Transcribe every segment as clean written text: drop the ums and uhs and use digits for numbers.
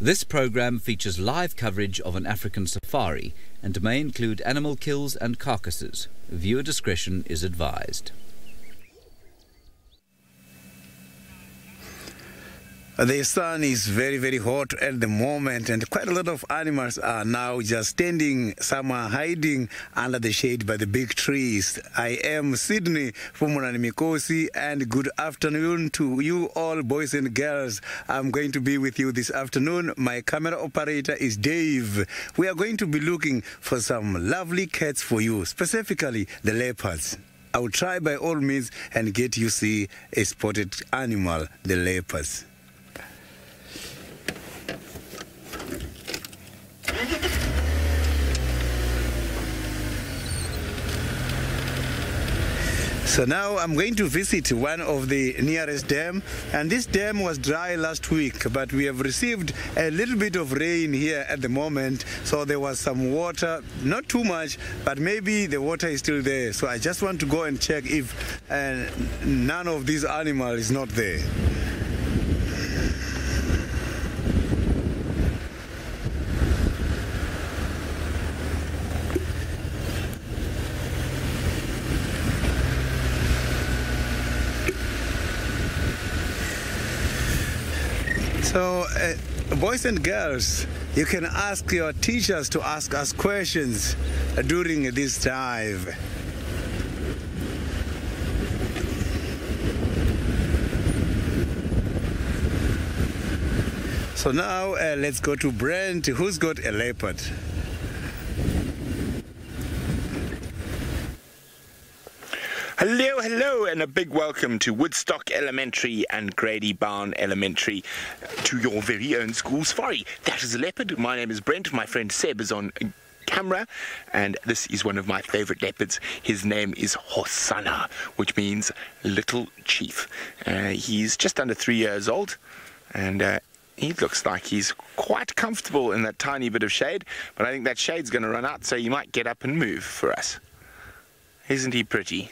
This program features live coverage of an African safari and may include animal kills and carcasses. Viewer discretion is advised. The sun is very, very hot at the moment, and quite a lot of animals are now just standing. Some are hiding under the shade by the big trees. I am Sydney from Niconico, and good afternoon to you all, boys and girls. I'm going to be with you this afternoon. My camera operator is Dave. We are going to be looking for some lovely cats for you, specifically the leopards. I will try by all means and get you see a spotted animal, the leopards. So now I'm going to visit one of the nearest dam, and this dam was dry last week, but we have received a little bit of rain here at the moment, so there was some water, not too much, but maybe the water is still there. So I just want to go and check if none of these animals is not there. So, boys and girls, you can ask your teachers to ask us questions during this time. So now, let's go to Brent, who's got a leopard. Hello, hello, and a big welcome to Woodstock Elementary and Grady Bourne Elementary, to your very own school safari. That is a leopard. My name is Brent. My friend Seb is on camera, and this is one of my favorite leopards. His name is Hosanna, which means little chief. He's just under 3 years old, and he looks like he's quite comfortable in that tiny bit of shade, but I think that shade's going to run out, so he might get up and move for us. Isn't he pretty?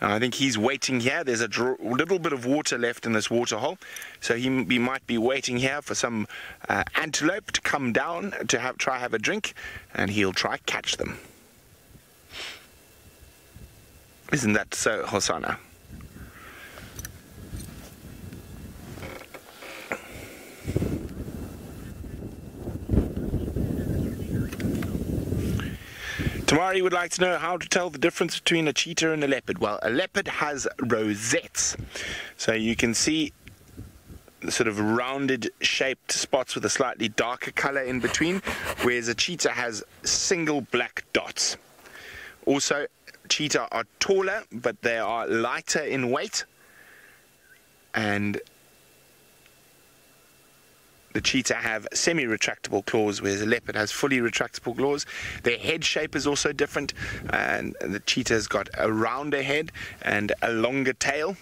I think he's waiting here. There's a little bit of water left in this water hole, so he might be waiting here for some antelope to come down to try have a drink, and he'll try catch them. Isn't that so, Hosanna? Tamari would like to know how to tell the difference between a cheetah and a leopard. Well, a leopard has rosettes, so you can see the sort of rounded shaped spots with a slightly darker color in between, whereas a cheetah has single black dots. Also, cheetah are taller, but they are lighter in weight, and the cheetah have semi-retractable claws, whereas the leopard has fully retractable claws. Their head shape is also different, and the cheetah's got a rounder head and a longer tail.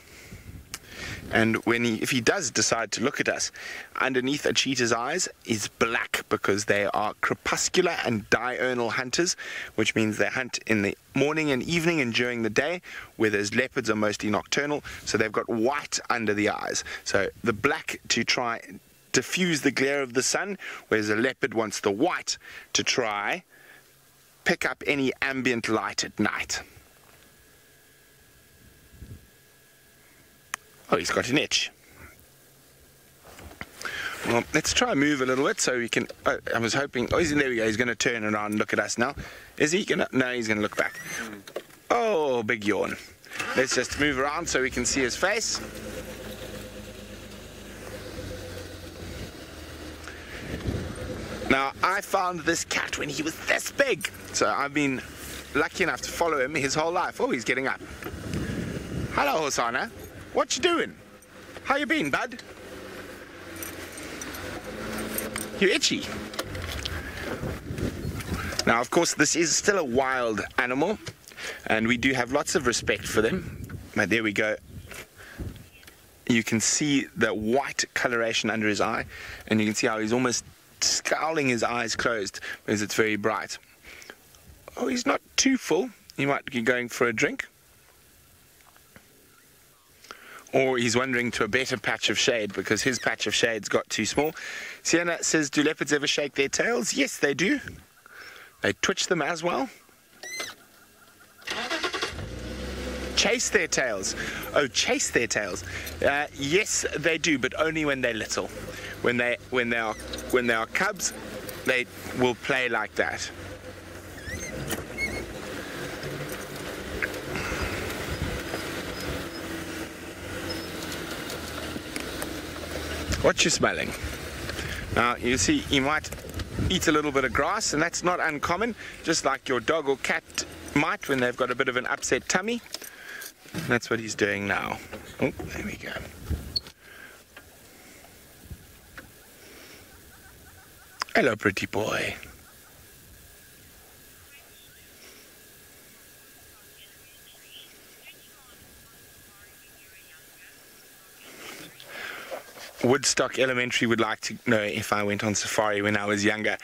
And if he does decide to look at us, underneath a cheetah's eyes is black, because they are crepuscular and diurnal hunters, which means they hunt in the morning and evening and during the day, whereas leopards are mostly nocturnal, so they've got white under the eyes. So the black to try diffuse the glare of the sun, whereas a leopard wants the white to try pick up any ambient light at night. Oh, he's got an itch. Well, let's try and move a little bit so we can. I was hoping. Oh, there we go. He's going to turn around and look at us now. Is he going to? No, he's going to look back. Oh, big yawn. Let's just move around so we can see his face. Now, I found this cat when he was this big, so I've been lucky enough to follow him his whole life. Oh, he's getting up. Hello, Hosanna. What you doing? How you been, bud? You itchy? Now, of course, this is still a wild animal, and we do have lots of respect for them. But there we go. You can see the white coloration under his eye, and you can see how he's almost scowling, his eyes closed, because it's very bright. Oh, he's not too full. He might be going for a drink. or he's wandering to a better patch of shade because his patch of shade's got too small. Sienna says, do leopards ever shake their tails? Yes, they do. They twitch them as well. Chase their tails. Oh, chase their tails. Yes, they do, but only when they're little. When they are cubs, they will play like that. What you smelling? Now you see, you might eat a little bit of grass, and that's not uncommon, just like your dog or cat might when they've got a bit of an upset tummy. That's what he's doing now. Oh, there we go. Hello, pretty boy. Woodstock Elementary would like to know if I went on safari when I was younger.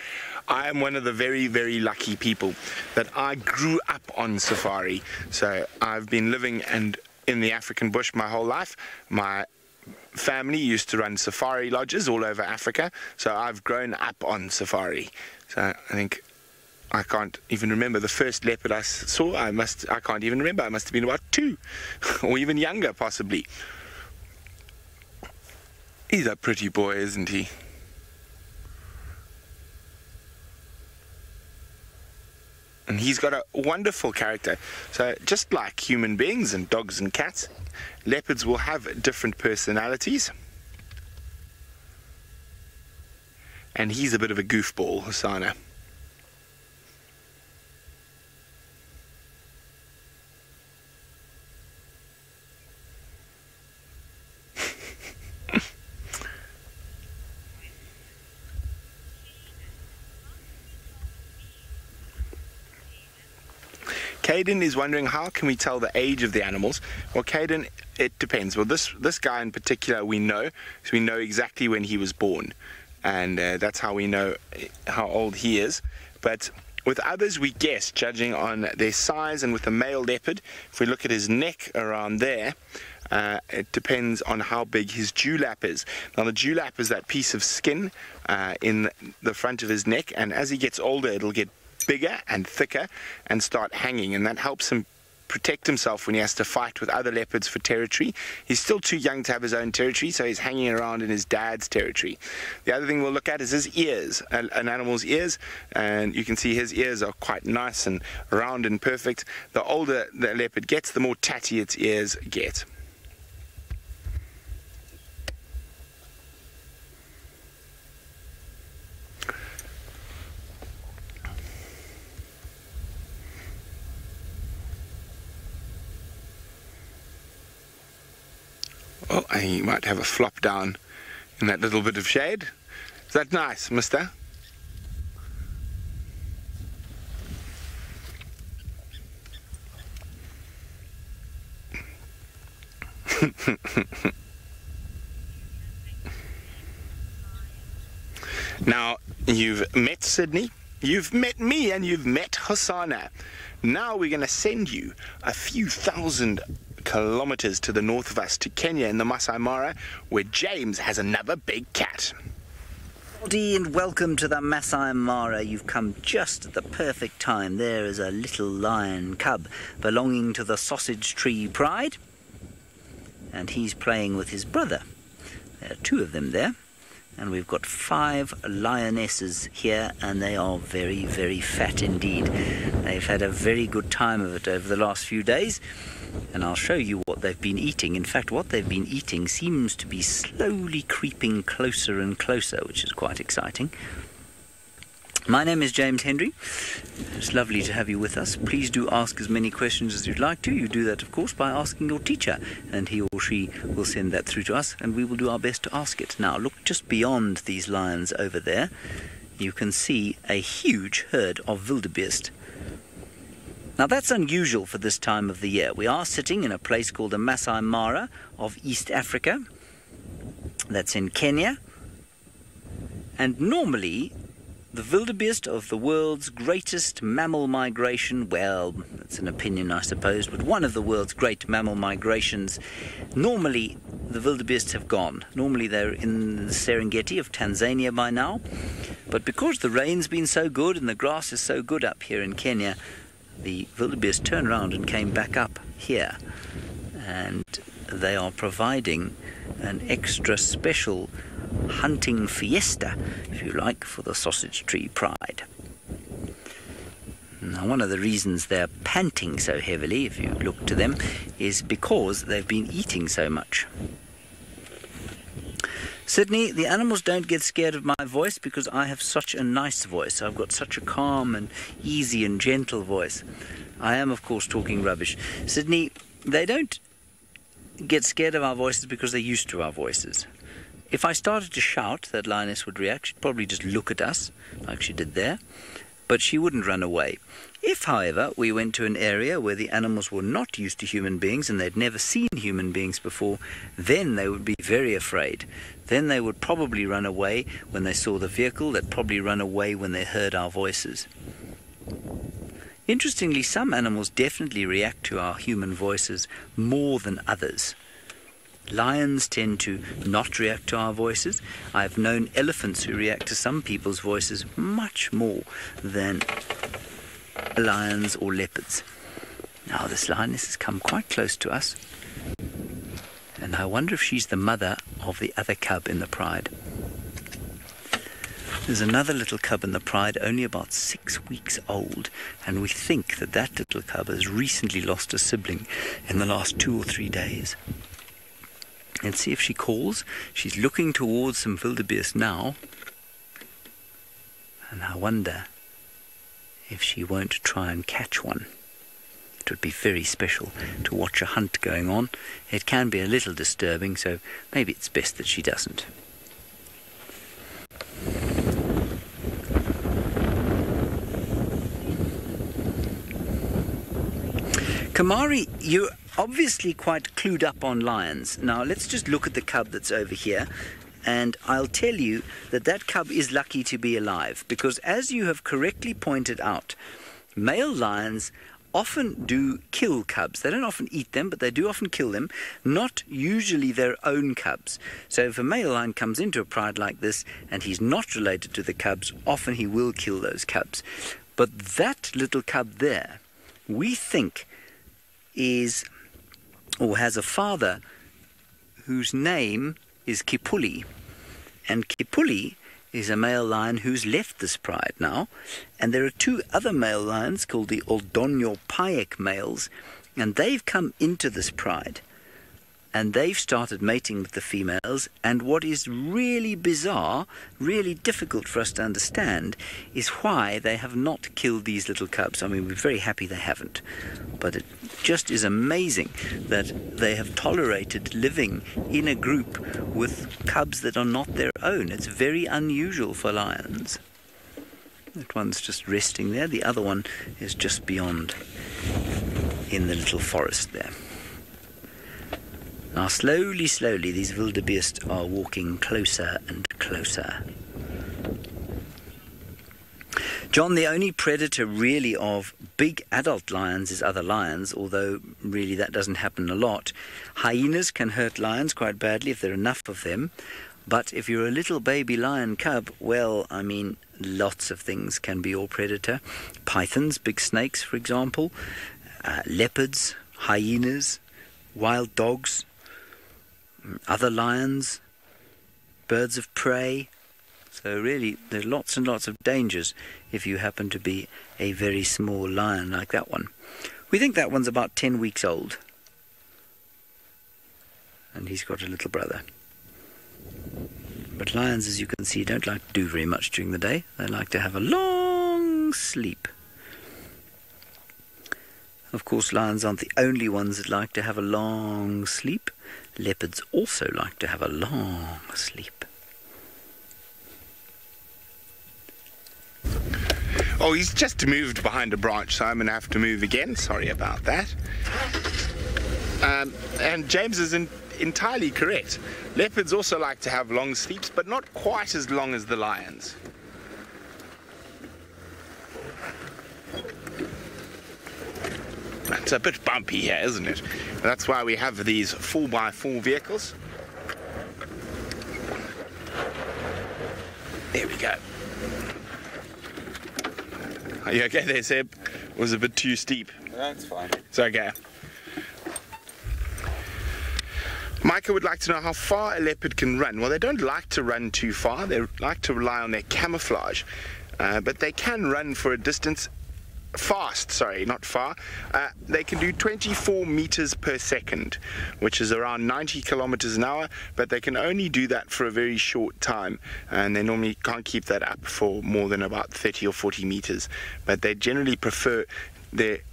I am one of the very, very lucky people that I grew up on safari. So I've been living in the African bush my whole life. My family used to run safari lodges all over Africa, so I've grown up on safari. So I think I can't even remember the first leopard I saw. I can't even remember. I must have been about 2 or even younger possibly. He's a pretty boy, isn't he? And he's got a wonderful character. So just like human beings and dogs and cats, leopards will have different personalities. And he's a bit of a goofball, Hosanna. Caden is wondering, how can we tell the age of the animals? Well, Caden, it depends. Well, this guy in particular we know, so we know exactly when he was born, and that's how we know how old he is. But with others, we guess, judging on their size. And with the male leopard, if we look at his neck around there, it depends on how big his dewlap is. Now, the dewlap is that piece of skin in the front of his neck, and as he gets older, it'll get bigger and thicker and start hanging, and that helps him protect himself when he has to fight with other leopards for territory. He's still too young to have his own territory, so he's hanging around in his dad's territory. The other thing we'll look at is his ears, an animal's ears, and you can see his ears are quite nice and round and perfect. The older the leopard gets, the more tatty its ears get. Oh, he might have a flop down in that little bit of shade. Is that nice, mister? Now, you've met Sydney, you've met me, and you've met Hosanna. Now we're going to send you a few thousand kilometers to the north of us, to Kenya in the Masai Mara, where James has another big cat. Howdy and welcome to the Masai Mara. You've come just at the perfect time. There is a little lion cub belonging to the Sausage Tree Pride, and he's playing with his brother. There are 2 of them there, and we've got 5 lionesses here, and they are very, very fat indeed. They've had a very good time of it over the last few days, and I'll show you what they've been eating. In fact, what they've been eating seems to be slowly creeping closer and closer, which is quite exciting. My name is James Hendry. It's lovely to have you with us. Please do ask as many questions as you'd like to. You do that, of course, by asking your teacher, and he or she will send that through to us, and we will do our best to ask it. Now, look just beyond these lions over there. You can see a huge herd of wildebeest. Now, that's unusual for this time of the year. We are sitting in a place called the Masai Mara of East Africa. That's in Kenya. And normally, the wildebeest of the world's greatest mammal migration, well, that's an opinion I suppose, but one of the world's great mammal migrations. Normally the wildebeests have gone. Normally they're in the Serengeti of Tanzania by now, but because the rain's been so good and the grass is so good up here in Kenya, the wildebeest turned around and came back up here, and they are providing an extra special hunting fiesta, if you like, for the Sausage Tree Pride. Now, one of the reasons they're panting so heavily, if you look to them, is because they've been eating so much. Sydney, the animals don't get scared of my voice because I have such a nice voice. I've got such a calm and easy and gentle voice. I am, of course, talking rubbish. Sydney, they don't get scared of our voices because they're used to our voices. If I started to shout, that lioness would react. She'd probably just look at us, like she did there, but she wouldn't run away. If, however, we went to an area where the animals were not used to human beings and they'd never seen human beings before, then they would be very afraid. Then they would probably run away when they saw the vehicle. They'd probably run away when they heard our voices. Interestingly, some animals definitely react to our human voices more than others. Lions tend to not react to our voices. I've known elephants who react to some people's voices much more than lions or leopards. Now this lioness has come quite close to us, and I wonder if she's the mother of the other cub in the pride. There's another little cub in the pride, only about 6 weeks old, and we think that that little cub has recently lost a sibling in the last 2 or 3 days. Let's see if she calls. She's looking towards some wildebeest now, and I wonder if she won't try and catch one. It would be very special to watch a hunt going on. It can be a little disturbing, so maybe it's best that she doesn't. Kamari, you're obviously quite clued up on lions. Now let's just look at the cub that's over here, and I'll tell you that that cub is lucky to be alive, because as you have correctly pointed out, male lions often do kill cubs. They don't often eat them, but they do often kill them, not usually their own cubs. So if a male lion comes into a pride like this and he's not related to the cubs, often he will kill those cubs. But that little cub there, we think is, or has a father whose name is Kipuli. And Kipuli is a male lion who's left this pride now. And there are 2 other male lions called the Oldonyo Payek males, and they've come into this pride. And they've started mating with the females, and what is really bizarre, really difficult for us to understand, is why they have not killed these little cubs. I mean, we're very happy they haven't, but it just is amazing that they have tolerated living in a group with cubs that are not their own. It's very unusual for lions. That one's just resting there, the other one is just beyond in the little forest there. Now slowly, slowly, these wildebeest are walking closer and closer. John, the only predator really of big adult lions is other lions, although really that doesn't happen a lot. Hyenas can hurt lions quite badly if there are enough of them, but if you're a little baby lion cub, well, I mean, lots of things can be your predator. Pythons, big snakes, for example, leopards, hyenas, wild dogs, other lions, birds of prey. So really, there are lots and lots of dangers if you happen to be a very small lion like that one. We think that one's about 10 weeks old. And he's got a little brother. But lions, as you can see, don't like to do very much during the day. They like to have a long sleep. Of course, lions aren't the only ones that like to have a long sleep. Leopards also like to have a long sleep. Oh, he's just moved behind a branch, so I'm going to have to move again. Sorry about that. And James is entirely correct. Leopards also like to have long sleeps, but not quite as long as the lions. It's a bit bumpy here, isn't it? That's why we have these 4x4 vehicles. There we go. Are you okay there, Seb? It was a bit too steep. That's fine. It's okay. Micah would like to know how far a leopard can run. Well, they don't like to run too far. They like to rely on their camouflage. But they can run for a distance fast, sorry, not far. They can do 24 meters per second, which is around 90 kilometers an hour, but they can only do that for a very short time, and they normally can't keep that up for more than about 30 or 40 meters. But they generally prefer,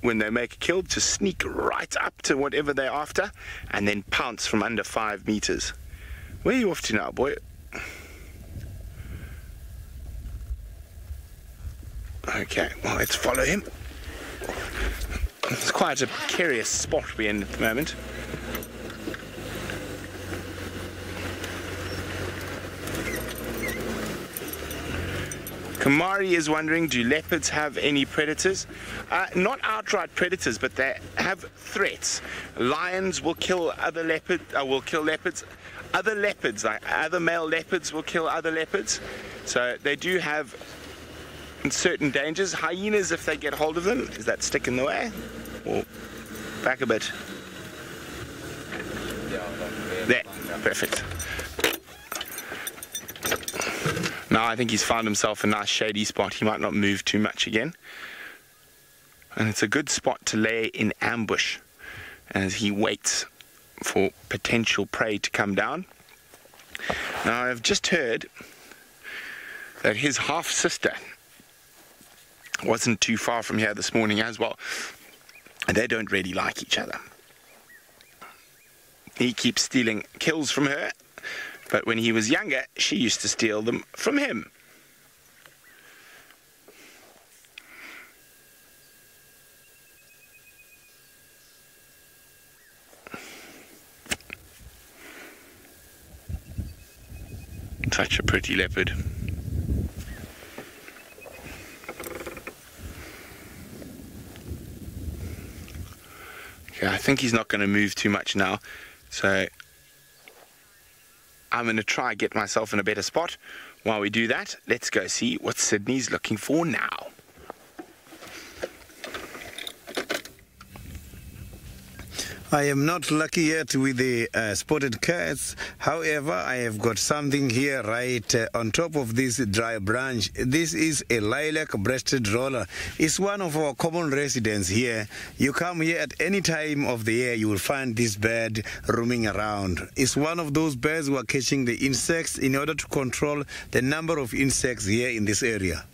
when they make a kill, to sneak right up to whatever they're after and then pounce from under 5 meters. Where are you off to now, boy? Okay, well, let's follow him. It's quite a precarious spot we're in at the moment. Kamari is wondering, do leopards have any predators? Not outright predators, but they have threats. Lions will kill other leopards. Other leopards, like other male leopards, will kill other leopards. So they do have certain dangers. Hyenas, if they get hold of them, is that stick in the way? Or back a bit? There, perfect. Now I think he's found himself a nice shady spot. He might not move too much again. And it's a good spot to lay in ambush as he waits for potential prey to come down. Now I've just heard that his half-sister wasn't too far from here this morning as well, and they don't really like each other. He keeps stealing kills from her, but when he was younger, she used to steal them from him. Such a pretty leopard. I think he's not going to move too much now, so I'm going to try get myself in a better spot. While we do that, let's go see what Sydney's looking for now. I am not lucky yet with the spotted cats. However, I have got something here right on top of this dry branch. This is a lilac-breasted roller. It's one of our common residents here. You come here at any time of the year, you will find this bird roaming around. It's one of those birds who are catching the insects in order to control the number of insects here in this area.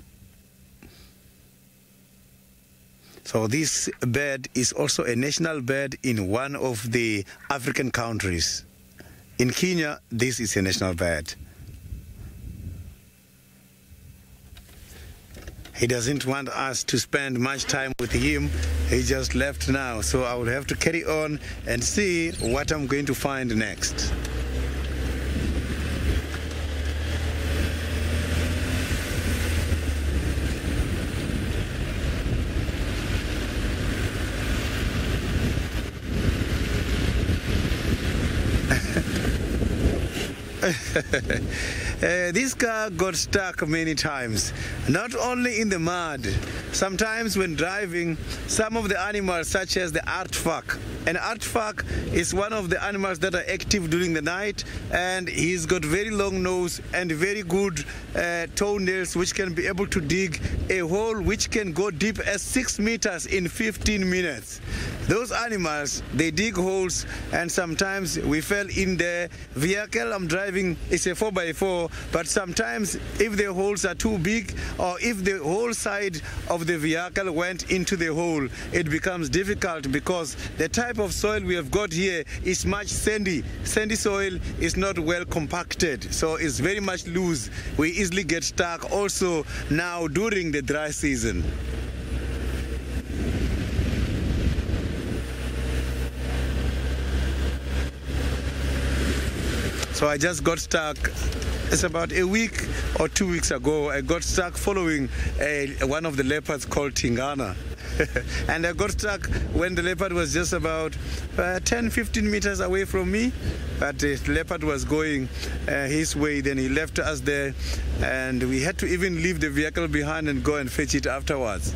So this bird is also a national bird in one of the African countries. In Kenya, this is a national bird. He doesn't want us to spend much time with him. He just left now, so I will have to carry on and see what I'm going to find next. This car got stuck many times, not only in the mud. Sometimes when driving, some of the animals, such as the artfuck. An artfuck is one of the animals that are active during the night, and he's got very long nose and very good toenails, which can be able to dig a hole which can go deep as 6 meters in 15 minutes. Those animals, they dig holes, and sometimes we fell in the vehicle I'm driving. It's a 4x4, but sometimes if the holes are too big, or if the whole side of the vehicle went into the hole, it becomes difficult because the type of soil we have got here is much sandy. Sandy soil is not well compacted, so it's very much loose. We easily get stuck also now during the dry season. So I just got stuck It's about a week or 2 weeks ago, I got stuck following one of the leopards called Tingana. And I got stuck when the leopard was just about 10-15 meters away from me. But the leopard was going his way, then he left us there. And we had to even leave the vehicle behind and go and fetch it afterwards.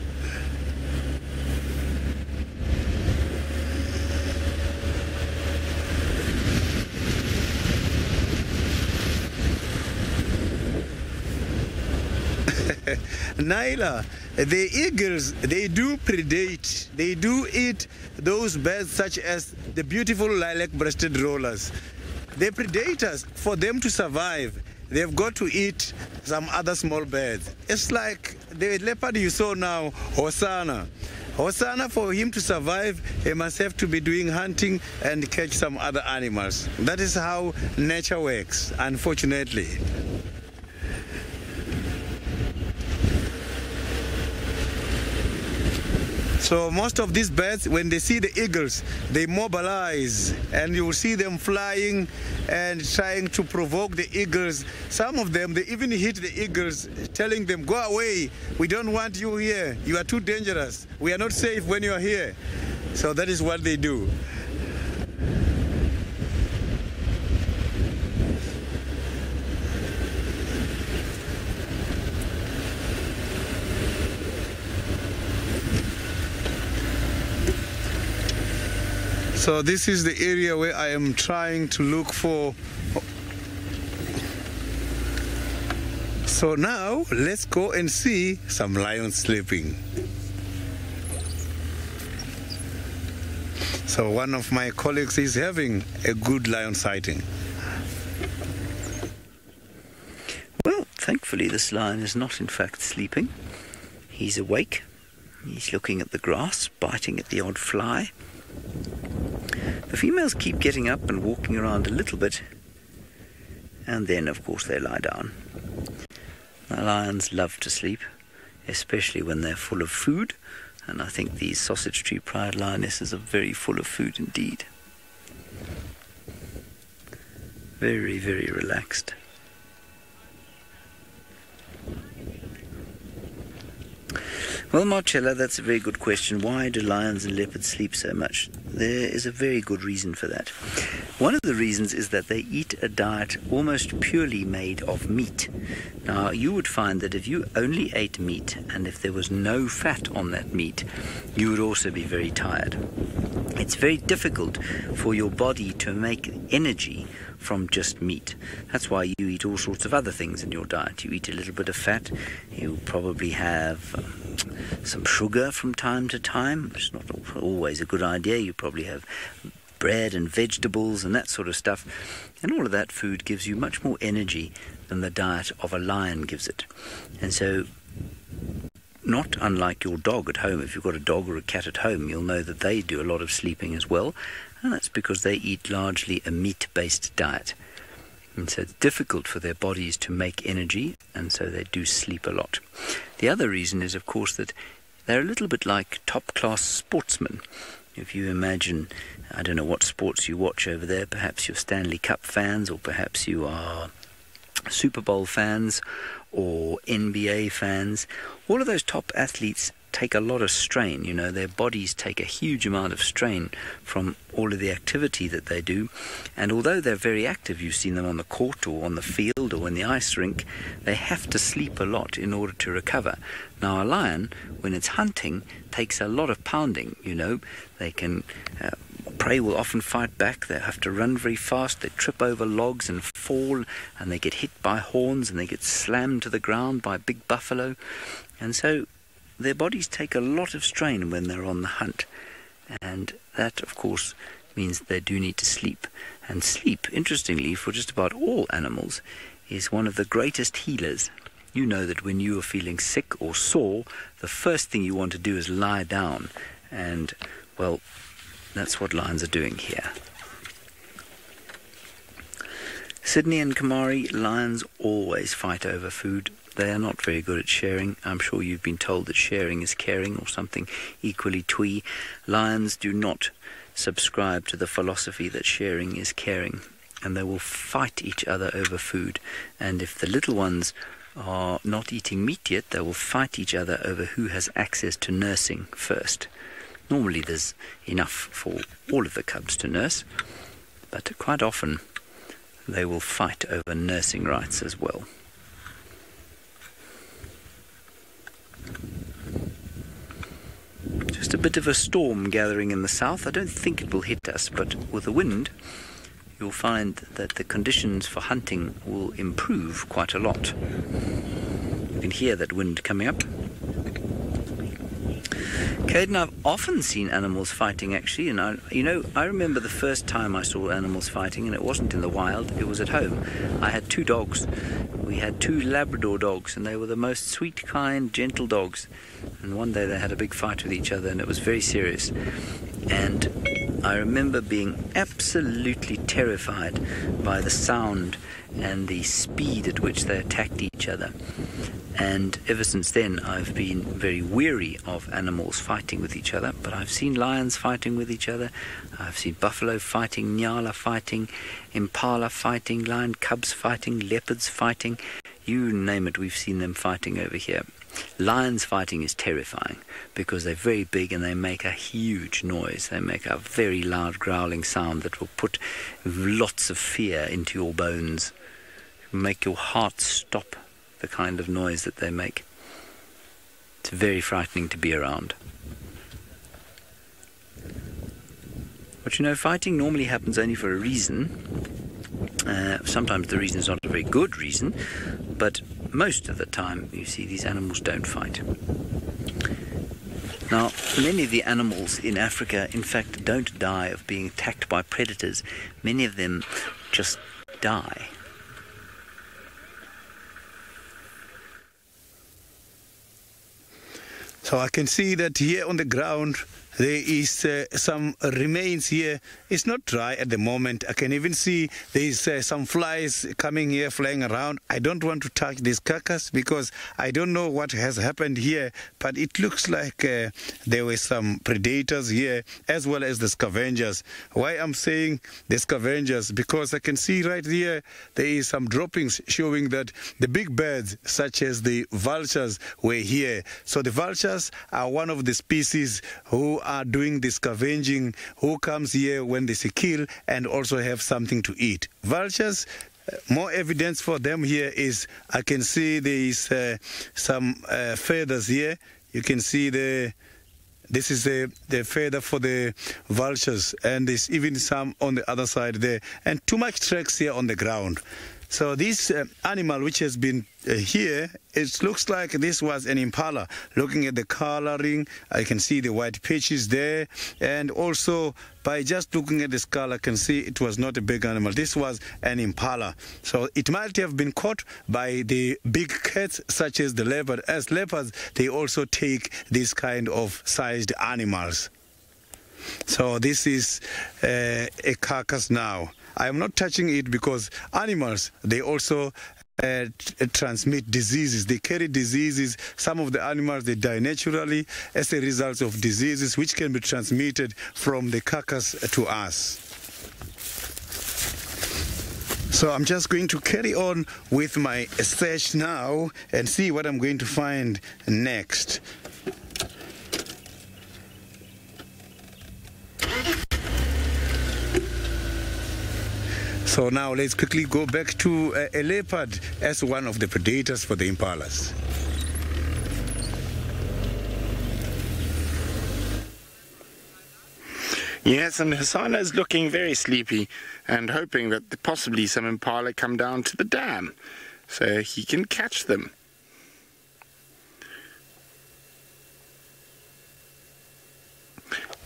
Naila, the eagles, they do predate. They do eat those birds such as the beautiful lilac-breasted rollers. They predate us. For them to survive, they've got to eat some other small birds. It's like the leopard you saw now, Hosanna. Hosanna, for him to survive, he must have to be doing hunting and catch some other animals. That is how nature works, unfortunately. So most of these birds, when they see the eagles, they mobilize, and you will see them flying and trying to provoke the eagles. Some of them, they even hit the eagles, telling them, go away, we don't want you here, you are too dangerous, we are not safe when you are here. So that is what they do. So this is the area where I am trying to look for. So now let's go and see some lions sleeping. So one of my colleagues is having a good lion sighting. Well, thankfully this lion is not in fact sleeping. He's awake. He's looking at the grass, biting at the odd fly. The females keep getting up and walking around a little bit, and then of course they lie down. The lions love to sleep, especially when they're full of food, and I think these sausage tree pride lionesses are very full of food indeed. Very, very relaxed. Well, Marcella, that's a very good question. Why do lions and leopards sleep so much? There is a very good reason for that. One of the reasons is that they eat a diet almost purely made of meat. Now, you would find that if you only ate meat and if there was no fat on that meat, you would also be very tired. It's very difficult for your body to make energy from just meat. That's why you eat all sorts of other things in your diet. You eat a little bit of fat, you probably have some sugar from time to time, which is not always a good idea. You probably have bread and vegetables and that sort of stuff. And all of that food gives you much more energy than the diet of a lion gives it. And so, not unlike your dog at home, if you've got a dog or a cat at home, you'll know that they do a lot of sleeping as well. And that's because they eat largely a meat-based diet. And so it's difficult for their bodies to make energy, and so they do sleep a lot. The other reason is, of course, that they're a little bit like top-class sportsmen. If you imagine, I don't know what sports you watch over there, perhaps you're Stanley Cup fans, or perhaps you are Super Bowl fans, or NBA fans. All of those top athletes take a lot of strain. You know, their bodies take a huge amount of strain from all of the activity that they do. And although they're very active, you've seen them on the court or on the field or in the ice rink, they have to sleep a lot in order to recover. Now, a lion, when it's hunting, takes a lot of pounding. You know, they can prey will often fight back. They have to run very fast. They trip over logs and fall, and they get hit by horns, and they get slammed to the ground by big buffalo. And so their bodies take a lot of strain when they're on the hunt. And that, of course, means they do need to sleep. And sleep, interestingly, for just about all animals, is one of the greatest healers. You know that when you are feeling sick or sore, the first thing you want to do is lie down. And, well, that's what lions are doing here. Sydney and Kamari, lions always fight over food. They are not very good at sharing. I'm sure you've been told that sharing is caring, or something equally twee. Lions do not subscribe to the philosophy that sharing is caring. and they will fight each other over food. And if the little ones are not eating meat yet, they will fight each other over who has access to nursing first. Normally there's enough for all of the cubs to nurse, but quite often they will fight over nursing rights as well. Just a bit of a storm gathering in the south. I don't think it will hit us, but with the wind you'll find that the conditions for hunting will improve quite a lot. You can hear that wind coming up. Caden, I've often seen animals fighting actually, and I remember the first time I saw animals fighting, and it wasn't in the wild, it was at home. I had 2 dogs. We had 2 Labrador dogs, and they were the most sweet, kind, gentle dogs. And one day they had a big fight with each other, and it was very serious. And I remember being absolutely terrified by the sound and the speed at which they attacked each other. And ever since then I've been very weary of animals fighting with each other, but I've seen lions fighting with each other, I've seen buffalo fighting, nyala fighting, impala fighting, lion cubs fighting, leopards fighting, you name it, we've seen them fighting over here. Lions fighting is terrifying because they're very big and they make a huge noise. They make a very loud growling sound that will put lots of fear into your bones, make your heart stop, the kind of noise that they make. It's very frightening to be around. But you know, fighting normally happens only for a reason. Sometimes the reason is not a very good reason, but most of the time you see these animals don't fight. Now, many of the animals in Africa, in fact, don't die of being attacked by predators. Many of them just die. So I can see that here on the ground there is some remains here. It's not dry at the moment. I can even see there is some flies coming here, flying around. I don't want to touch this carcass because I don't know what has happened here, but it looks like there were some predators here as well as the scavengers. Why I'm saying the scavengers? Because I can see right here there is some droppings showing that the big birds such as the vultures were here. So the vultures are one of the species who are doing the scavenging, who comes here when they see kill and also have something to eat. Vultures, more evidence for them here is I can see there is some feathers here. You can see this is the feather for the vultures, and there's even some on the other side there, and too much tracks here on the ground. So this animal which has been here, it looks like this was an impala. Looking at the coloring, I can see the white patches there, and also by just looking at the skull, I can see it was not a big animal. This was an impala. So it might have been caught by the big cats such as the leopard. As leopards, they also take this kind of sized animals. So this is a carcass now. I am not touching it because animals, they also transmit diseases. They carry diseases. Some of the animals, they die naturally as a result of diseases which can be transmitted from the carcass to us. So I'm just going to carry on with my search now and see what I'm going to find next. So now let's quickly go back to a leopard as one of the predators for the impalas. Yes, and Hasana is looking very sleepy and hoping that possibly some impala come down to the dam so he can catch them.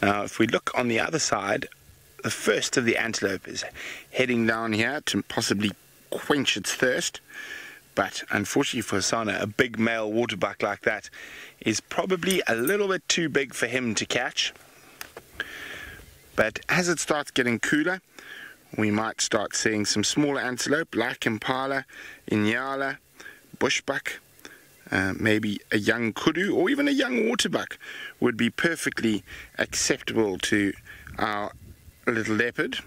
Now, if we look on the other side, the first of the antelope is heading down here to possibly quench its thirst. But unfortunately for Hasana, a big male waterbuck like that is probably a little bit too big for him to catch. But as it starts getting cooler, we might start seeing some smaller antelope like impala, inyala, bushbuck, maybe a young kudu or even a young waterbuck would be perfectly acceptable to our little leopard.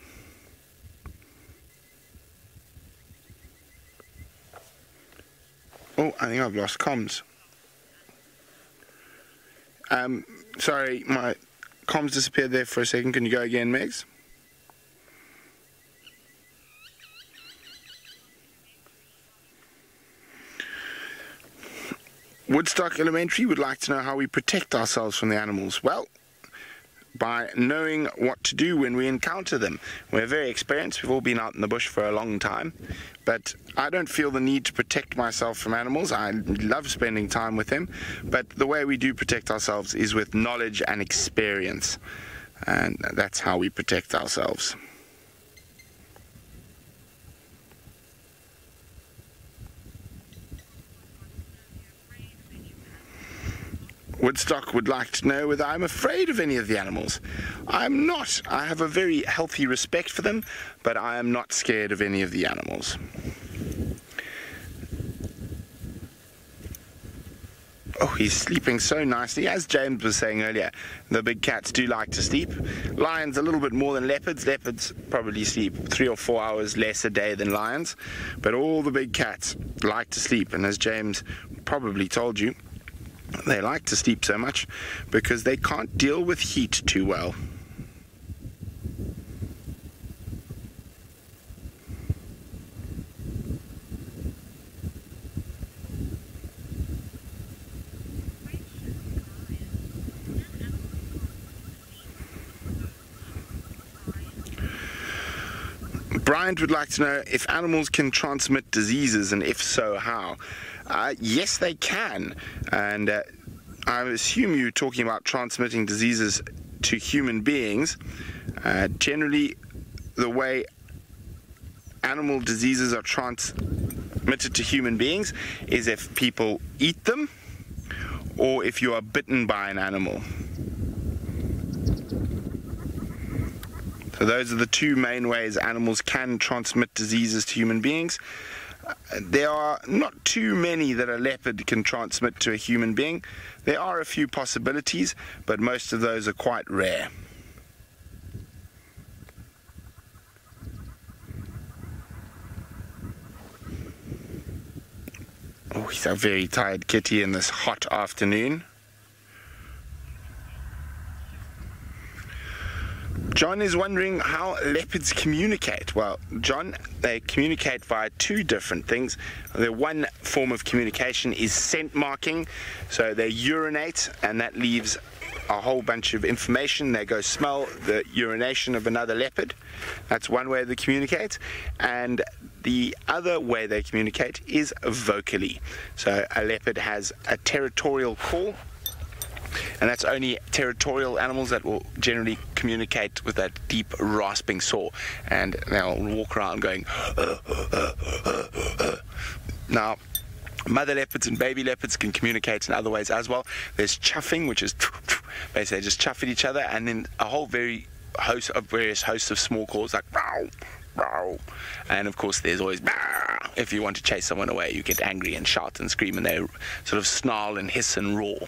Oh, I think I've lost comms. Sorry, my comms disappeared there for a second. Can you go again, Megs? Woodstock Elementary would like to know how we protect ourselves from the animals. Well, by knowing what to do when we encounter them. We're very experienced. We've all been out in the bush for a long time. But I don't feel the need to protect myself from animals. I love spending time with them. But the way we do protect ourselves is with knowledge and experience. And that's how we protect ourselves. Woodstock would like to know whether I'm afraid of any of the animals. I'm not. I have a very healthy respect for them, but I am not scared of any of the animals. Oh, he's sleeping so nicely. As James was saying earlier, the big cats do like to sleep. Lions a little bit more than leopards. Leopards probably sleep 3 or 4 hours less a day than lions. But all the big cats like to sleep. And as James probably told you, they like to sleep so much because they can't deal with heat too well. Bryant would like to know if animals can transmit diseases, and if so, how. Yes, they can, and I assume you're talking about transmitting diseases to human beings. Generally, the way animal diseases are transmitted to human beings is if people eat them or if you are bitten by an animal. So those are the two main ways animals can transmit diseases to human beings. There are not too many that a leopard can transmit to a human being. There are a few possibilities, but most of those are quite rare. Oh, he's a very tired kitty in this hot afternoon. John is wondering how leopards communicate. Well, John, they communicate via two different things. The one form of communication is scent marking. So they urinate, and that leaves a whole bunch of information. They go smell the urination of another leopard. That's one way they communicate. And the other way they communicate is vocally. So a leopard has a territorial call, and that's only territorial animals that will generally communicate with that deep rasping saw, and they'll walk around going Now, mother leopards and baby leopards can communicate in other ways as well. There's chuffing, which is basically they just chuff at each other, and then a whole various hosts of small calls like bow, bow. And of course there's always bow. If you want to chase someone away, you get angry and shout and scream, and they sort of snarl and hiss and roar.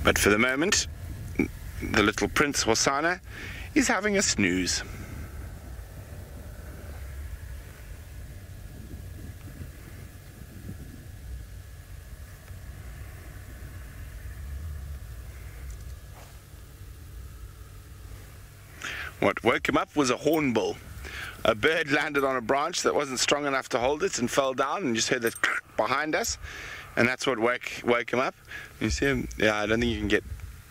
But for the moment, the little Prince Hosanna is having a snooze. What woke him up was a hornbill. A bird landed on a branch that wasn't strong enough to hold it and fell down, and just heard that behind us. And that's what woke him up. You see him? Yeah, I don't think you can get...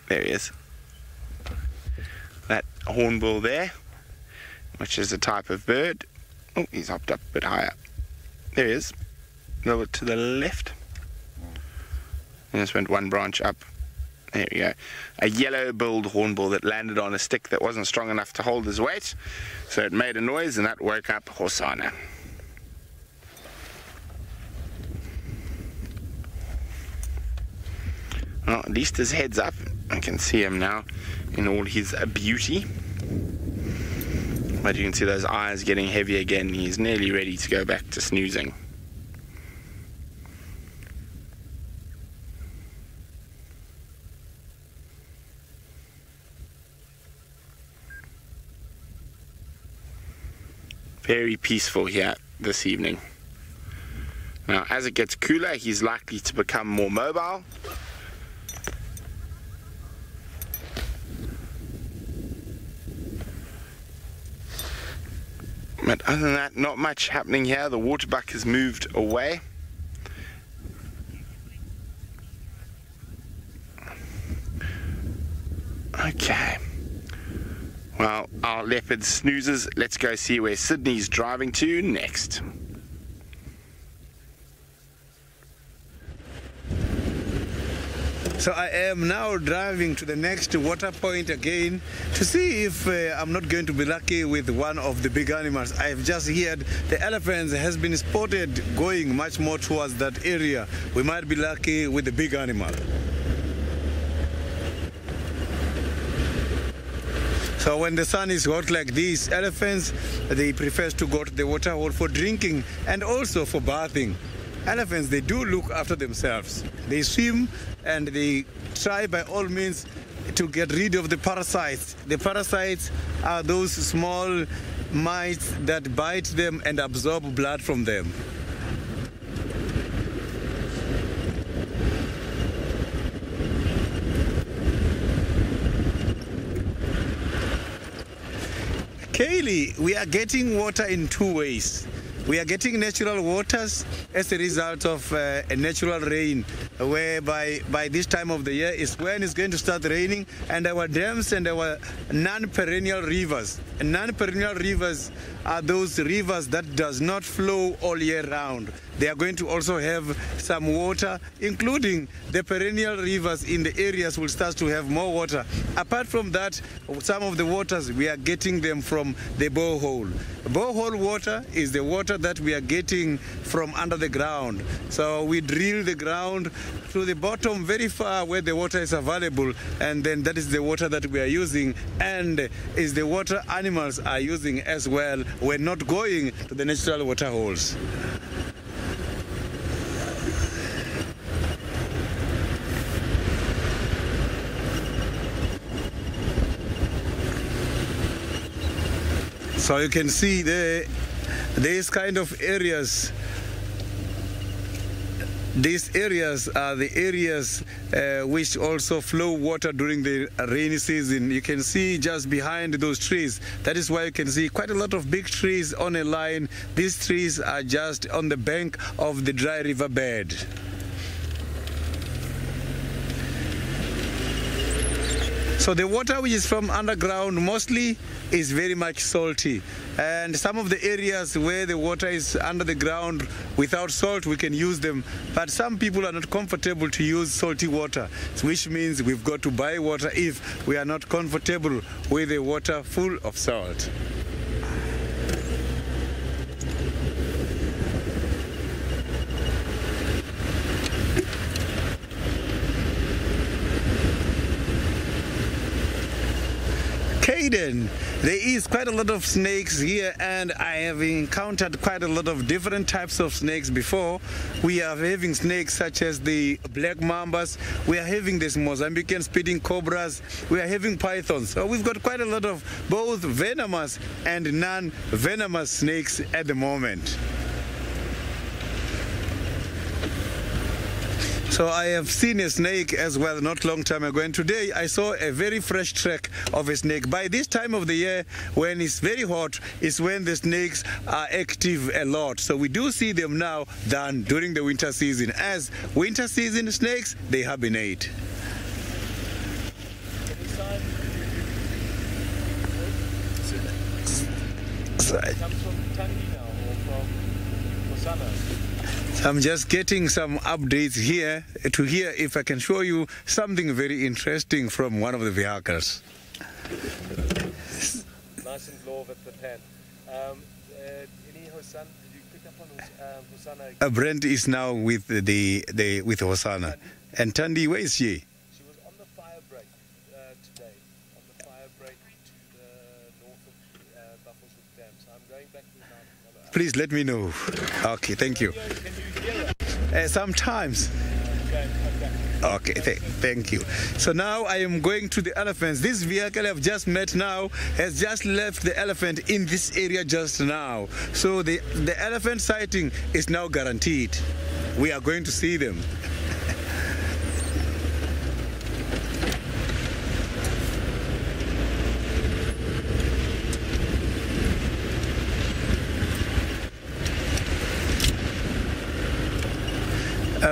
There he is. That hornbill there, which is a type of bird. Oh, he's hopped up a bit higher. There he is. A little bit to the left. And just went one branch up. There we go. A yellow-billed hornbill that landed on a stick that wasn't strong enough to hold his weight. So it made a noise, and that woke up Hosanna. Well, at least his head's up. I can see him now in all his beauty. But you can see those eyes getting heavy again. He's nearly ready to go back to snoozing. Very peaceful here this evening. Now, as it gets cooler, he's likely to become more mobile. But other than that, not much happening here. The waterbuck has moved away. Okay. Well, our leopard snoozes. Let's go see where Sydney's driving to next. So I am now driving to the next water point again to see if I'm not going to be lucky with one of the big animals. I've just heard the elephants has been spotted going much more towards that area. We might be lucky with the big animal. So when the sun is hot like this, elephants, they prefer to go to the water hole for drinking and also for bathing. Elephants, they do look after themselves. They swim and they try by all means to get rid of the parasites. The parasites are those small mites that bite them and absorb blood from them. Kaylee, we are getting water in two ways. We are getting natural waters as a result of a natural rain, whereby by this time of the year is when it's going to start raining, and our dams and our non-perennial rivers. And non-perennial rivers are those rivers that does not flow all year round. They are going to also have some water, including the perennial rivers in the areas will start to have more water. Apart from that, some of the waters, we are getting them from the borehole. Borehole water is the water that we are getting from under the ground. So we drill the ground to the bottom very far where the water is available, and then that is the water that we are using, and is the water animals are using as well. We're not going to the natural water holes. So you can see these kind of areas. These areas are the areas which also flow water during the rainy season. You can see just behind those trees. That is why you can see quite a lot of big trees on a line. These trees are just on the bank of the dry river bed. So the water which is from underground mostly is very much salty, and some of the areas where the water is under the ground without salt, we can use them, but some people are not comfortable to use salty water, which means we've got to buy water if we are not comfortable with the water full of salt. Caden, there is quite a lot of snakes here, and I have encountered quite a lot of different types of snakes before. We are having snakes such as the black mambas, we are having this Mozambican spitting cobras, we are having pythons. So we've got quite a lot of both venomous and non-venomous snakes at the moment. So I have seen a snake as well not long time ago, and today I saw a very fresh track of a snake. By this time of the year, when it's very hot, is when the snakes are active a lot. So we do see them now than during the winter season. As winter season snakes, they hibernate. I'm just getting some updates here to hear if I can show you something very interesting from one of the vehicles. Nice and low at the pan. Any Hosanna? Did you pick up on Hosanna? Brent is now with with Hosanna. And Tandy, where is she? She was on the fire break today, on the fire break to the north of Buffelshoek Dam. So I'm going back to the mountain. Please let me know. Okay, thank you. Can you hear her? Sometimes. Okay. Okay, thank you. So now I am going to the elephants. This vehicle I've just met now has just left the elephant in this area just now. So the elephant sighting is now guaranteed. We are going to see them.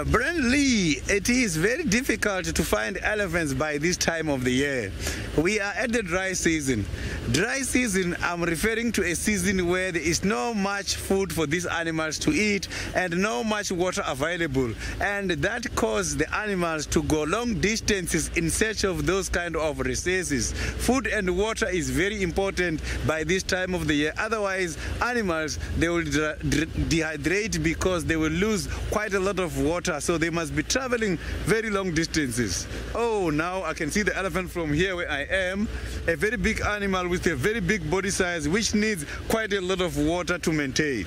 Brent Lee, it is very difficult to find elephants by this time of the year. We are at the dry season. Dry season, I'm referring to a season where there is no much food for these animals to eat and no much water available. And that causes the animals to go long distances in search of those kind of resources. Food and water is very important by this time of the year. Otherwise, animals, they will dehydrate because they will lose quite a lot of water. So they must be traveling very long distances. Oh, now I can see the elephant from here where I am. A very big animal with a very big body size, which needs quite a lot of water to maintain.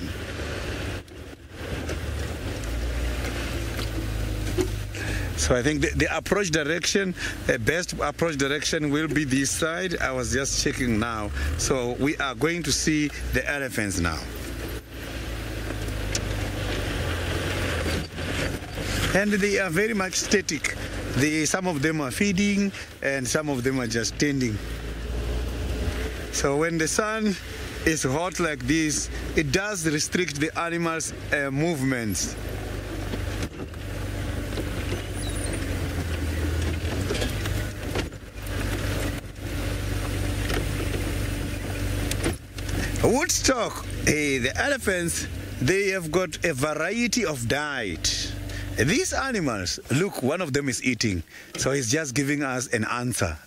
So I think the approach direction, the best approach direction will be this side. I was just checking now. So we are going to see the elephants now. And they are very much static. Some of them are feeding and some of them are just standing. So when the sun is hot like this, it does restrict the animals' movements. Woodstock, the elephants, they have got a variety of diet. These animals, look, one of them is eating. So he's just giving us an answer.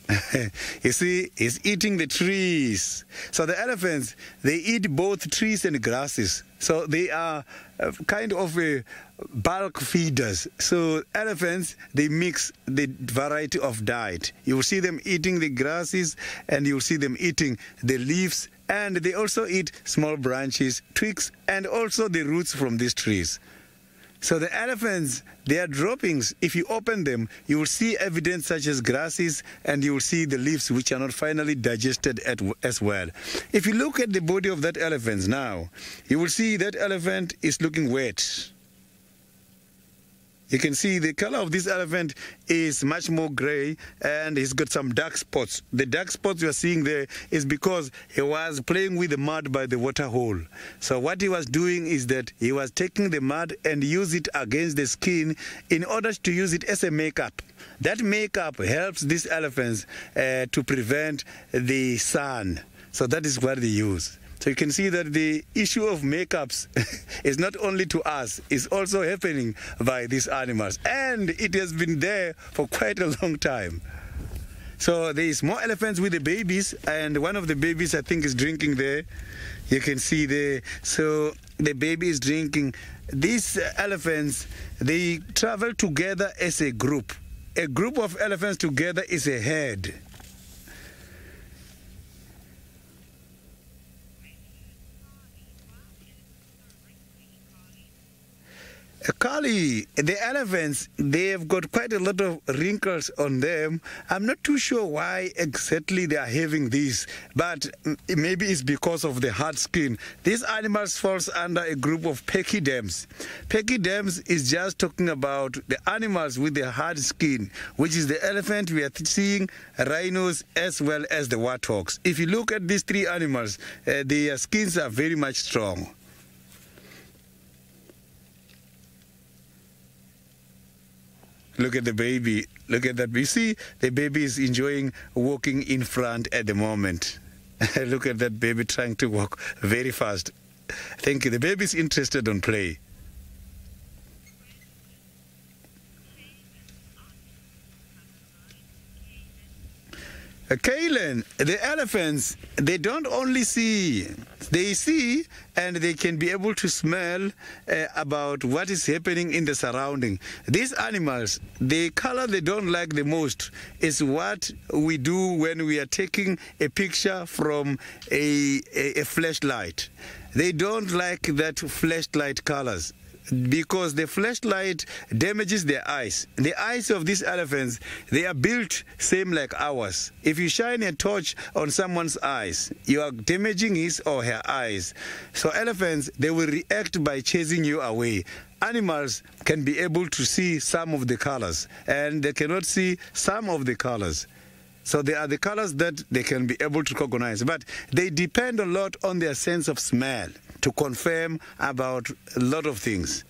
You see, he's eating the trees. So the elephants, they eat both trees and grasses. So they are kind of bulk feeders. So elephants, they mix the variety of diet. You will see them eating the grasses and you will see them eating the leaves. And they also eat small branches, twigs, and also the roots from these trees. So the elephants, their droppings, if you open them, you will see evidence such as grasses and you will see the leaves which are not finally digested as well. If you look at the body of that elephant now, you will see that elephant is looking wet. You can see the color of this elephant is much more gray and he's got some dark spots. The dark spots you are seeing there is because he was playing with the mud by the water hole. So what he was doing is that he was taking the mud and use it against the skin in order to use it as a makeup. That makeup helps these elephants to prevent the sun. So that is what they use. So you can see that the issue of makeups is not only to us, it's also happening by these animals. And it has been there for quite a long time. So there is more elephants with the babies, and one of the babies I think is drinking there. You can see there. So the baby is drinking. These elephants, they travel together as a group. A group of elephants together is a herd. Kali, the elephants, they have got quite a lot of wrinkles on them. I'm not too sure why exactly they are having this, but maybe it's because of the hard skin. These animals falls under a group of pachyderms. Pachyderms is just talking about the animals with the hard skin, which is the elephant we are seeing, rhinos, as well as the warthogs. If you look at these three animals, their skins are very much strong. Look at the baby. Look at that. You see, the baby is enjoying walking in front at the moment. Look at that baby trying to walk very fast. Thank you. The baby is interested in play. Kaylin, the elephants, they don't only see, they see and they can be able to smell about what is happening in the surrounding. These animals, the color they don't like the most is what we do when we are taking a picture from a flashlight. They don't like that flashlight colors. because the flashlight damages their eyes. The eyes of these elephants, they are built same like ours. If you shine a torch on someone's eyes, you are damaging his or her eyes. So elephants, they will react by chasing you away. Animals can be able to see some of the colors, and they cannot see some of the colors. So they are the colors that they can be able to recognize. But they depend a lot on their sense of smell to confirm about a lot of things.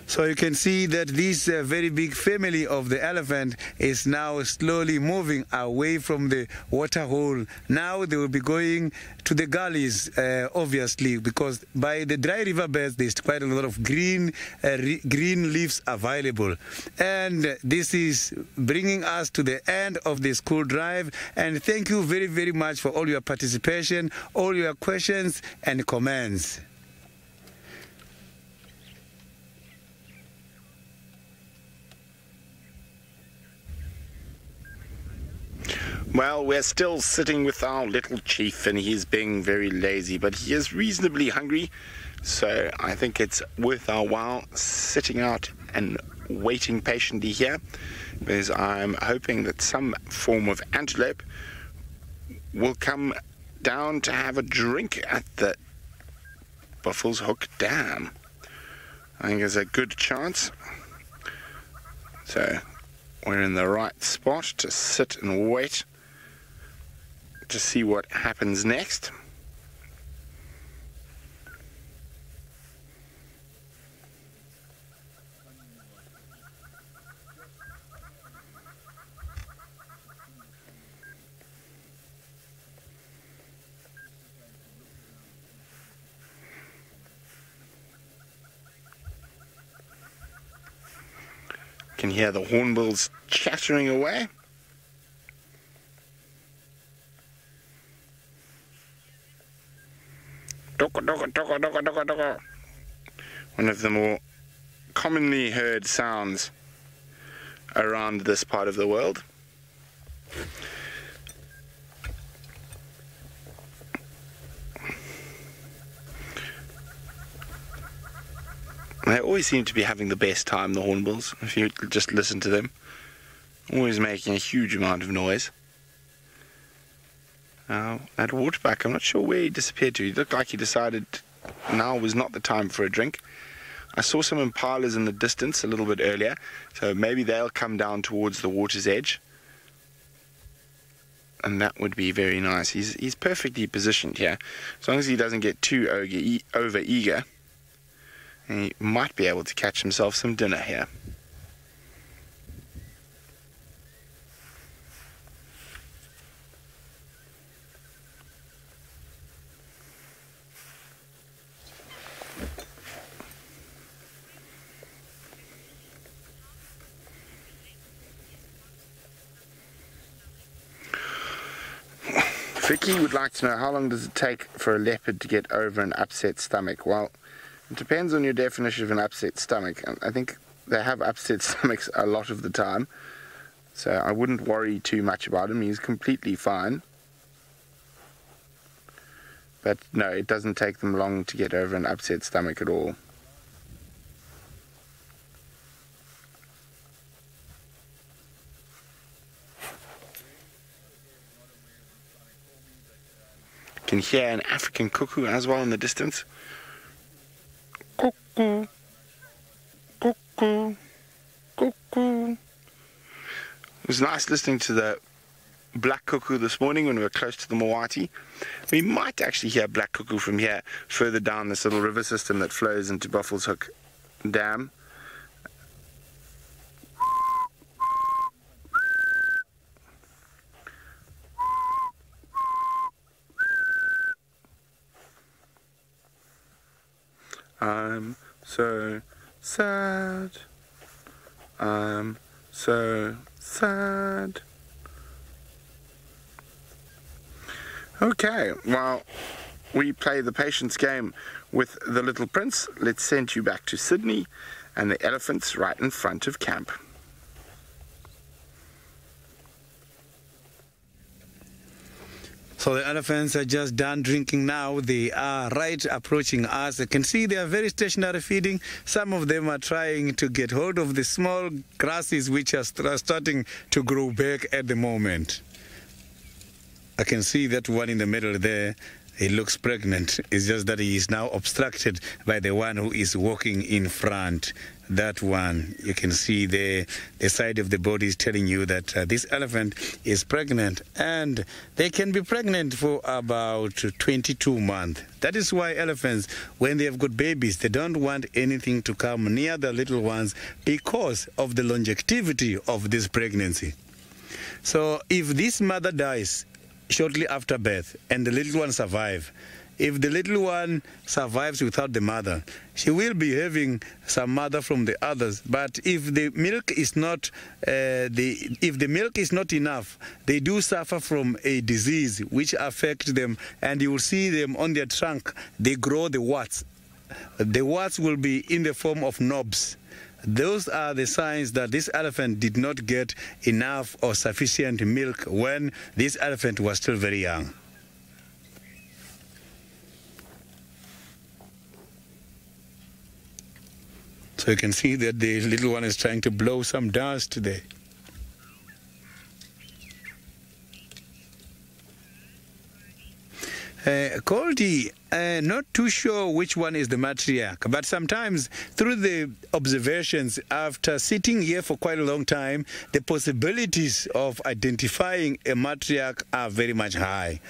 So you can see that this very big family of the elephant is now slowly moving away from the water hole. Now they will be going to the gullies, obviously, because by the dry riverbeds there's quite a lot of green leaves available. And this is bringing us to the end of the school drive. And thank you very, very much for all your participation, all your questions and comments. Well, we're still sitting with our little chief, and he's being very lazy, but he is reasonably hungry, so I think it's worth our while sitting out and waiting patiently here, because I'm hoping that some form of antelope will come down to have a drink at the Buffalo's Hook Dam. I think there's a good chance. So we're in the right spot to sit and wait to see what happens next. Can hear the hornbills chattering away. One of the more commonly heard sounds around this part of the world. They always seem to be having the best time, the hornbills, if you just listen to them. Always making a huge amount of noise. That waterbuck, I'm not sure where he disappeared to. He looked like he decided now was not the time for a drink. I saw some impalas in the distance a little bit earlier, so maybe they'll come down towards the water's edge. And that would be very nice. He's perfectly positioned here. As long as he doesn't get too over eager, he might be able to catch himself some dinner here. Vicky would like to know, how long does it take for a leopard to get over an upset stomach? Well, it depends on your definition of an upset stomach. I think they have upset stomachs a lot of the time, so I wouldn't worry too much about him. He's completely fine. But no, it doesn't take them long to get over an upset stomach at all. Can hear an African cuckoo as well in the distance. Cuckoo, cuckoo, cuckoo. It was nice listening to the black cuckoo this morning when we were close to the Mawati. We might actually hear black cuckoo from here, further down this little river system that flows into Buffalo's Hook Dam. I'm so sad. I'm so sad. Okay, well, we play the patience game with the little prince. Let's send you back to Sydney and the elephants right in front of camp. So the elephants are just done drinking now. They are right approaching us. You can see they are very stationary feeding. Some of them are trying to get hold of the small grasses which are starting to grow back at the moment. I can see that one in the middle there. He looks pregnant. It's just that he is now obstructed by the one who is walking in front. That one, you can see the side of the body is telling you that this elephant is pregnant, and they can be pregnant for about 22 months. That is why elephants, when they have got babies, they don't want anything to come near the little ones because of the longevity of this pregnancy. So if this mother dies shortly after birth and the little one survives, if the little one survives without the mother, she will be having some mother from the others. But if the milk is not, if the milk is not enough, they do suffer from a disease which affects them, and you will see them on their trunk. They grow the warts. The warts will be in the form of knobs. Those are the signs that this elephant did not get enough or sufficient milk when this elephant was still very young. So you can see that the little one is trying to blow some dust there. Goldie, not too sure which one is the matriarch, but sometimes through the observations after sitting here for quite a long time, the possibilities of identifying a matriarch are very much high.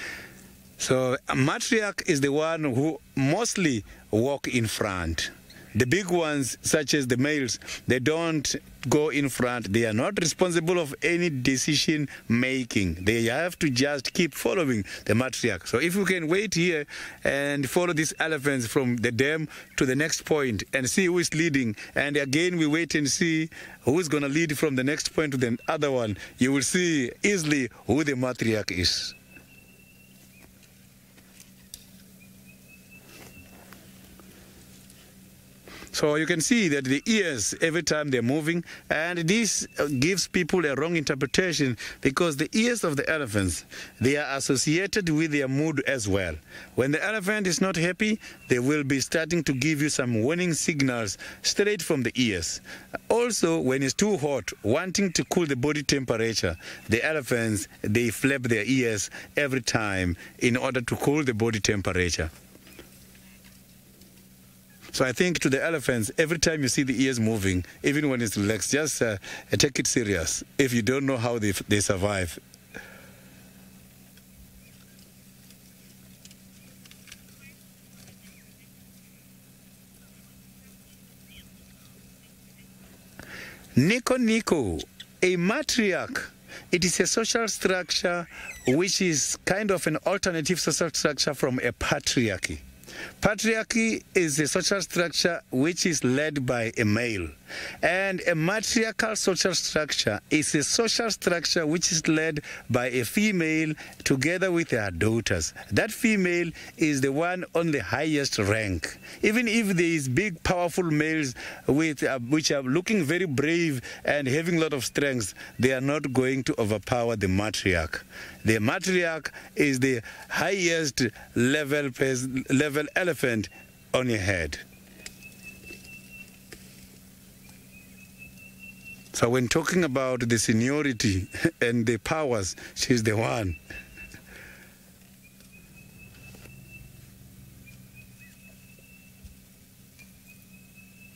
So a matriarch is the one who mostly walk in front. The big ones, such as the males, they don't go in front. They are not responsible of any decision making. They have to just keep following the matriarch. So if we can wait here and follow these elephants from the dam to the next point and see who is leading, and again we wait and see who is going to lead from the next point to the other one, you will see easily who the matriarch is. So you can see that the ears, every time they're moving, and this gives people a wrong interpretation because the ears of the elephants, they are associated with their mood as well. When the elephant is not happy, they will be starting to give you some warning signals straight from the ears. Also, when it's too hot, wanting to cool the body temperature, the elephants, they flap their ears every time in order to cool the body temperature. So I think to the elephants, every time you see the ears moving, even when it's relaxed, just take it serious if you don't know how they survive. Niconico, a matriarch. It is a social structure which is kind of an alternative social structure from a patriarchy. Patriarchy is a social structure which is led by a male, and a matriarchal social structure is a social structure which is led by a female together with her daughters. That female is the one on the highest rank. Even if there is big powerful males with, which are looking very brave and having a lot of strength, they are not going to overpower the matriarch. The matriarch is the highest level elephant on your head. So when talking about the seniority and the powers, she's the one.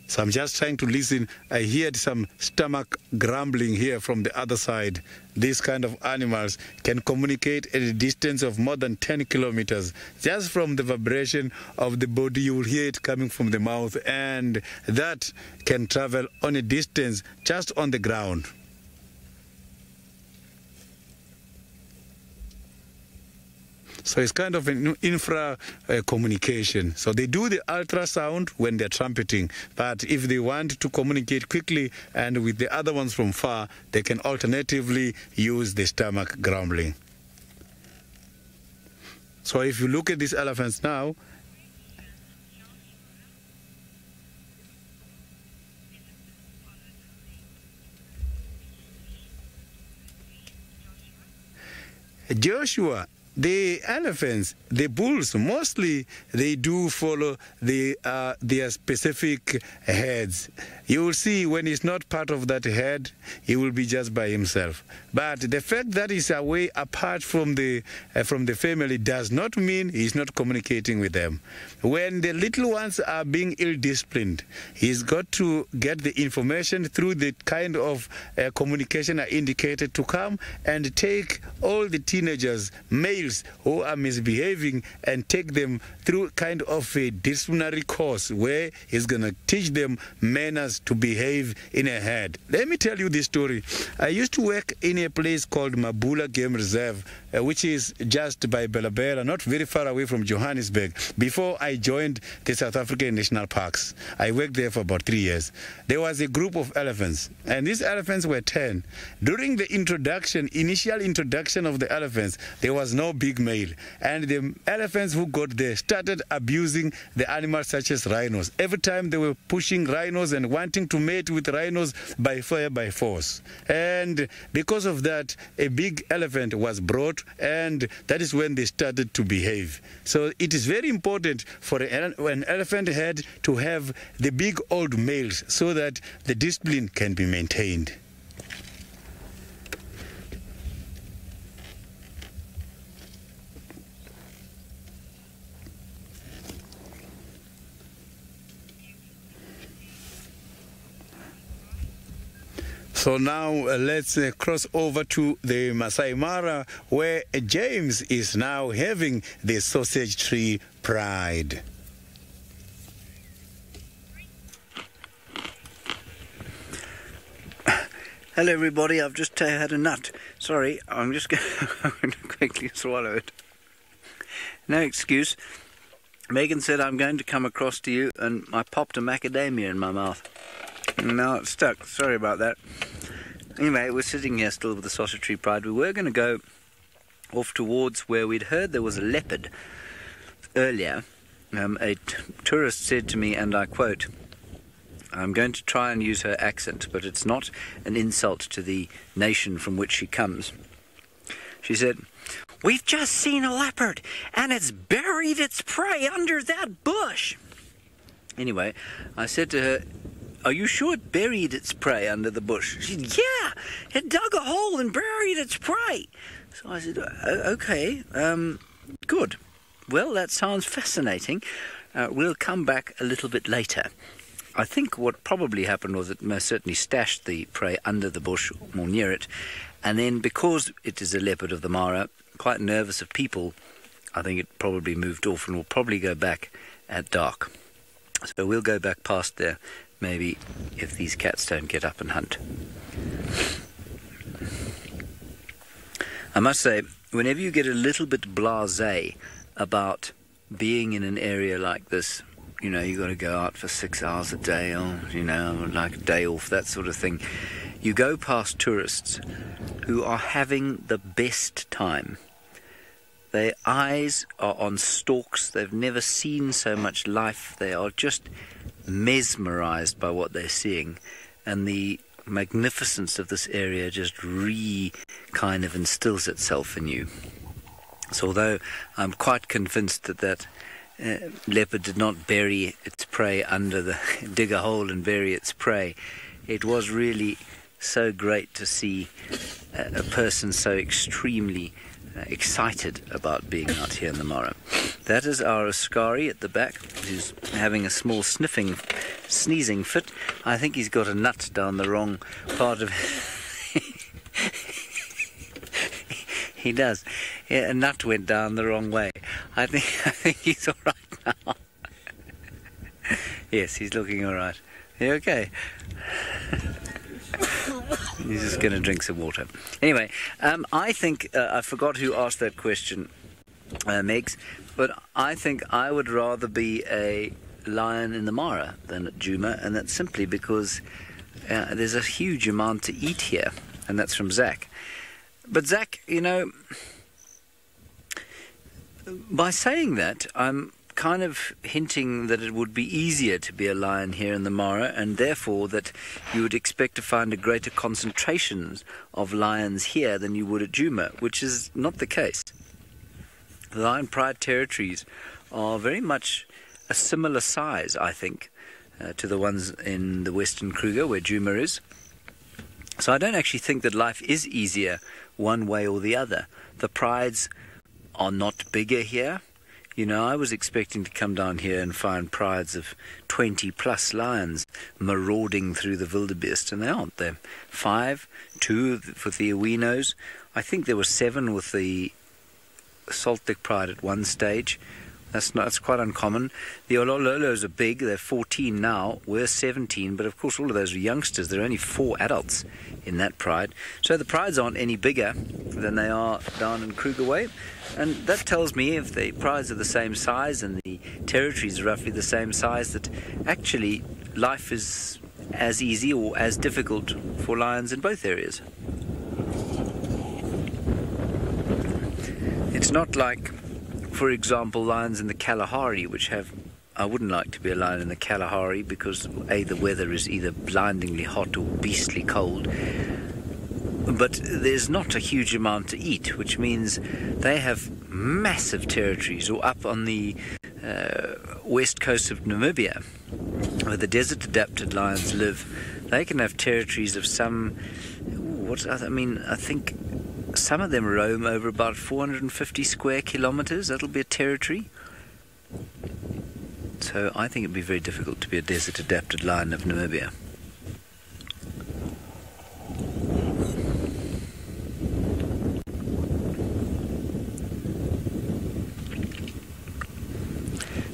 So I'm just trying to listen. I heard some stomach grumbling here from the other side. These kind of animals can communicate at a distance of more than 10 kilometers. Just from the vibration of the body, you will hear it coming from the mouth, and that can travel on a distance just on the ground. So it's kind of an infra communication. So they do the ultrasound when they're trumpeting, but if they want to communicate quickly and with the other ones from far, they can alternatively use the stomach grumbling. So if you look at these elephants now, Joshua the elephants, the bulls, mostly they do follow their specific heads. You will see when he's not part of that herd, he will be just by himself. But the fact that he's away apart from the family does not mean he's not communicating with them. When the little ones are being ill-disciplined, he's got to get the information through the kind of communication I indicated to come and take all the teenagers, males who are misbehaving, and take them through kind of a disciplinary course where he's going to teach them manners to behave in a herd. Let me tell you this story. I used to work in a place called Mabula Game Reserve, which is just by Bela, not very far away from Johannesburg, before I joined the South African National Parks. I worked there for about 3 years. There was a group of elephants, and these elephants were 10. During the initial introduction of the elephants, there was no big male, and the elephants who got there started abusing the animals such as rhinos. Every time they were pushing rhinos and wanting to mate with rhinos by fire, by force. And because of that, a big elephant was brought, and that is when they started to behave. So it is very important for an elephant herd to have the big old males so that the discipline can be maintained. So now let's cross over to the Masai Mara, where James is now having the sausage tree pride. Hello everybody, I've just had a nut. Sorry, I'm just going to quickly swallow it. No excuse. Megan said I'm going to come across to you, and I popped a macadamia in my mouth. And now it's stuck. Sorry about that. Anyway, we're sitting here still with the sausage tree pride. We were going to go off towards where we'd heard there was a leopard earlier. A tourist said to me, and I quote, I'm going to try and use her accent, but it's not an insult to the nation from which she comes. She said, "We've just seen a leopard, and it's buried its prey under that bush." Anyway, I said to her, "Are you sure it buried its prey under the bush?" She said, "Yeah, it dug a hole and buried its prey." So I said, "Okay, good. Well, that sounds fascinating. We'll come back a little bit later." I think what probably happened was it most certainly stashed the prey under the bush or near it, and then because it is a leopard of the Mara, quite nervous of people, I think it probably moved off and will probably go back at dark. So we'll go back past there, maybe if these cats don't get up and hunt. I must say, whenever you get a little bit blasé about being in an area like this, you know, you've got to go out for 6 hours a day, or, you know, like a day off, that sort of thing. You go past tourists who are having the best time. Their eyes are on stalks. They've never seen so much life. They are just mesmerized by what they're seeing. And the magnificence of this area just kind of instills itself in you. So although I'm quite convinced that leopard did not bury its prey dig a hole and bury its prey, it was really so great to see a person so extremely excited about being out here in the Mara. That is our Ascari at the back, who's having a small sneezing fit. I think he's got a nut down the wrong part of He does. Yeah, a nut went down the wrong way. I think he's all right now. Yes, he's looking all right. Are you okay? He's just going to drink some water. Anyway, I think, I forgot who asked that question, Megs, but I think I would rather be a lion in the Mara than at Djuma, and that's simply because there's a huge amount to eat here, and that's from Zach. But Zach, you know, by saying that, I'm kind of hinting that it would be easier to be a lion here in the Mara, and therefore that you would expect to find a greater concentration of lions here than you would at Djuma, which is not the case. The lion pride territories are very much a similar size, I think, to the ones in the Western Kruger where Djuma is. So I don't actually think that life is easier one way or the other. The prides are not bigger here. You know, I was expecting to come down here and find prides of 20 plus lions marauding through the wildebeest, and they aren't. They're 5, 2 with the Awinos. I think there were 7 with the Saltdick pride at one stage. That's quite uncommon. The Olololos are big. They're 14 now. We're 17, but of course all of those are youngsters. There are only 4 adults in that pride. So the prides aren't any bigger than they are down in Kruger Way. And that tells me, if the prides are the same size and the territories are roughly the same size, that actually life is as easy or as difficult for lions in both areas. It's not like, for example, lions in the Kalahari, which have... I wouldn't like to be a lion in the Kalahari because, A, the weather is either blindingly hot or beastly cold, but there's not a huge amount to eat, which means they have massive territories. Or up on the west coast of Namibia, where the desert-adapted lions live, they can have territories of some... I think some of them roam over about 450 square kilometers. That'll be a territory. So I think it'd be very difficult to be a desert-adapted lion of Namibia.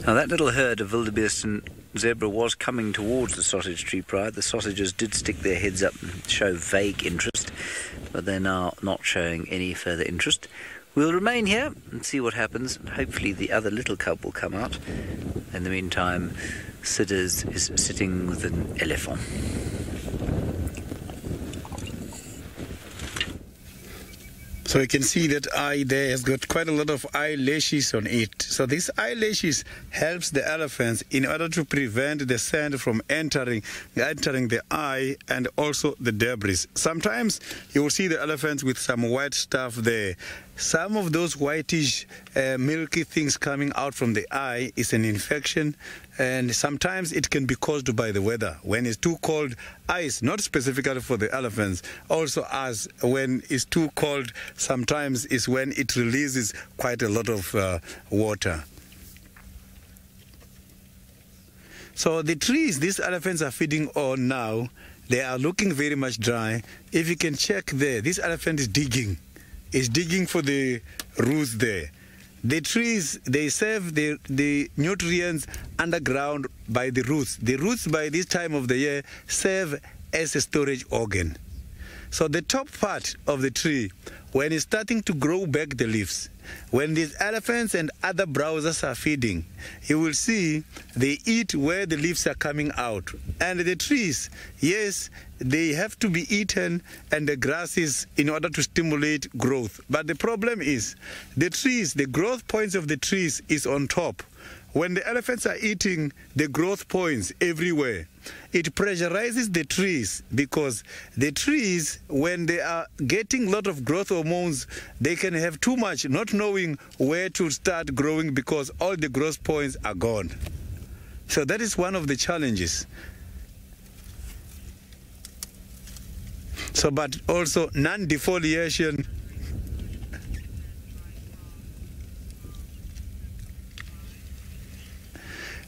Now that little herd of wildebeest and zebra was coming towards the sausage tree pride. The sausages did stick their heads up and show vague interest, but they're now not showing any further interest. We'll remain here and see what happens. Hopefully the other little cub will come out. In the meantime, Sid is sitting with an elephant. So you can see that eye there has got quite a lot of eyelashes on it. So these eyelashes helps the elephants in order to prevent the sand from entering the eye and also the debris. Sometimes you will see the elephants with some white stuff there. Some of those whitish milky things coming out from the eye is an infection, and sometimes it can be caused by the weather. When it's too cold, ice, not specifically for the elephants, also as when it's too cold, sometimes is when it releases quite a lot of water. So the trees these elephants are feeding on now, they are looking very much dry. If you can check there, this elephant is digging. Is digging for the roots there. The trees, they serve the nutrients underground by the roots. The roots by this time of the year serve as a storage organ. So the top part of the tree, when it's starting to grow back the leaves, when these elephants and other browsers are feeding, you will see they eat where the leaves are coming out. And the trees, yes, they have to be eaten, and the grasses in order to stimulate growth. But the problem is the trees, the growth points of the trees is on top. When the elephants are eating the growth points everywhere, it pressurizes the trees, because the trees, when they are getting a lot of growth hormones, they can have too much, not knowing where to start growing because all the growth points are gone. So that is one of the challenges. So, but also non-defoliation.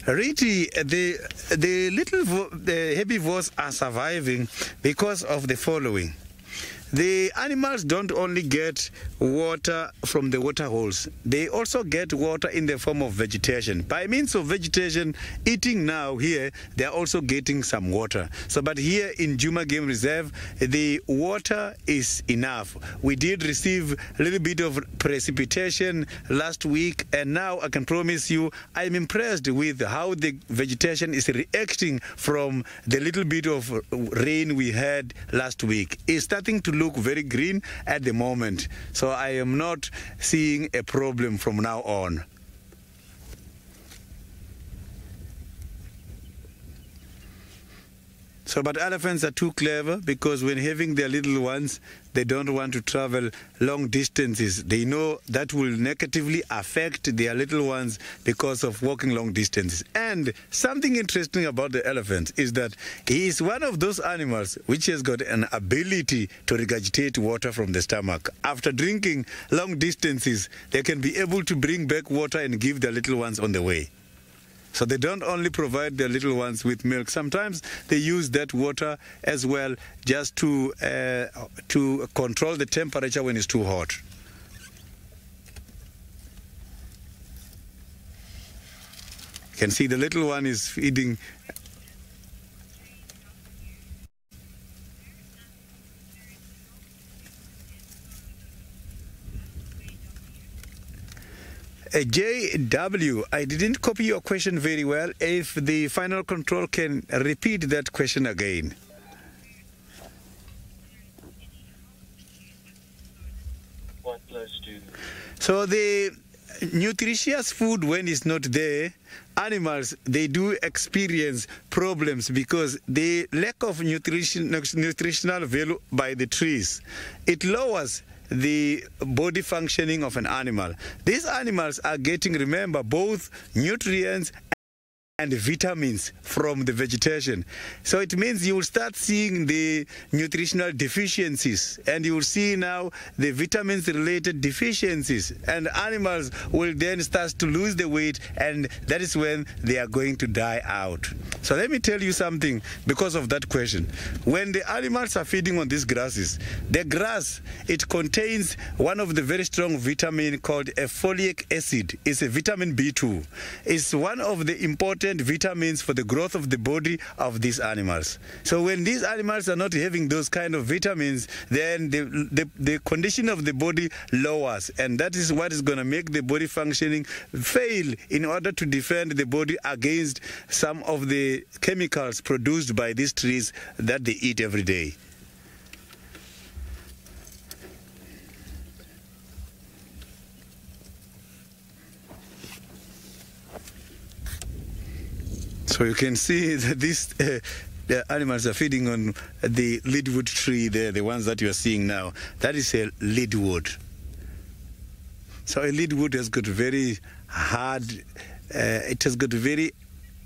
Really, the herbivores are surviving because of the following. The animals don't only get water from the water holes, they also get water in the form of vegetation. By means of vegetation, eating now here, they are also getting some water. So, but here in Djuma Game Reserve, the water is enough. We did receive a little bit of precipitation last week, and now I can promise you, I'm impressed with how the vegetation is reacting from the little bit of rain we had last week. It's starting to look very green at the moment, so I am not seeing a problem from now on. So, but elephants are too clever because when having their little ones, they don't want to travel long distances. They know that will negatively affect their little ones because of walking long distances. And something interesting about the elephant is that he is one of those animals which has got an ability to regurgitate water from the stomach. After drinking long distances, they can be able to bring back water and give their little ones on the way. So they don't only provide their little ones with milk. Sometimes they use that water as well just to control the temperature when it's too hot. You can see the little one is feeding. JW, I didn't copy your question very well. If the final control can repeat that question again. Quite close to. So the nutritious food, when it's not there, animals, they do experience problems because the lack of nutritional value by the trees, it lowers the body functioning of an animal. These animals are getting, remember, both nutrients and vitamins from the vegetation. So it means you will start seeing the nutritional deficiencies, and you will see now the vitamins related deficiencies, and animals will then start to lose the weight, and that is when they are going to die out. So let me tell you something because of that question. When the animals are feeding on these grasses, the grass, it contains one of the very strong vitamin called a folic acid. It's a vitamin B2. It's one of the important vitamins for the growth of the body of these animals. So when these animals are not having those kind of vitamins, then the condition of the body lowers, and that is what is going to make the body functioning fail in order to defend the body against some of the chemicals produced by these trees that they eat every day. So you can see that these the animals are feeding on the leadwood tree there, the ones that you are seeing now. That is a leadwood. So a leadwood has got very hard, it has got a very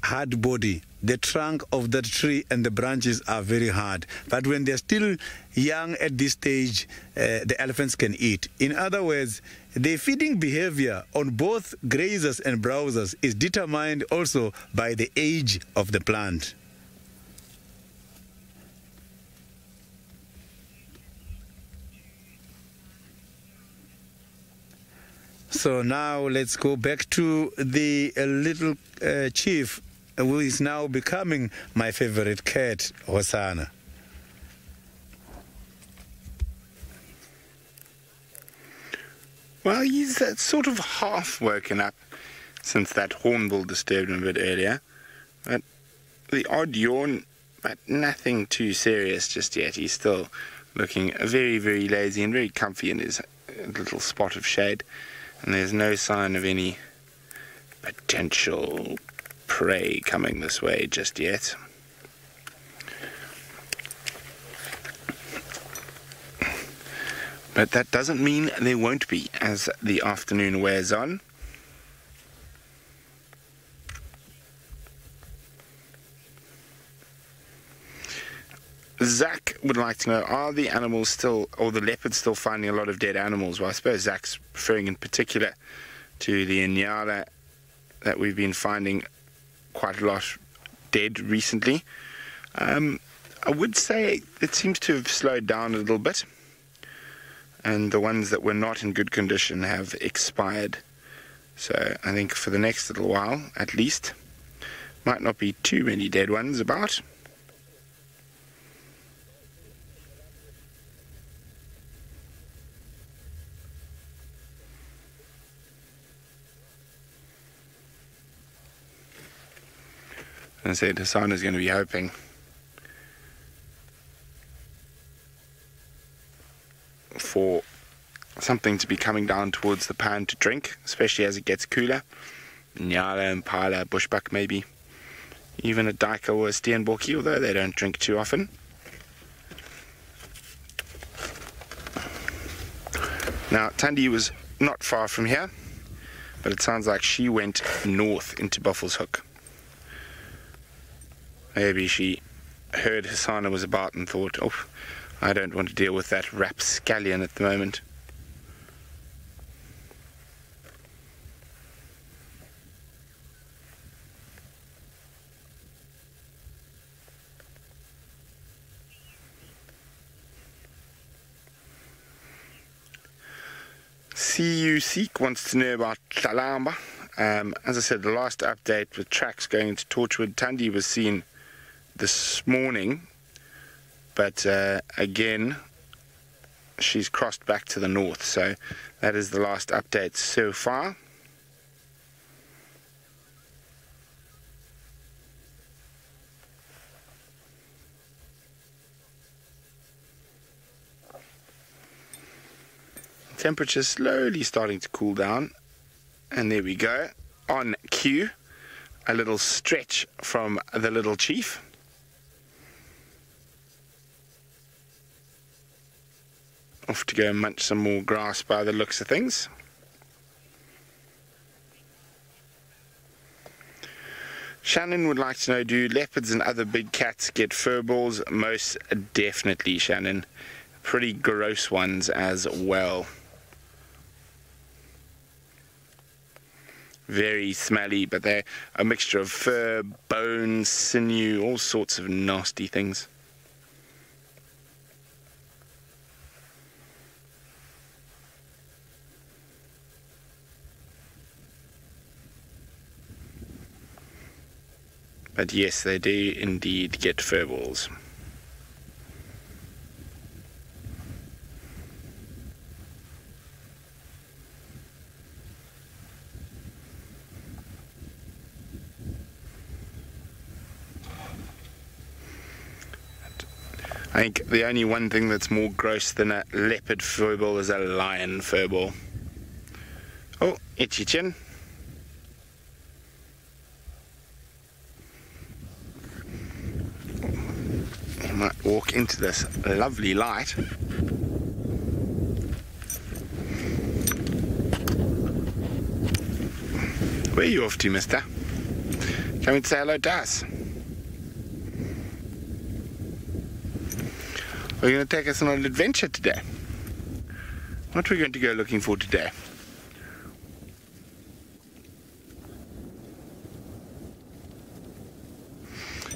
hard body. The trunk of that tree and the branches are very hard. But when they're still young at this stage, the elephants can eat. In other words, the feeding behavior on both grazers and browsers is determined also by the age of the plant. So now let's go back to the little chief, who is now becoming my favorite cat, Hosanna. Well, he's sort of half woken up since that hornbill disturbed him a bit earlier. But the odd yawn, but nothing too serious just yet. He's still looking very, very lazy and very comfy in his little spot of shade. And there's no sign of any potential prey coming this way just yet. But that doesn't mean there won't be as the afternoon wears on. Zach would like to know, are the animals still, or the leopards still finding a lot of dead animals? Well, I suppose Zach's referring in particular to the Inyala that we've been finding quite a lot dead recently. I would say it seems to have slowed down a little bit, and the ones that were not in good condition have expired. So I think for the next little while, at least, might not be too many dead ones about. I said Hassan is going to be hoping for something to be coming down towards the pan to drink, especially as it gets cooler. Nyala, Impala, bushbuck maybe. even a duiker or a steenbokkie, although they don't drink too often. Now, Thandi was not far from here, but it sounds like she went north into Buffelshoek. Maybe she heard Hasana was about and thought, oh, I don't want to deal with that rapscallion at the moment. CU Seek wants to know about Tlalamba. As I said, the last update with tracks going into Torchwood, Thandi was seen this morning, but again, she's crossed back to the north, so that is the last update so far. Temperature slowly starting to cool down, and there we go, on cue, a little stretch from the little chief. Off to go munch some more grass by the looks of things. Shannon would like to know, do leopards and other big cats get fur balls? Most definitely, Shannon. Pretty gross ones as well. Very smelly, but they're a mixture of fur, bone, sinew, all sorts of nasty things. But yes, they do indeed get fur balls. I think the only one thing that's more gross than a leopard furball is a lion furball. Oh, itchy chin. You might walk into this lovely light. Where are you off to, mister? Coming to say hello to us? Are you going to take us on an adventure today? What are we going to go looking for today?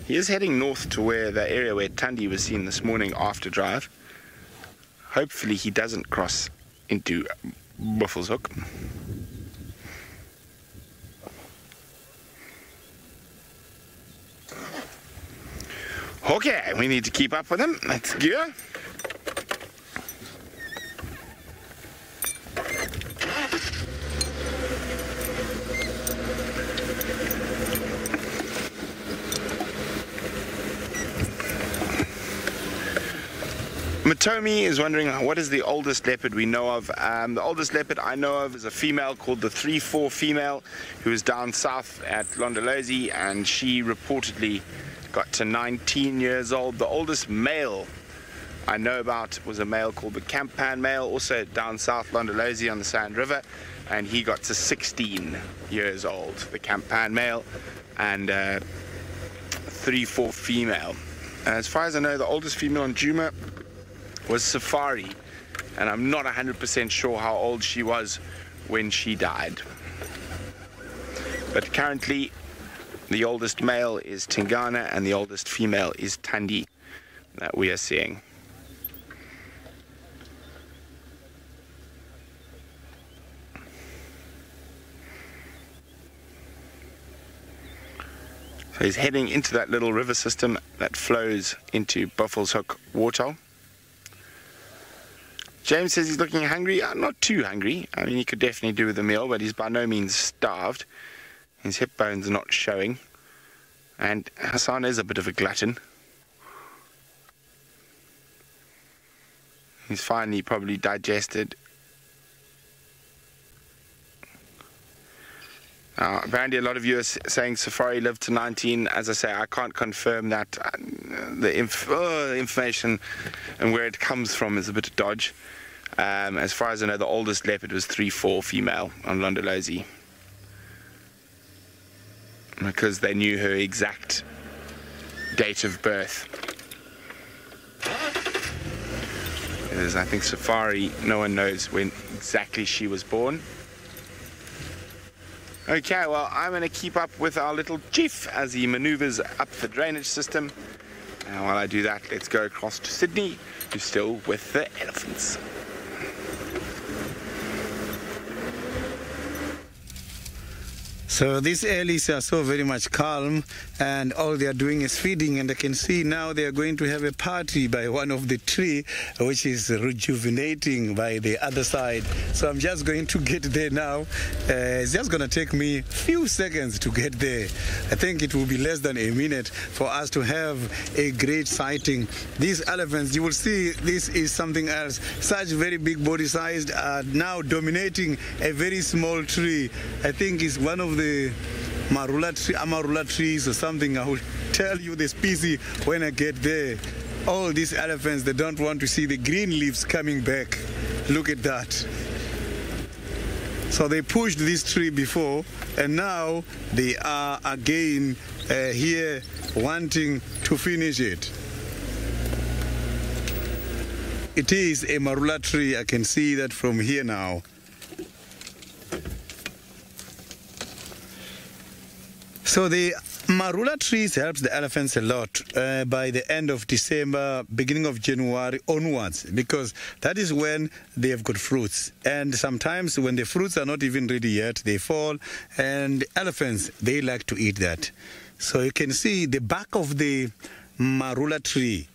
He is heading north to where the area where Thandi was seen this morning after drive. Hopefully he doesn't cross into Buffelshoek. Okay, we need to keep up with him. Let's go. Matomi is wondering, what is the oldest leopard we know of? The oldest leopard I know of is a female called the 3-4 female, who is down south at Londolozi, and she reportedly got to 19 years old. The oldest male I know about was a male called the Campan male, also down south Londolozi on the Sand River, and he got to 16 years old, the Campan male, and 3-4 female. As far as I know, the oldest female on Djuma was Safari, and I'm not 100% sure how old she was when she died. But currently, the oldest male is Tingana and the oldest female is Thandi that we are seeing. So he's heading into that little river system that flows into Buffelshoek water. James says he's looking hungry. Not too hungry. I mean, he could definitely do with a meal, but he's by no means starved. His hip bones are not showing. And Hassan is a bit of a glutton. He's finally probably digested Apparently a lot of you are saying Safari lived to 19. As I say, I can't confirm that. The information and where it comes from is a bit of dodge. As far as I know, the oldest leopard was 3-4 female on Londolozi, because they knew her exact date of birth. Because I think Safari, no one knows when exactly she was born. Okay, well, I'm going to keep up with our little chief as he maneuvers up the drainage system. And while I do that, let's go across to Sydney, who's still with the elephants. So these earlies are so very much calm, and all they are doing is feeding, and I can see now they are going to have a party by one of the tree, which is rejuvenating by the other side. So I'm just going to get there now. It's just going to take me a few seconds to get there. I think it will be less than a minute for us to have a great sighting. These elephants, you will see this is something else. Such very big body sized are now dominating a very small tree. I think it's one of the amarula trees or something. I will tell you the species when I get there. All these elephants, they don't want to see the green leaves coming back. Look at that. So they pushed this tree before, and now they are again here wanting to finish it. It is a marula tree. I can see that from here now. So the marula trees helps the elephants a lot by the end of December, beginning of January onwards, because that is when they have got fruits. And sometimes when the fruits are not even ready yet, they fall, and elephants, they like to eat that. So you can see the back of the marula tree,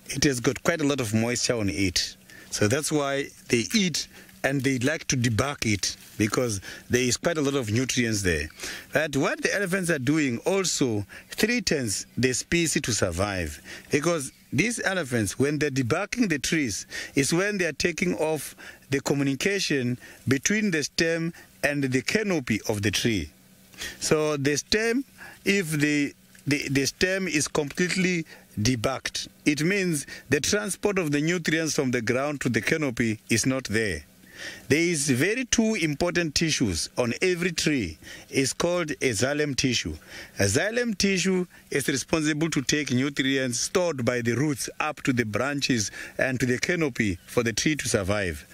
it has got quite a lot of moisture on it. So that's why they eat, and they like to debug it, because there is quite a lot of nutrients there. But what the elephants are doing also threatens the species to survive, because these elephants, when they're debugging the trees, is when they are taking off the communication between the stem and the canopy of the tree. So the stem, if the stem is completely debugged, it means the transport of the nutrients from the ground to the canopy is not there. There is very two important tissues on every tree. It's called a xylem tissue. A xylem tissue is responsible to take nutrients stored by the roots up to the branches and to the canopy for the tree to survive.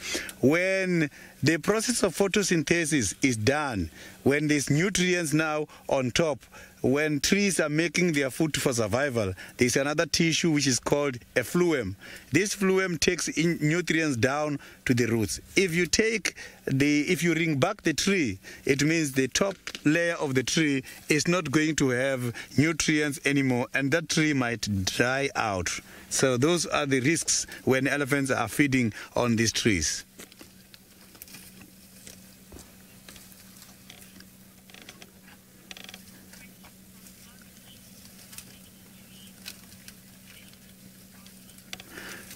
When the process of photosynthesis is done, when there's nutrients now on top, when trees are making their food for survival, there's another tissue which is called a phloem. This phloem takes in nutrients down to the roots. If you ring back the tree, it means the top layer of the tree is not going to have nutrients anymore, and that tree might dry out. So those are the risks when elephants are feeding on these trees.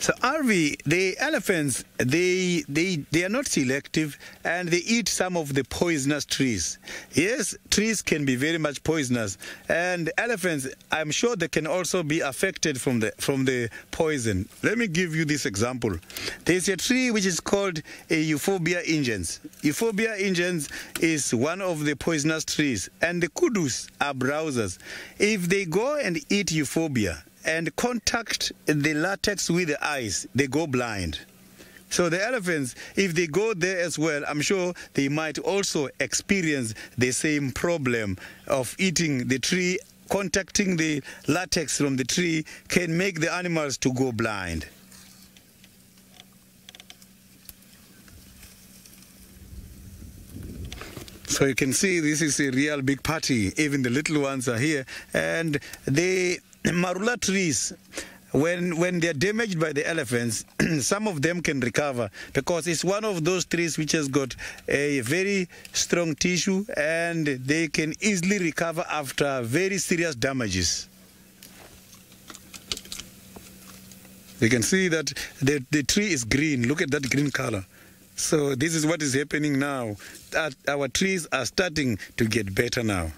So RV, the elephants, they are not selective, and they eat some of the poisonous trees. Yes, trees can be very much poisonous, and elephants, I'm sure they can also be affected from the poison. Let me give you this example. There's a tree which is called a Euphorbia ingens. Euphorbia ingens is one of the poisonous trees, and the kudus are browsers. If they go and eat Euphorbia and contact the latex with the eyes, they go blind. So the elephants, if they go there as well, I'm sure they might also experience the same problem of eating the tree. Contacting the latex from the tree can make the animals to go blind. So you can see this is a real big party. Even the little ones are here, and the marula trees, when they're damaged by the elephants, some of them can recover, because it's one of those trees which has got a very strong tissue, and they can easily recover after very serious damages. You can see that the tree is green. Look at that green color. So this is what is happening now. That our trees are starting to get better now.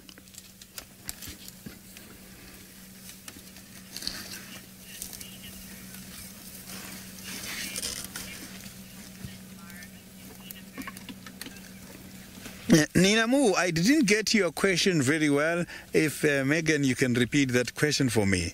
Ninamu, I didn't get your question very well. If Megan, you can repeat that question for me.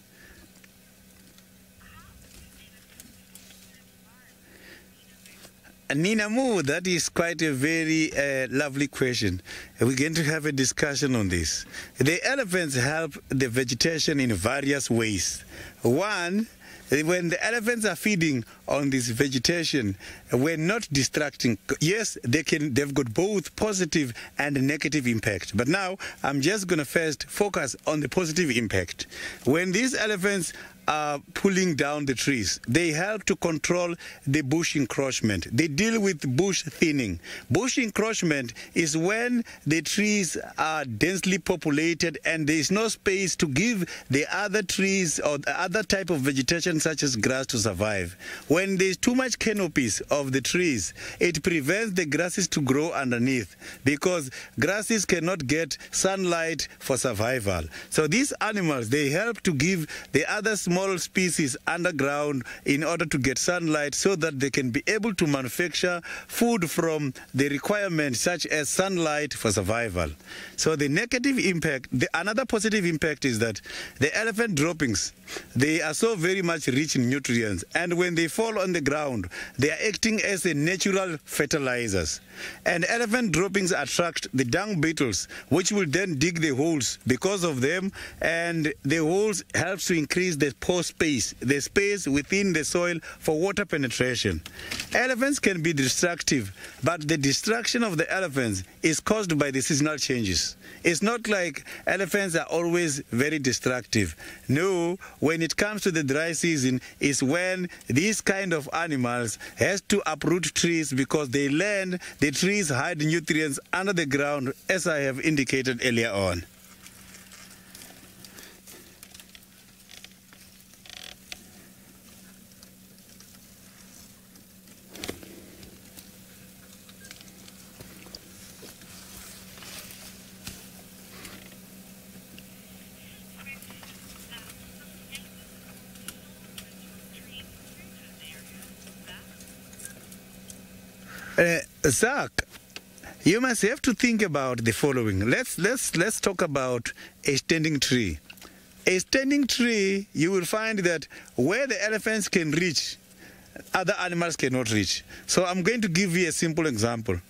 Ninamu, that is quite a very lovely question. We're going to have a discussion on this. The elephants help the vegetation in various ways. One, when the elephants are feeding on this vegetation, we're not distracting. Yes, they've got both positive and negative impact. But now I'm just going to first focus on the positive impact. When these elephants are pulling down the trees, they help to control the bush encroachment. They deal with bush thinning. Bush encroachment is when the trees are densely populated and there is no space to give the other trees or the other type of vegetation such as grass to survive. When there's too much canopies of the trees, it prevents the grasses to grow underneath because grasses cannot get sunlight for survival. So these animals, they help to give the other small species underground in order to get sunlight so that they can be able to manufacture food from the requirements such as sunlight for survival. So the negative impact, another positive impact is that the elephant droppings, they are so very much rich in nutrients, and when they fall on the ground, they are acting as a natural fertilizers. And elephant droppings attract the dung beetles, which will then dig the holes because of them, and the holes helps to increase the pore space, the space within the soil for water penetration. Elephants can be destructive, but the destruction of the elephants is caused by the seasonal changes. It's not like elephants are always very destructive. No, when it comes to the dry season is when these kind of animals has to uproot trees because they learn the trees hide nutrients under the ground, as I have indicated earlier on. Zach, you must have to think about the following. Let's talk about a standing tree. A standing tree, you will find that where the elephants can reach, other animals cannot reach. So I'm going to give you a simple example.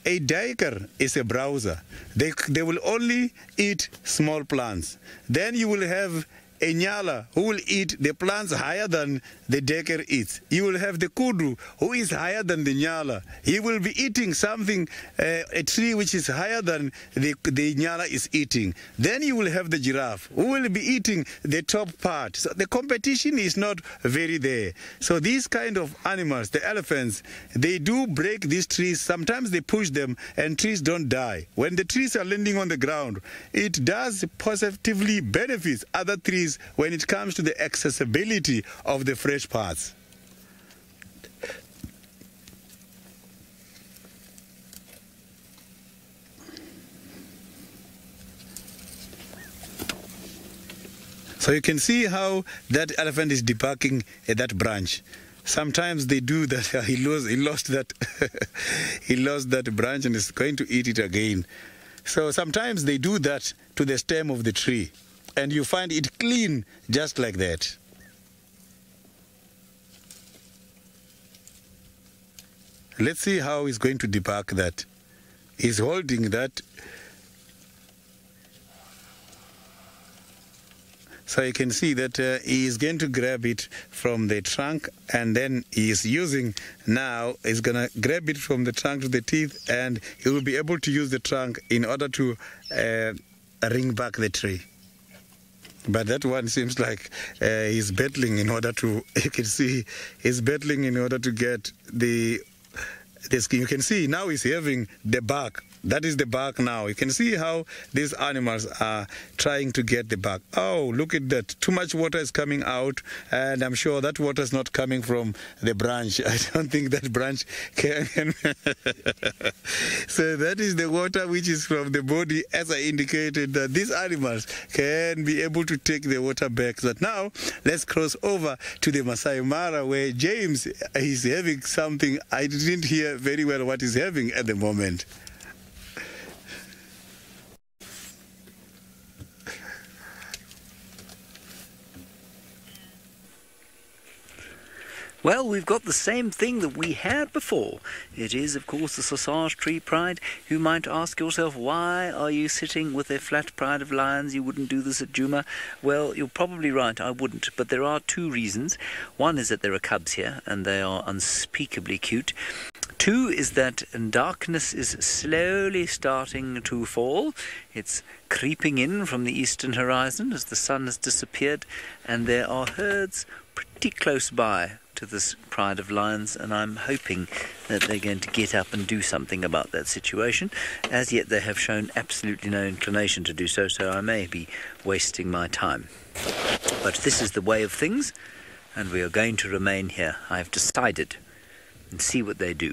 A duiker is a browser. They will only eat small plants. Then you will have a nyala who will eat the plants higher than the duiker eats. You will have the kudu who is higher than the nyala. He will be eating something, a tree which is higher than the nyala is eating. Then you will have the giraffe who will be eating the top part. So the competition is not very there. So these kind of animals, the elephants, they do break these trees. Sometimes they push them and trees don't die. When the trees are landing on the ground, it does positively benefit other trees when it comes to the accessibility of the fresh parts. So you can see how that elephant is debarking that branch. Sometimes they do that. He lost that he lost that branch and is going to eat it again. So sometimes they do that to the stem of the tree, and you find it clean just like that. Let's see how he's going to debark that. He's holding that. So you can see that he is going to grab it from the trunk, and then he is using, now he's going to grab it from the trunk to the teeth, and he will be able to use the trunk in order to ring back the tree. But that one seems like he's battling in order to, you can see he's battling in order to get the skin. You can see now he's having the bark That is the bark now. You can see how these animals are trying to get the bark. Oh, look at that. Too much water is coming out, and I'm sure that water is not coming from the branch. I don't think that branch can. So that is the water which is from the body, as I indicated, that these animals can be able to take the water back. But now, let's cross over to the Masai Mara, where James is having something. I didn't hear very well what he's having at the moment. Well, we've got the same thing that we had before. It is, of course, the sausage tree pride. You might ask yourself, why are you sitting with a flat pride of lions? You wouldn't do this at Djuma. Well, you're probably right, I wouldn't. But there are two reasons. One is that there are cubs here, and they are unspeakably cute. Two is that darkness is slowly starting to fall. It's creeping in from the eastern horizon as the sun has disappeared, and there are herds pretty close by to this pride of lions, and I'm hoping that they're going to get up and do something about that situation. As yet they have shown absolutely no inclination to do so, so I may be wasting my time. But this is the way of things, and we are going to remain here. I've decided, and see what they do.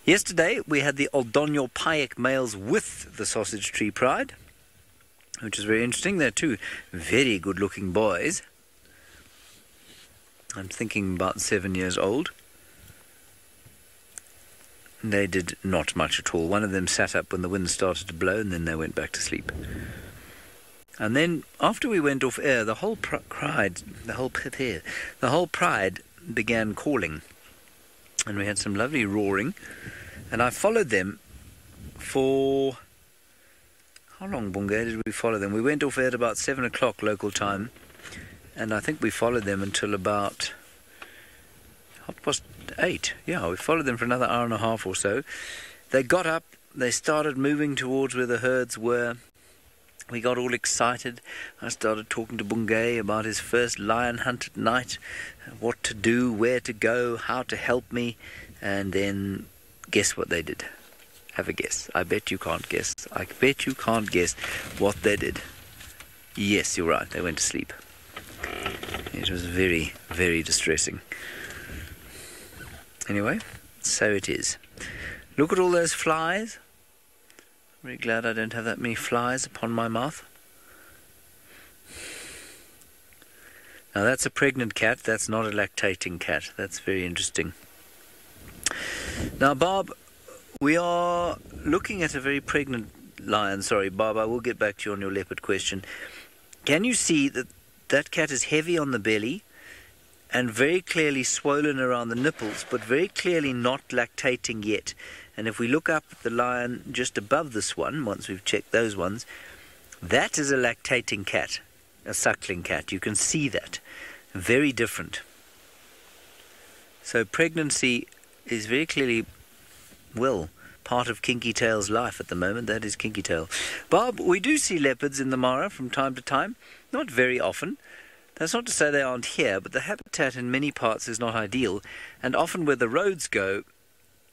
Yesterday we had the Oldonyo Payek males with the sausage tree pride, which is very interesting. They're two very good looking boys. I'm thinking about 7 years old. They did not much at all. One of them sat up when the wind started to blow, and then they went back to sleep. And then after we went off air, the whole pride began calling, and we had some lovely roaring, and I followed them for... How long, Bungay, did we follow them? We went off air at about 7 o'clock local time, and I think we followed them until about 8:30. Yeah, we followed them for another hour and a half or so. They got up, they started moving towards where the herds were. We got all excited. I started talking to Bungay about his first lion hunt at night, what to do, where to go, how to help me, and then guess what they did? Have a guess. I bet you can't guess. I bet you can't guess what they did. Yes, you're right, they went to sleep. It was very, very distressing. Anyway, so it is. Look at all those flies. Very glad I don't have that many flies upon my mouth. Now that's a pregnant cat, that's not a lactating cat. That's very interesting. Now, Bob, we are looking at a very pregnant lion. Sorry, Bob, I will get back to you on your leopard question. Can you see that that cat is heavy on the belly and very clearly swollen around the nipples, but very clearly not lactating yet? And if we look up at the lion just above this one, once we've checked those ones, that is a lactating cat, a suckling cat. You can see that. Very different. So pregnancy is very clearly, well, part of Kinky Tail's life at the moment. That is Kinky Tail. Bob, we do see leopards in the Mara from time to time. Not very often. That's not to say they aren't here, but the habitat in many parts is not ideal. And often where the roads go,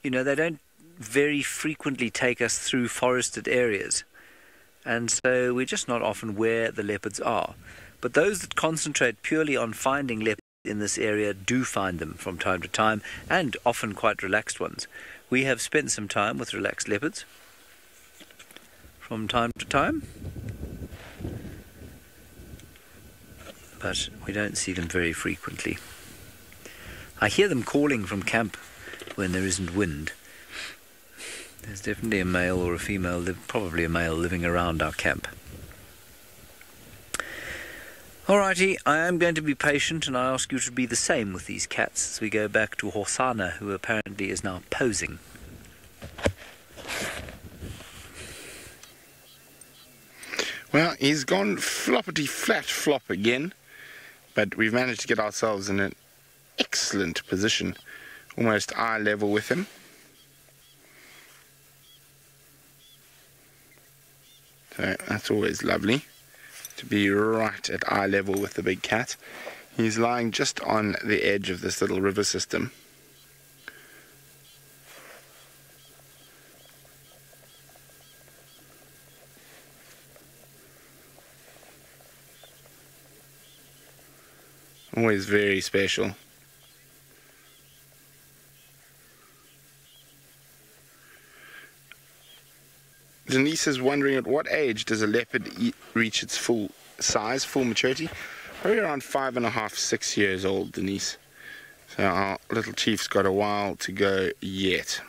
you know, they don't very frequently take us through forested areas. And so we're just not often where the leopards are. But those that concentrate purely on finding leopards in this area do find them from time to time, and often quite relaxed ones. We have spent some time with relaxed leopards from time to time, but we don't see them very frequently. I hear them calling from camp when there isn't wind. There's definitely a male or a female, probably a male, living around our camp. Alrighty, I am going to be patient, and I ask you to be the same with these cats as we go back to Hosana, who apparently is now posing. Well, he's gone floppity flat flop again, but we've managed to get ourselves in an excellent position, almost eye level with him. So that's always lovely, to be right at eye level with the big cat. He's lying just on the edge of this little river system. Always very special. Denise is wondering, at what age does a leopard reach its full size, full maturity? Probably around 5.5, 6 years old, Denise. So our little chief's got a while to go yet.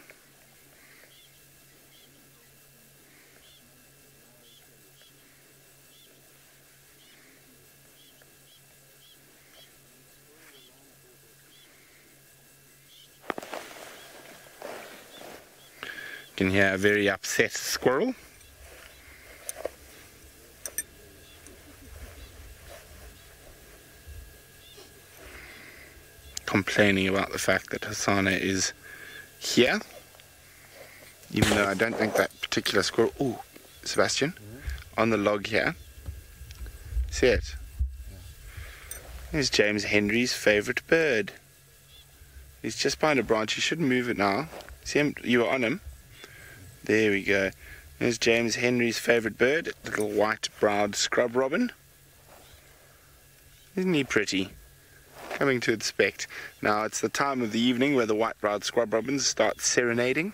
You can hear a very upset squirrel. Complaining about the fact that Hasana is here. Even though I don't think that particular squirrel... Ooh, Sebastian, on the log here. See it? Here's James Henry's favourite bird. He's just behind a branch. You shouldn't move it now. See him? You were on him. There we go. There's James Henry's favourite bird, little white-browed scrub robin. Isn't he pretty? Coming to inspect. Now it's the time of the evening where the white-browed scrub robins start serenading.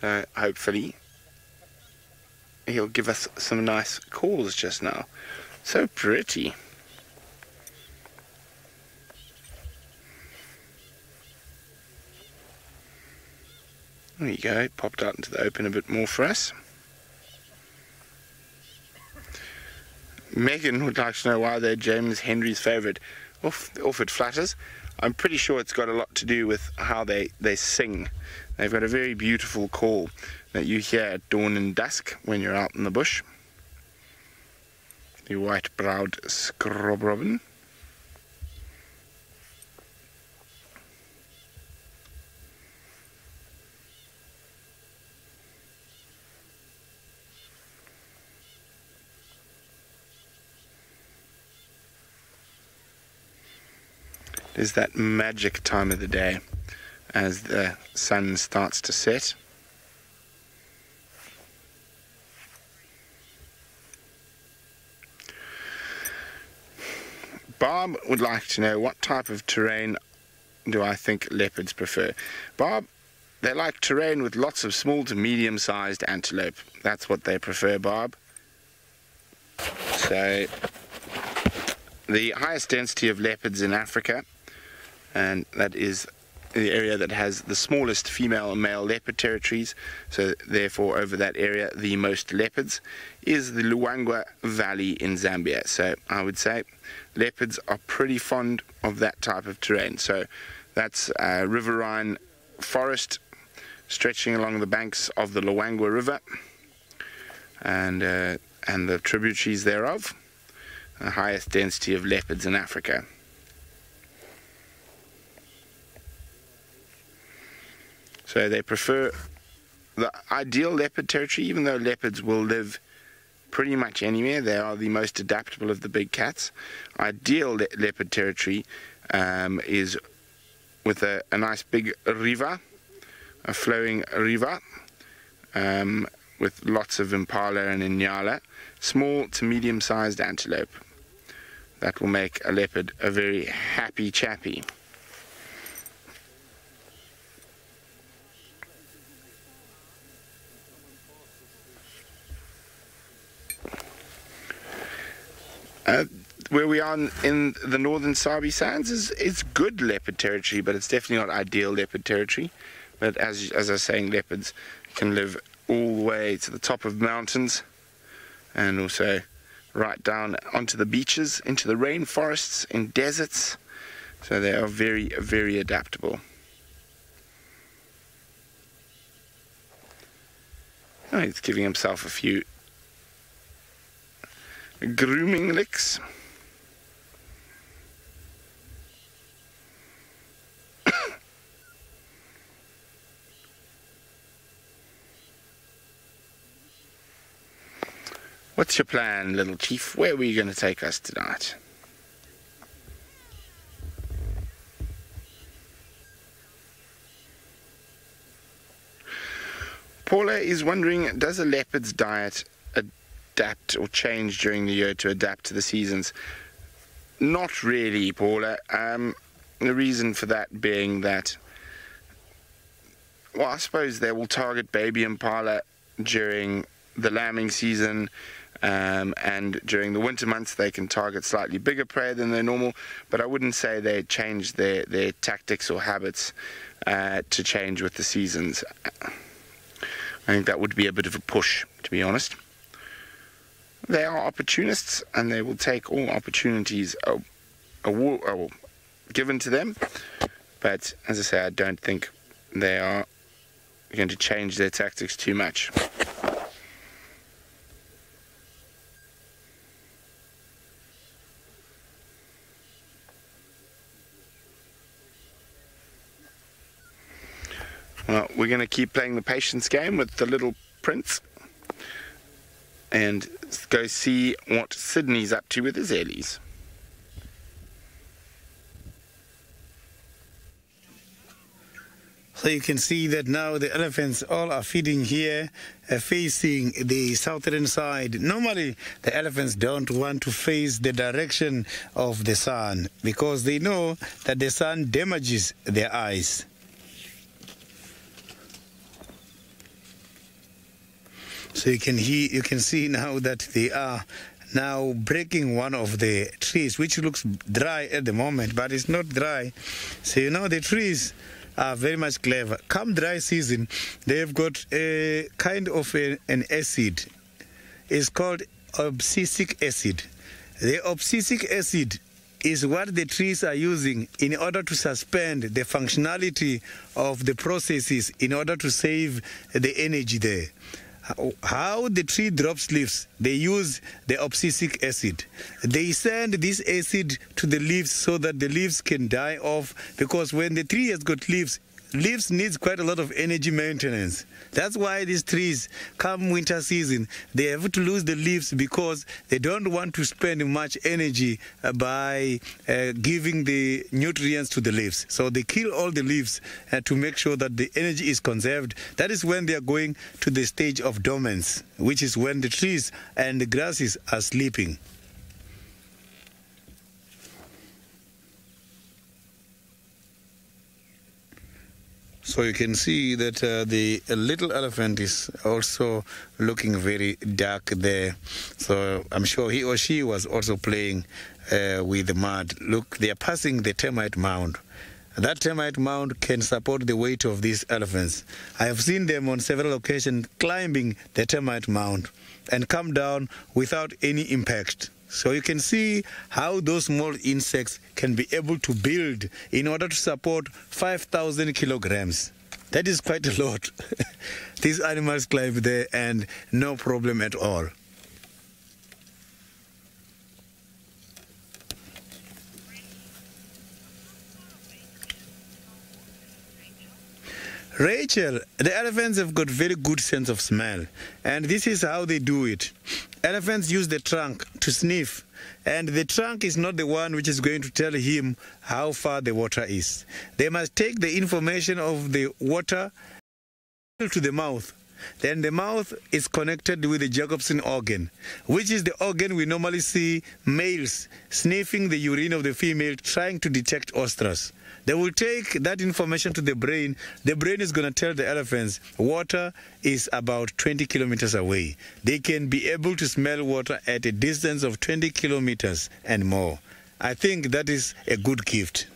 So hopefully he'll give us some nice calls just now. So pretty. There you go, it popped out into the open a bit more for us. Megan would like to know why they're James Henry's favourite. Off it flutters. I'm pretty sure it's got a lot to do with how they sing. They've got a very beautiful call that you hear at dawn and dusk when you're out in the bush. The white-browed scrub robin. It is that magic time of the day as the sun starts to set. Bob would like to know, what type of terrain do I think leopards prefer? Bob, they like terrain with lots of small to medium-sized antelope. That's what they prefer, Bob. So, the highest density of leopards in Africa, and that is the area that has the smallest female and male leopard territories, so therefore over that area the most leopards, is the Luangwa Valley in Zambia. So I would say leopards are pretty fond of that type of terrain. So that's riverine forest stretching along the banks of the Luangwa River and the tributaries thereof. The highest density of leopards in Africa. So they prefer the ideal leopard territory, even though leopards will live pretty much anywhere. They are the most adaptable of the big cats. Ideal leopard territory is with a nice big river, a flowing river, with lots of impala and inyala, small to medium-sized antelope. That will make a leopard a very happy chappy. Where we are in the northern Sabi Sands is good leopard territory, but it's definitely not ideal leopard territory. But as I was saying, leopards can live all the way to the top of mountains and also right down onto the beaches, into the rainforests, in deserts. So they are very, very adaptable. Oh, he's giving himself a few grooming licks. What's your plan, little chief? Where were you going to take us tonight? Paula is wondering, does a leopard's diet adapt or change during the year to adapt to the seasons? Not really, Paula. The reason for that being that, well, I suppose they will target baby impala during the lambing season, and during the winter months they can target slightly bigger prey than they're normal, but I wouldn't say they change their tactics or habits to change with the seasons. I think that would be a bit of a push, to be honest. They are opportunists, and they will take all opportunities given to them, but as I say, I don't think they are going to change their tactics too much. Well, we're going to keep playing the patience game with the little prince and go see what Sydney's up to with his Ellies. So you can see that now the elephants all are feeding here, facing the southern side. Normally, the elephants don't want to face the direction of the sun because they know that the sun damages their eyes. So you can see now that they are now breaking one of the trees, which looks dry at the moment, but it's not dry. So you know the trees are very much clever. Come dry season, they've got a kind of an acid. It's called abscisic acid. The abscisic acid is what the trees are using in order to suspend the functionality of the processes in order to save the energy there. How the tree drops leaves, they use the abscisic acid. They send this acid to the leaves so that the leaves can die off, because when the tree has got leaves needs quite a lot of energy maintenance. That's why these trees, come winter season, they have to lose the leaves because they don't want to spend much energy by giving the nutrients to the leaves. So they kill all the leaves to make sure that the energy is conserved. That is when they are going to the stage of dormance, which is when the trees and the grasses are sleeping. So you can see that the little elephant is also looking very dark there. So I'm sure he or she was also playing with the mud. Look, they are passing the termite mound. That termite mound can support the weight of these elephants. I have seen them on several occasions climbing the termite mound and come down without any impact. So you can see how those small insects can be able to build in order to support 5,000 kilograms. That is quite a lot. These animals climb there and no problem at all. Rachel, the elephants have got very good sense of smell, and this is how they do it. Elephants use the trunk to sniff, and the trunk is not the one which is going to tell him how far the water is. They must take the information of the water to the mouth. Then the mouth is connected with the Jacobson organ, which is the organ we normally see males sniffing the urine of the female trying to detect ostrus. They will take that information to the brain. The brain is going to tell the elephants water is about 20 kilometers away. They can be able to smell water at a distance of 20 kilometers and more. I think that is a good gift.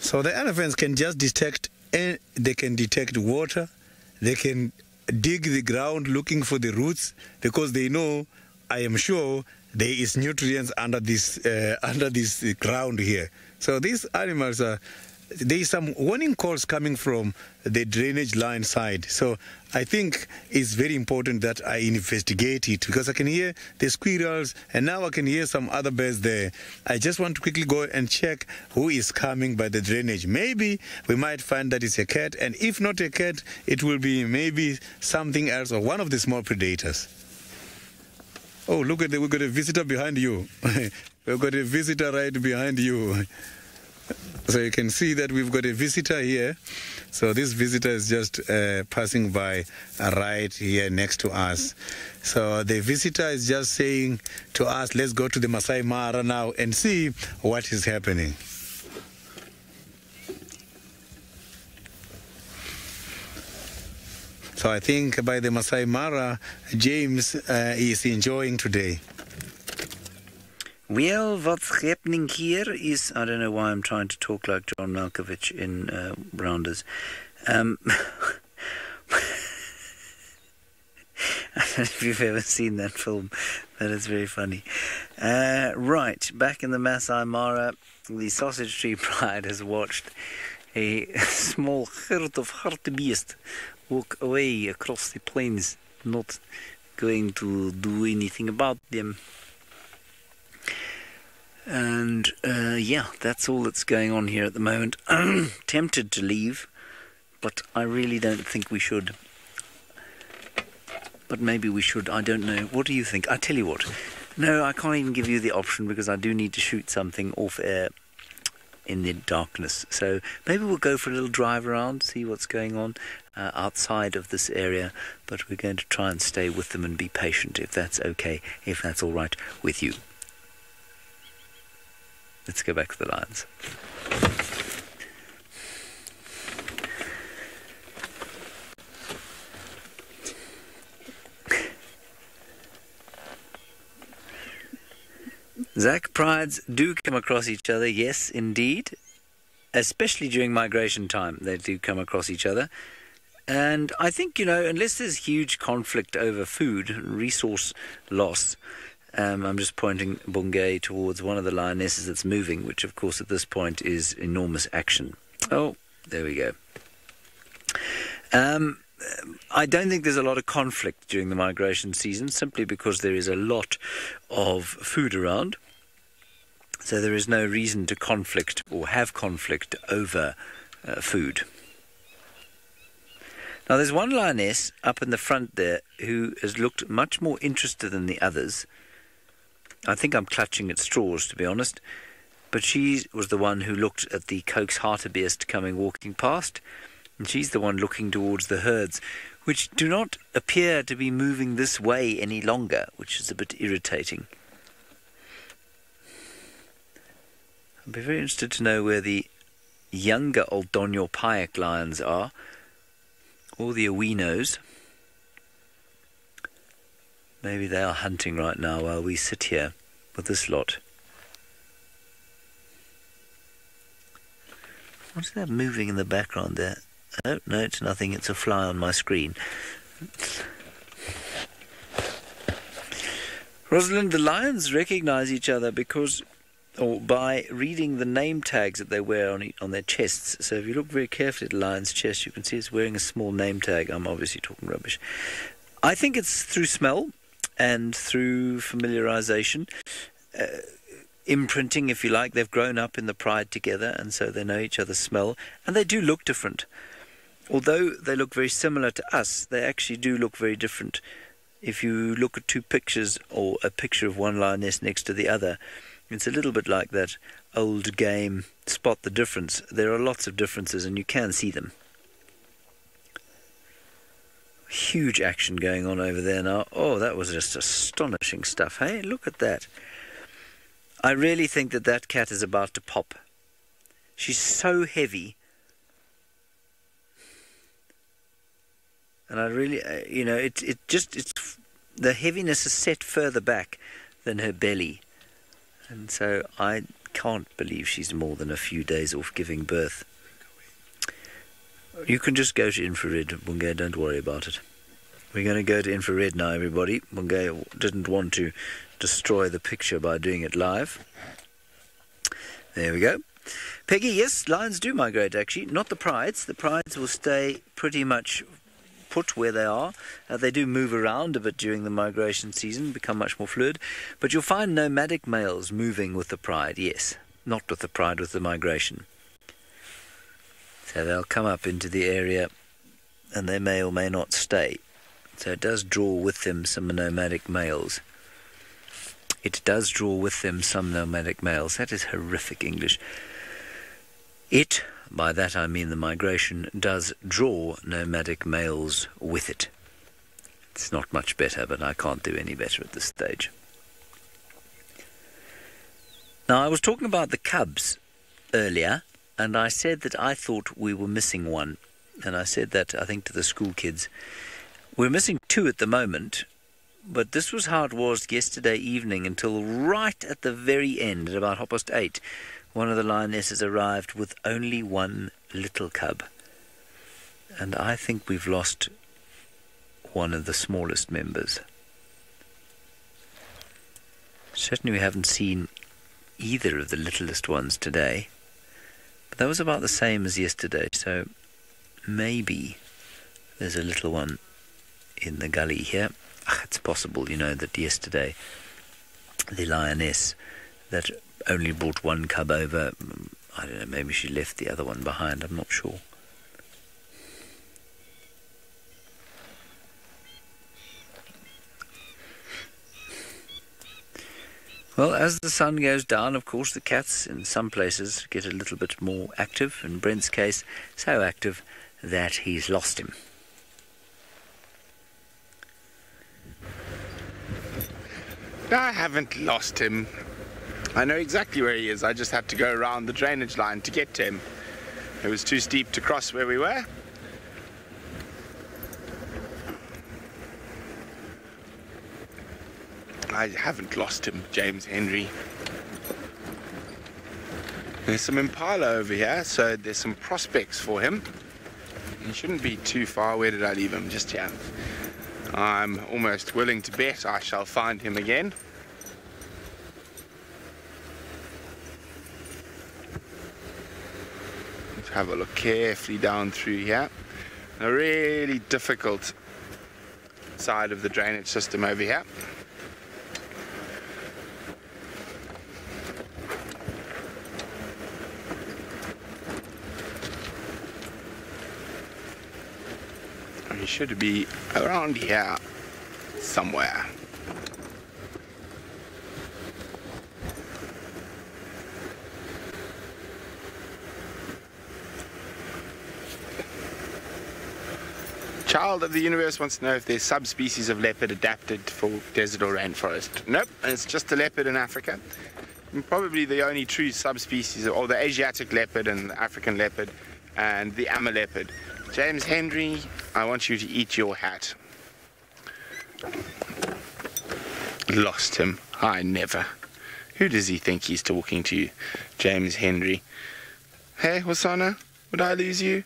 So the elephants can just detect, they can detect water, they can dig the ground looking for the roots, because they know, I am sure, there is nutrients under this ground here. So these animals are, there is some warning calls coming from the drainage line side. So I think it's very important that I investigate it, because I can hear the squirrels and now I can hear some other birds there. I just want to quickly go and check who is coming by the drainage. Maybe we might find that it's a cat, and if not a cat, it will be maybe something else or one of the small predators. Oh, look at we've got a visitor behind you. We've got a visitor right behind you. So you can see that we've got a visitor here. So this visitor is just passing by right here next to us. So the visitor is just saying to us, let's go to the Masai Mara now and see what is happening. So I think by the Masai Mara, James is enjoying today. Well, what's happening here is, I don't know why I'm trying to talk like John Malkovich in Rounders. I don't know if you've ever seen that film. That is very funny. Right, back in the Masai Mara, the Sausage Tree Pride has watched a small herd of hartebeest walk away across the plains, not going to do anything about them. And yeah, that's all that's going on here at the moment. I'm tempted to leave, but I really don't think we should. But maybe we should, I don't know. What do you think? I tell you what. No, I can't even give you the option because I do need to shoot something off air in the darkness. So maybe we'll go for a little drive around, see what's going on outside of this area. But we're going to try and stay with them and be patient, if that's okay, if that's all right with you. Let's go back to the lions. Zach, prides do come across each other, yes, indeed. Especially during migration time, they do come across each other. And I think, you know, unless there's huge conflict over food, resource loss, I'm just pointing Bungay towards one of the lionesses that's moving, which of course at this point is enormous action. Oh, there we go. I don't think there's a lot of conflict during the migration season, simply because there is a lot of food around. So there is no reason to conflict or have conflict over food. Now there's one lioness up in the front there who has looked much more interested than the others. I think I'm clutching at straws, to be honest. But she was the one who looked at the Coke's hartebeest walking past. And she's the one looking towards the herds, which do not appear to be moving this way any longer, which is a bit irritating. I'd be very interested to know where the younger Old Donyo Payak lions are, or the Awinos. Maybe they are hunting right now while we sit here with this lot. What's that moving in the background there? Oh, no, it's nothing. It's a fly on my screen. Rosalind, the lions recognize each other because, or by reading the name tags that they wear on their chests. So if you look very carefully at the lion's chest, you can see it's wearing a small name tag. I'm obviously talking rubbish. I think it's through smell and through familiarization, imprinting, if you like. They've grown up in the pride together, and so they know each other's smell, and they do look different. Although they look very similar to us, they actually do look very different. If you look at two pictures, or a picture of one lioness next to the other, it's a little bit like that old game, spot the difference. There are lots of differences, and you can see them. Huge action going on over there now. Oh, that was just astonishing stuff. Hey, look at that. I really think that that cat is about to pop. She's so heavy. And I really, you know, it's the heaviness is set further back than her belly. And so I can't believe she's more than a few days off giving birth. You can just go to infrared, Bungay, don't worry about it. We're going to go to infrared now, everybody. Bungay didn't want to destroy the picture by doing it live. There we go. Peggy, yes, lions do migrate, actually. Not the prides. The prides will stay pretty much put where they are. They do move around a bit during the migration season, become much more fluid. But you'll find nomadic males moving with the pride, yes. Not with the pride, with the migration. So they'll come up into the area and they may or may not stay. So it does draw with them some nomadic males. It does draw with them some nomadic males. That is horrific English. It, by that I mean the migration, does draw nomadic males with it. It's not much better, but I can't do any better at this stage. Now, I was talking about the cubs earlier, and I said that I thought we were missing one. And I said that, I think, to the school kids. We're missing two at the moment, but this was how it was yesterday evening until right at the very end, at about 8:30, one of the lionesses arrived with only one little cub. And I think we've lost one of the smallest members. Certainly we haven't seen either of the littlest ones today, but that was about the same as yesterday, so maybe there's a little one in the gully here. It's possible, you know, that yesterday the lioness that only brought one cub over, I don't know, maybe she left the other one behind, I'm not sure. Well, as the sun goes down, of course, the cats in some places get a little bit more active. In Brent's case, so active that he's lost him. I haven't lost him. I know exactly where he is. I just had to go around the drainage line to get to him. It was too steep to cross where we were. I haven't lost him, James Henry. There's some impala over here, so there's some prospects for him. He shouldn't be too far. Where did I leave him? Just here. I'm almost willing to bet I shall find him again. Let's have a look carefully down through here. A really difficult side of the drainage system over here. He should be around here somewhere. Child of the Universe wants to know if there's subspecies of leopard adapted for desert or rainforest. Nope, it's just a leopard in Africa. And probably the only true subspecies, or the Asiatic leopard and the African leopard and the Amma leopard. James Henry, I want you to eat your hat. Lost him. I never. Who does he think he's talking to? James Henry. Hey, Hosanna, would I lose you?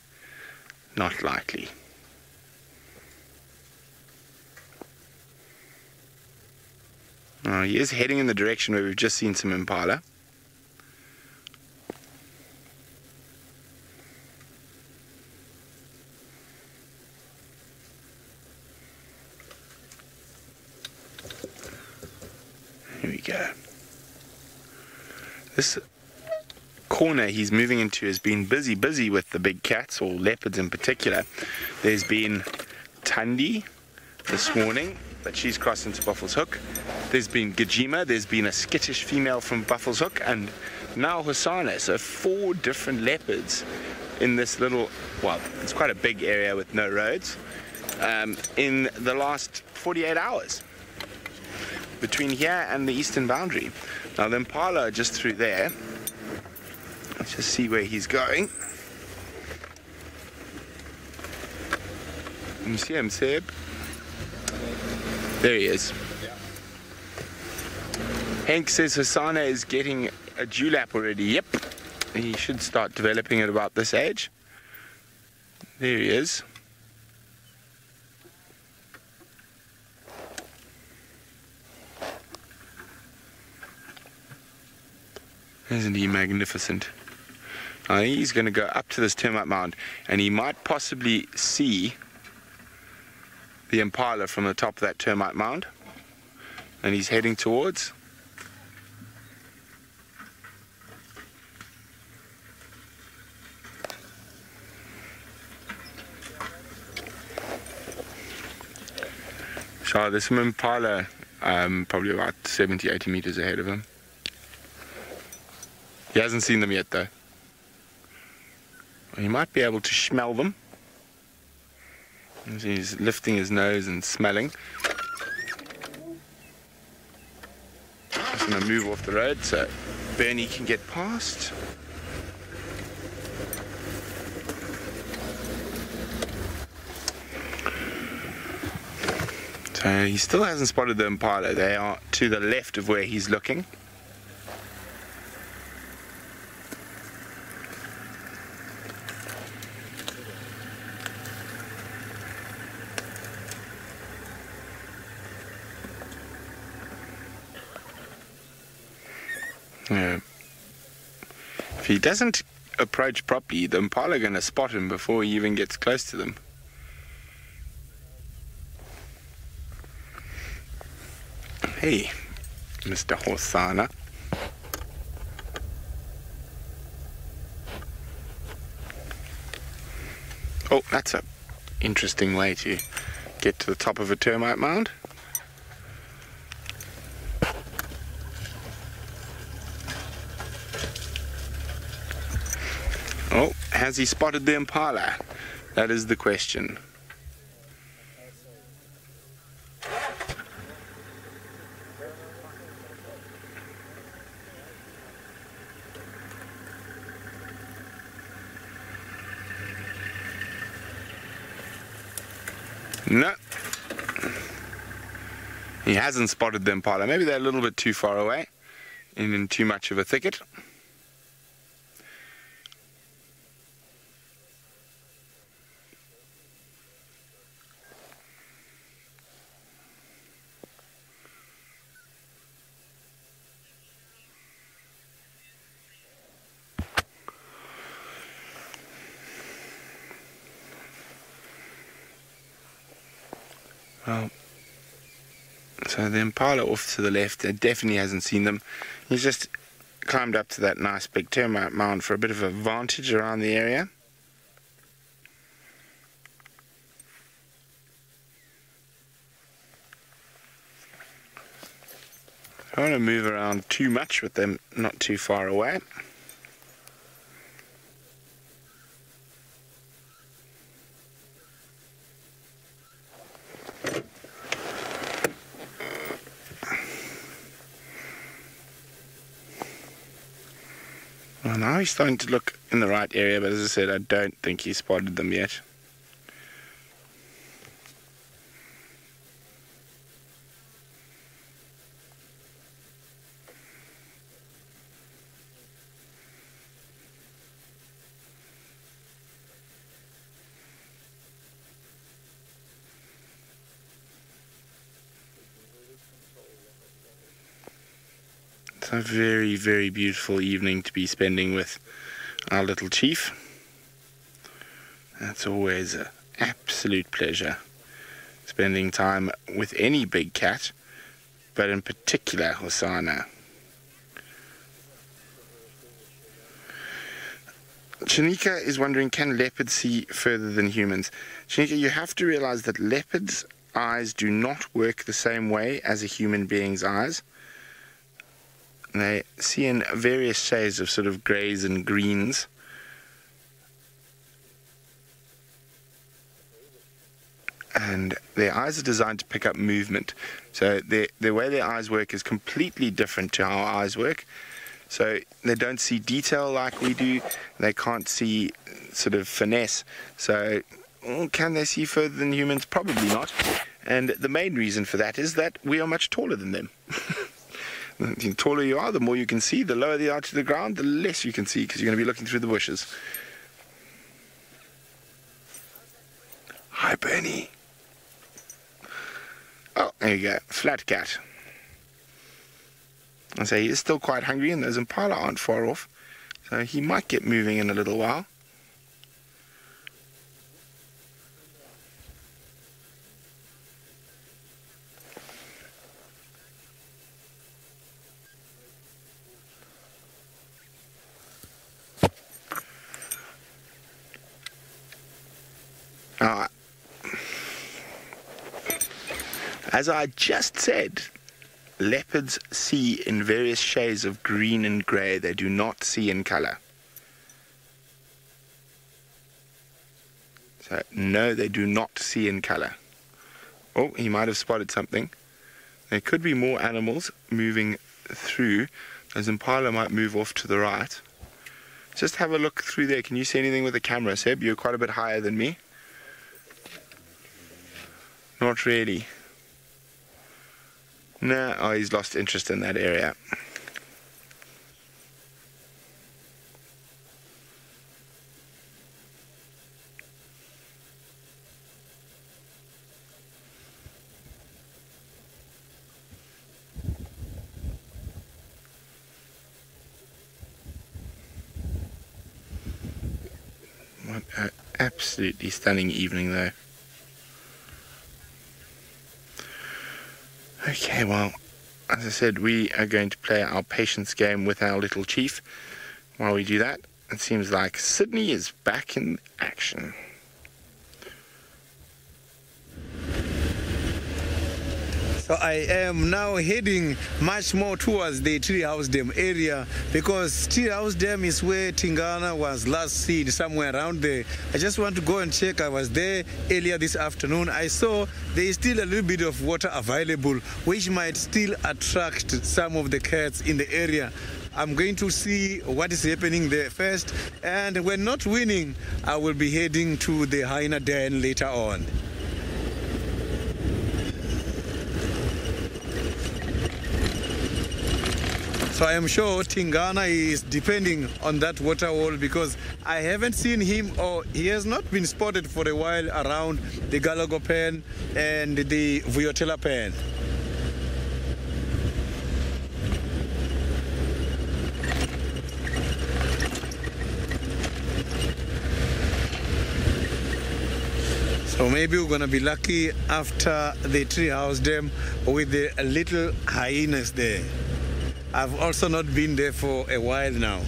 Not likely. Oh, he is heading in the direction where we've just seen some impala. Here we go. This corner he's moving into has been busy with the big cats, or leopards in particular. There's been Tundi this morning, but she's crossed into Buffalo's Hook. There's been Gajima, there's been a skittish female from Buffalo's Hook, and now Hosanna. So 4 different leopards in this little, well, it's quite a big area with no roads, in the last 48 hours. Between here and the eastern boundary. Now the impala are just through there. Let's just see where he's going. You see him, Seb? There he is. Henk says Hosanna is getting a dewlap already. Yep. He should start developing at about this age. There he is. Isn't he magnificent? Now he's going to go up to this termite mound, and he might possibly see the impala from the top of that termite mound, and he's heading towards. So there's some impala probably about 70-80 meters ahead of him. He hasn't seen them yet though. He might be able to smell them. He's lifting his nose and smelling. Just going to move off the road so Bernie can get past. So he still hasn't spotted the impala. They are to the left of where he's looking. If he doesn't approach properly, the impala are going to spot him before he even gets close to them. Hey, Mr. Hosana. Oh, that's an interesting way to get to the top of a termite mound. Oh, has he spotted the impala? That is the question. No. He hasn't spotted the impala. Maybe they're a little bit too far away and in too much of a thicket. Well, so the impala off to the left, it definitely hasn't seen them. He's just climbed up to that nice big termite mound for a bit of a vantage around the area. I don't want to move around too much with them not too far away. Well, now he's starting to look in the right area, but as I said, I don't think he spotted them yet. It's a very, very beautiful evening to be spending with our little chief. That's always an absolute pleasure, spending time with any big cat, but in particular Hosana. Shanika is wondering, can leopards see further than humans? Shanika, you have to realize that leopards' eyes do not work the same way as a human being's eyes. They see in various shades of sort of greys and greens. And their eyes are designed to pick up movement. So the way their eyes work is completely different to how our eyes work. So they don't see detail like we do. They can't see sort of finesse. So can they see further than humans? Probably not. And the main reason for that is that we are much taller than them. The taller you are, the more you can see. The lower they are to the ground, the less you can see, because you're going to be looking through the bushes. Hi, Bernie. Oh, there you go. Flat cat. I say he is still quite hungry, and those impala aren't far off, so he might get moving in a little while. As I just said, leopards see in various shades of green and grey. They do not see in colour. So, no, they do not see in color. Oh, he might have spotted something. There could be more animals moving through. Those impala might move off to the right. Just have a look through there. Can you see anything with the camera, Seb? You're quite a bit higher than me. Not really. No, oh, he's lost interest in that area. What an absolutely stunning evening though. Okay, well, as I said, we are going to play our patience game with our little chief. While we do that, it seems like Sydney is back in action. So I am now heading much more towards the Treehouse Dam area, because Treehouse Dam is where Tingana was last seen, somewhere around there. I just want to go and check. I was there earlier this afternoon. I saw there is still a little bit of water available, which might still attract some of the cats in the area. I'm going to see what is happening there first, and when not winning, I will be heading to the hyena den later on. So I am sure Tingana is depending on that water wall, because I haven't seen him, or he has not been spotted for a while around the Galago pen and the Vuyotela pen. So maybe we're going to be lucky after the Treehouse Dam with the little hyenas there. I've also not been there for a while now.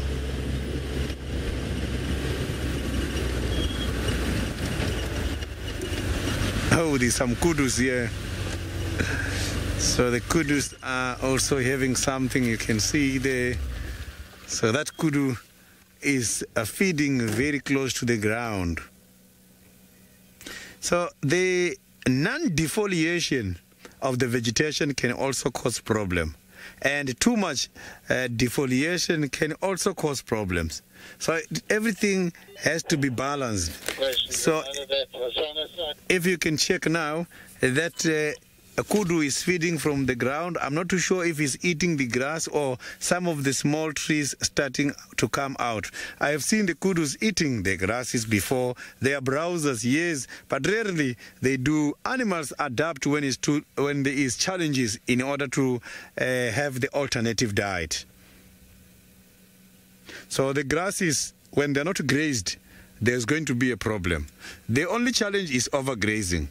Oh, there's some kudus here. So the kudus are also having something you can see there. So that kudu is feeding very close to the ground. So the non-defoliation of the vegetation can also cause problem. And too much defoliation can also cause problems. So everything has to be balanced. So if you can check now that a kudu is feeding from the ground. I'm not too sure if he's eating the grass or some of the small trees starting to come out. I have seen the kudus eating the grasses before. They are browsers, yes, but rarely they do. Animals adapt when there is challenges in order to have the alternative diet. So the grasses, when they're not grazed, there's going to be a problem. The only challenge is overgrazing.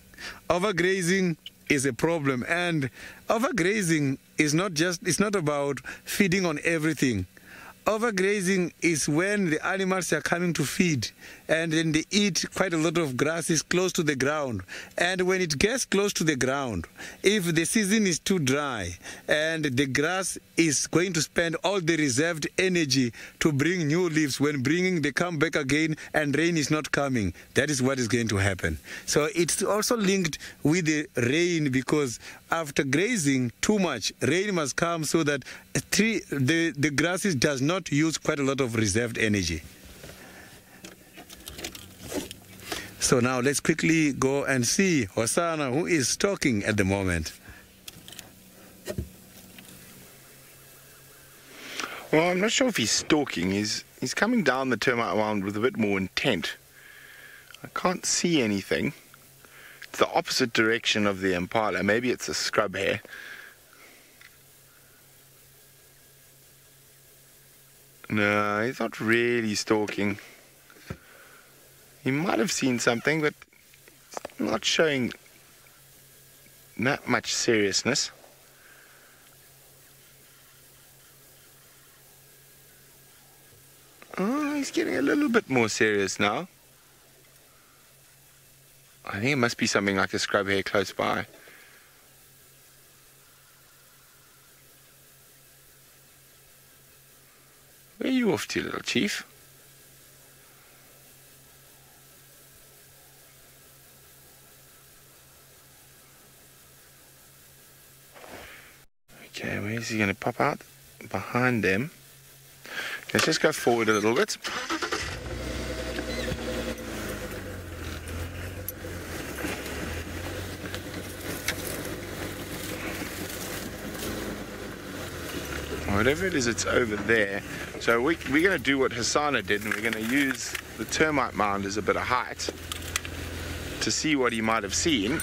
Overgrazing is a problem, and overgrazing is it's not about feeding on everything. Overgrazing is when the animals are coming to feed and then they eat quite a lot of grasses close to the ground. And when it gets close to the ground, if the season is too dry and the grass is going to spend all the reserved energy to bring new leaves, when they come back again and rain is not coming, that is what is going to happen. So it's also linked with the rain, because after grazing too much, rain must come so that the grasses does not use quite a lot of reserved energy. So now let's quickly go and see Hosanna, who is talking at the moment. Well, I'm not sure if he's stalking. He's coming down the termite mound with a bit more intent. I can't see anything. It's the opposite direction of the impala. Maybe it's a scrub hare. No, he's not really stalking. He might have seen something, but it's not showing that much seriousness. Oh, he's getting a little bit more serious now. I think it must be something like a scrub hare close by. Where are you off to, little chief? Okay, where is he going to pop out? Behind them. Let's just go forward a little bit. Whatever it is, it's over there. So we're going to do what Hassana did, and we're going to use the termite mound as a bit of height to see what he might have seen.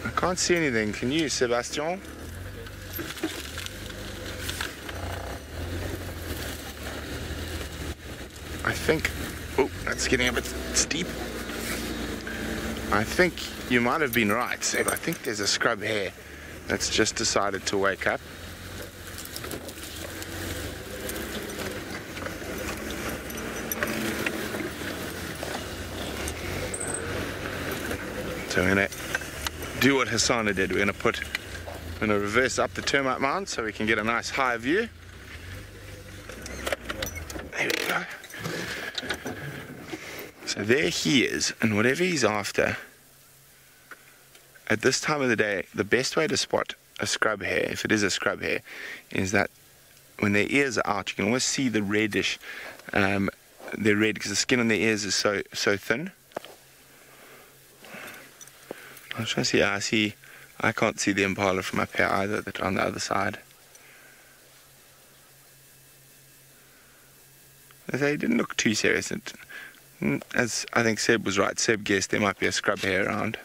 I can't see anything. Can you, Sebastian? I think... Oh, that's getting a bit steep. I think you might have been right, Seb. I think there's a scrub hare that's just decided to wake up. So we're going to do what Hassana did. We're going to reverse up the termite mound so we can get a nice high view. There we go. So there he is, and whatever he's after, at this time of the day, the best way to spot a scrub hare, if it is a scrub hare, is that when their ears are out, you can always see the reddish. They're red because the skin on their ears is so thin. I'm trying to see. I can't see the impala from up here either. They're on the other side. They didn't look too serious. As I think Seb was right. Seb guessed there might be a scrub hare around.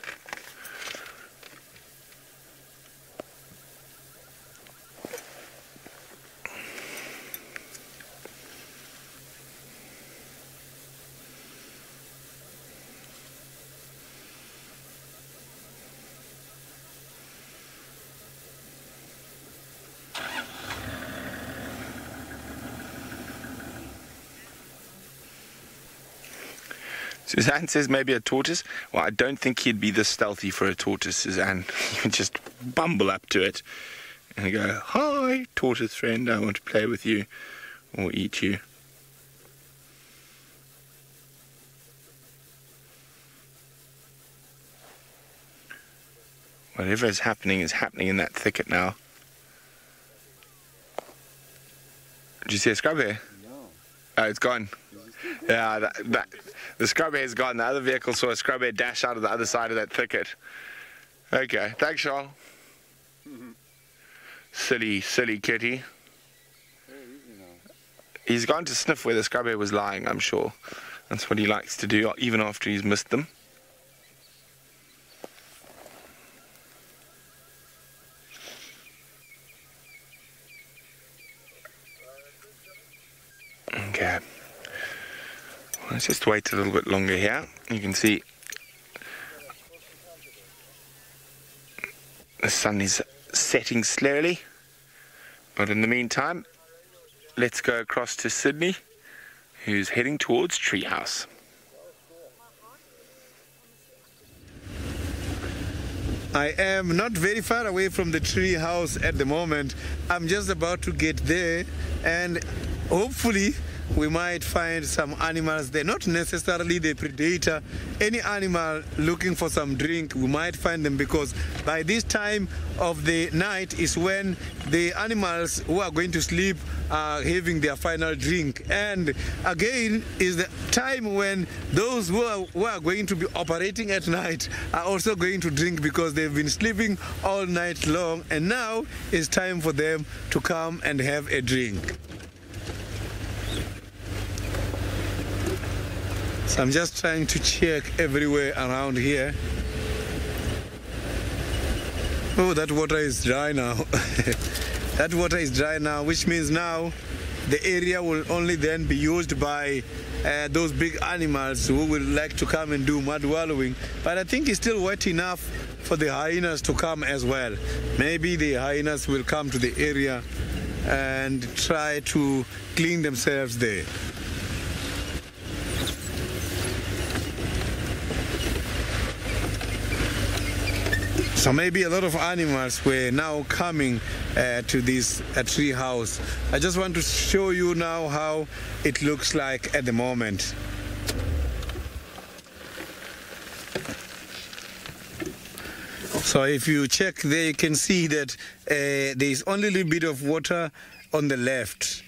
Suzanne says maybe a tortoise. Well, I don't think he'd be this stealthy for a tortoise, Suzanne. He would just bumble up to it and go, "Hi, tortoise friend, I want to play with you or eat you." Whatever is happening in that thicket now. Did you see a scrub hare? No. Oh, it's gone. Yeah, the scrub hare's gone. The other vehicle saw a scrub hare dash out of the other side of that thicket. Okay, thanks, Charles. Silly kitty. He's gone to sniff where the scrub hare was lying, I'm sure. That's what he likes to do, even after he's missed them. Okay. Let's just wait a little bit longer here. You can see the sun is setting slowly. But in the meantime, let's go across to Sydney, who's heading towards Treehouse. I am not very far away from the tree house at the moment. I'm just about to get there, and hopefully we might find some animals there, not necessarily the predator. Any animal looking for some drink, we might find them, because by this time of the night is when the animals who are going to sleep are having their final drink. And again is the time when those who are going to be operating at night are also going to drink, because they've been sleeping all night long, and now it's time for them to come and have a drink. So I'm just trying to check everywhere around here. Oh, that water is dry now. That water is dry now, which means now the area will only then be used by those big animals who would like to come and do mud wallowing. But I think it's still wet enough for the hyenas to come as well. Maybe the hyenas will come to the area and try to clean themselves there. So maybe a lot of animals were now coming to this tree house. I just want to show you now how it looks like at the moment. So if you check there, you can see that there is only a little bit of water on the left.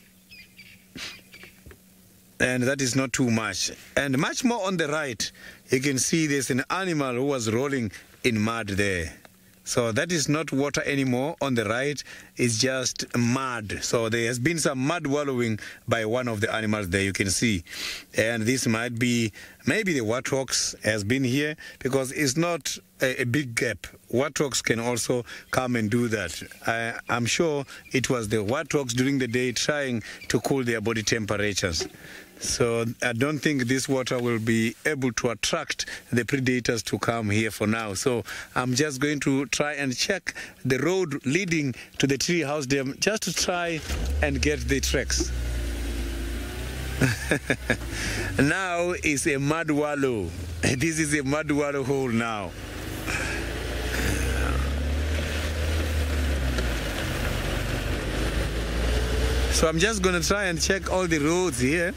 And that is not too much. And much more on the right, you can see there's an animal who was rolling in mud there. So that is not water anymore. On the right, it's just mud. So there has been some mud wallowing by one of the animals there, you can see. And this might be, maybe the warthogs has been here, because it's not a big gap. Warthogs can also come and do that. I'm sure it was the warthogs during the day trying to cool their body temperatures. So I don't think this water will be able to attract the predators to come here for now. So I'm just going to try and check the road leading to the tree house dam, just to try and get the tracks. Now is a mud wallow. This is a mud wallow hole now. So I'm just going to try and check all the roads here.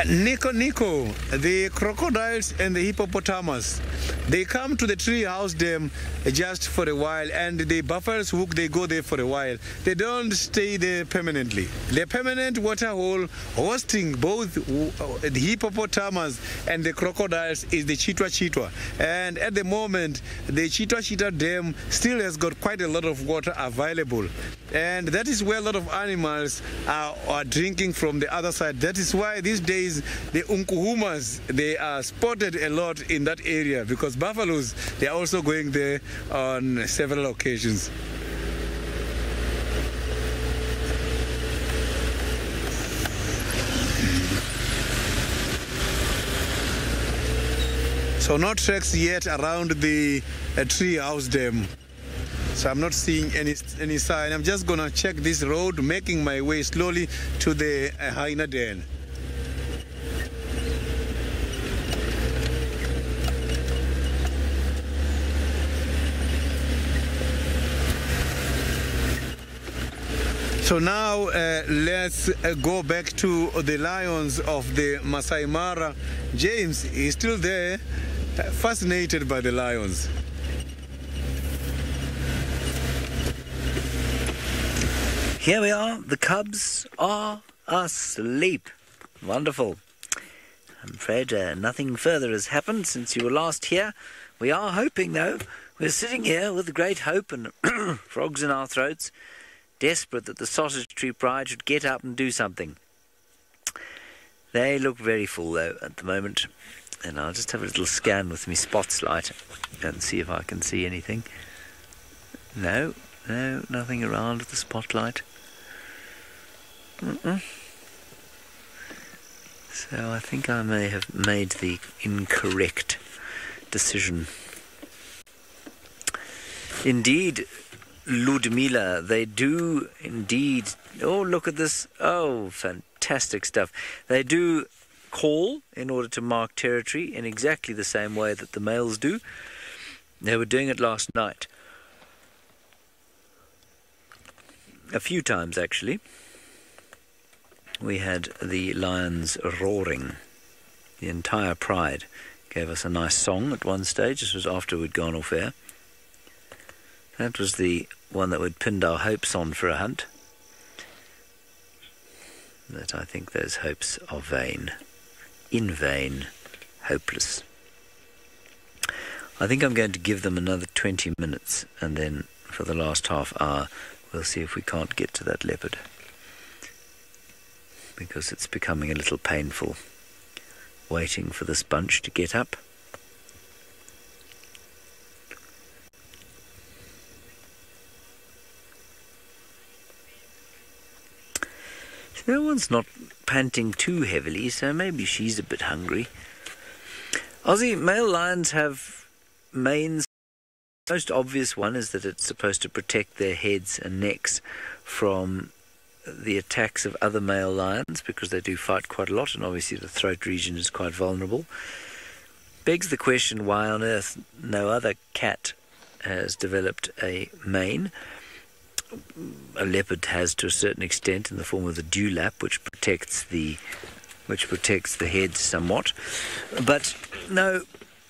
Niconico, the crocodiles and the hippopotamus, they come to the tree house dam just for a while, and the buffalo's hook, they go there for a while. They don't stay there permanently. The permanent water hole hosting both the hippopotamus and the crocodiles is the Chitwa. And at the moment, the Chitwa dam still has got quite a lot of water available. And that is where a lot of animals are drinking from the other side. That is why these days the unkuhumas, they are spotted a lot in that area, because buffaloes, they are also going there on several occasions. So no tracks yet around the tree house dam. So I'm not seeing any sign. I'm just gonna check this road, making my way slowly to the hyena den. So now let's go back to the lions of the Masai Mara. James is still there, fascinated by the lions. Here we are, the cubs are asleep. Wonderful. I'm afraid nothing further has happened since you were last here. We are hoping, though. We're sitting here with great hope and frogs in our throats, desperate that the Sausage Tree Pride should get up and do something. They look very full, though, at the moment. And I'll just have a little scan with my spots light and see if I can see anything. No, nothing around with the spotlight. So I think I may have made the incorrect decision. Indeed, Ludmila, they do indeed. Oh, look at this. Oh, fantastic stuff. They do call in order to mark territory in exactly the same way that the males do. They were doing it last night. A few times, actually. We had the lions roaring. The entire pride gave us a nice song at one stage. This was after we'd gone off air. That was the one that we'd pinned our hopes on for a hunt. But I think those hopes are vain. In vain. Hopeless. I think I'm going to give them another 20 minutes, and then for the last half hour we'll see if we can't get to that leopard, because it's becoming a little painful waiting for this bunch to get up. No one's not panting too heavily, so maybe she's a bit hungry. Aussie male lions have manes. The most obvious one is that it's supposed to protect their heads and necks from the attacks of other male lions, because they do fight quite a lot, and obviously the throat region is quite vulnerable. Begs the question why on earth no other cat has developed a mane. A leopard has to a certain extent in the form of the dewlap, which protects the which protects the head somewhat. But no,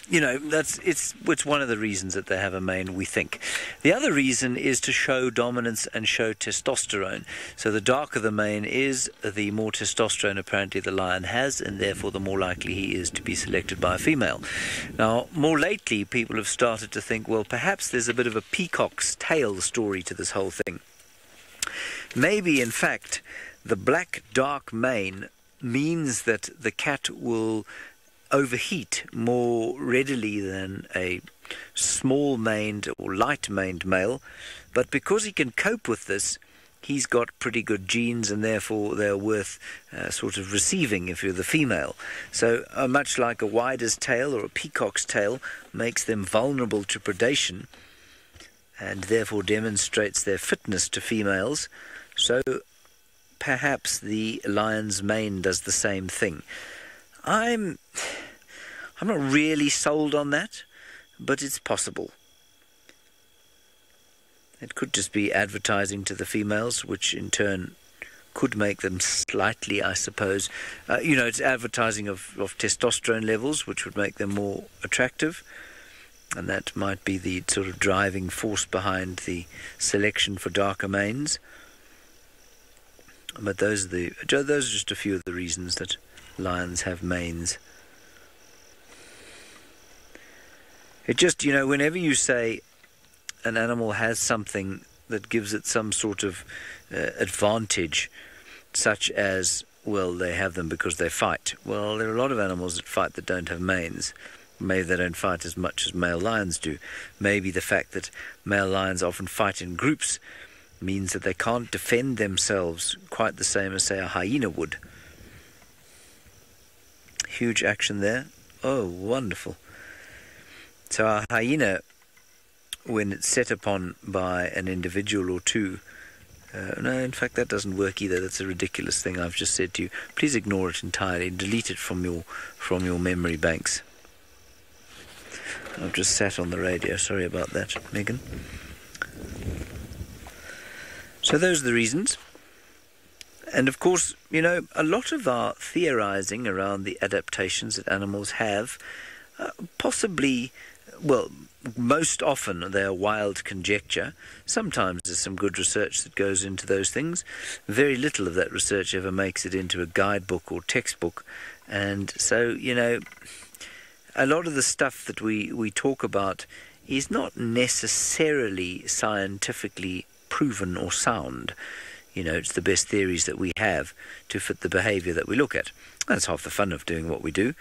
you know, it's one of the reasons that they have a mane, we think. The other reason is to show dominance and show testosterone. So the darker the mane is, the more testosterone apparently the lion has, and therefore the more likely he is to be selected by a female. Now, more lately, people have started to think, well, perhaps there's a bit of a peacock's tail story to this whole thing. Maybe, in fact, the black dark mane means that the cat will overheat more readily than a small-maned or light-maned male, but because he can cope with this, he's got pretty good genes, and therefore they're worth sort of receiving if you're the female. So much like a wider's tail or a peacock's tail makes them vulnerable to predation and therefore demonstrates their fitness to females, so perhaps the lion's mane does the same thing. I'm not really sold on that, but it's possible. It could just be advertising to the females, which in turn could make them slightly, I suppose, it's advertising of testosterone levels, which would make them more attractive, and that might be the sort of driving force behind the selection for darker manes. But those are just a few of the reasons that lions have manes. It just, whenever you say an animal has something that gives it some sort of advantage, such as, well, they have them because they fight. Well, there are a lot of animals that fight that don't have manes. Maybe they don't fight as much as male lions do. Maybe the fact that male lions often fight in groups means that they can't defend themselves quite the same as, say, a hyena would. Huge action there. Oh, wonderful. So a hyena, when it's set upon by an individual or two, no, in fact that doesn't work either. That's a ridiculous thing I've just said to you. Please ignore it entirely. Delete it from your memory banks. I've just sat on the radio. Sorry about that, Megan. So those are the reasons. And of course, a lot of our theorizing around the adaptations that animals have, possibly, well, most often they are wild conjecture. Sometimes there's some good research that goes into those things. Very little of that research ever makes it into a guidebook or textbook. And so, a lot of the stuff that we talk about is not necessarily scientifically proven or sound. It's the best theories that we have to fit the behavior that we look at. That's half the fun of doing what we do,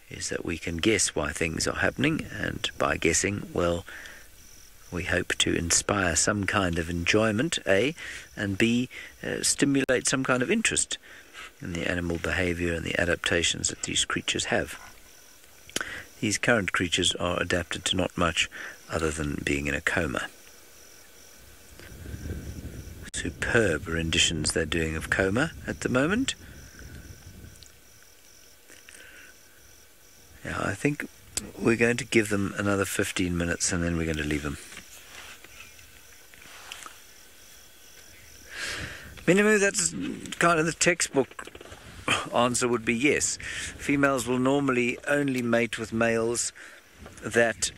is that we can guess why things are happening, and by guessing, well, we hope to inspire some kind of enjoyment, A, and B, stimulate some kind of interest in the animal behavior and the adaptations that these creatures have. These current creatures are adapted to not much other than being in a coma. Superb renditions they're doing of coma at the moment. Yeah, I think we're going to give them another 15 minutes and then we're going to leave them. Minimu, that's kind of the textbook answer would be yes. Females will normally only mate with males that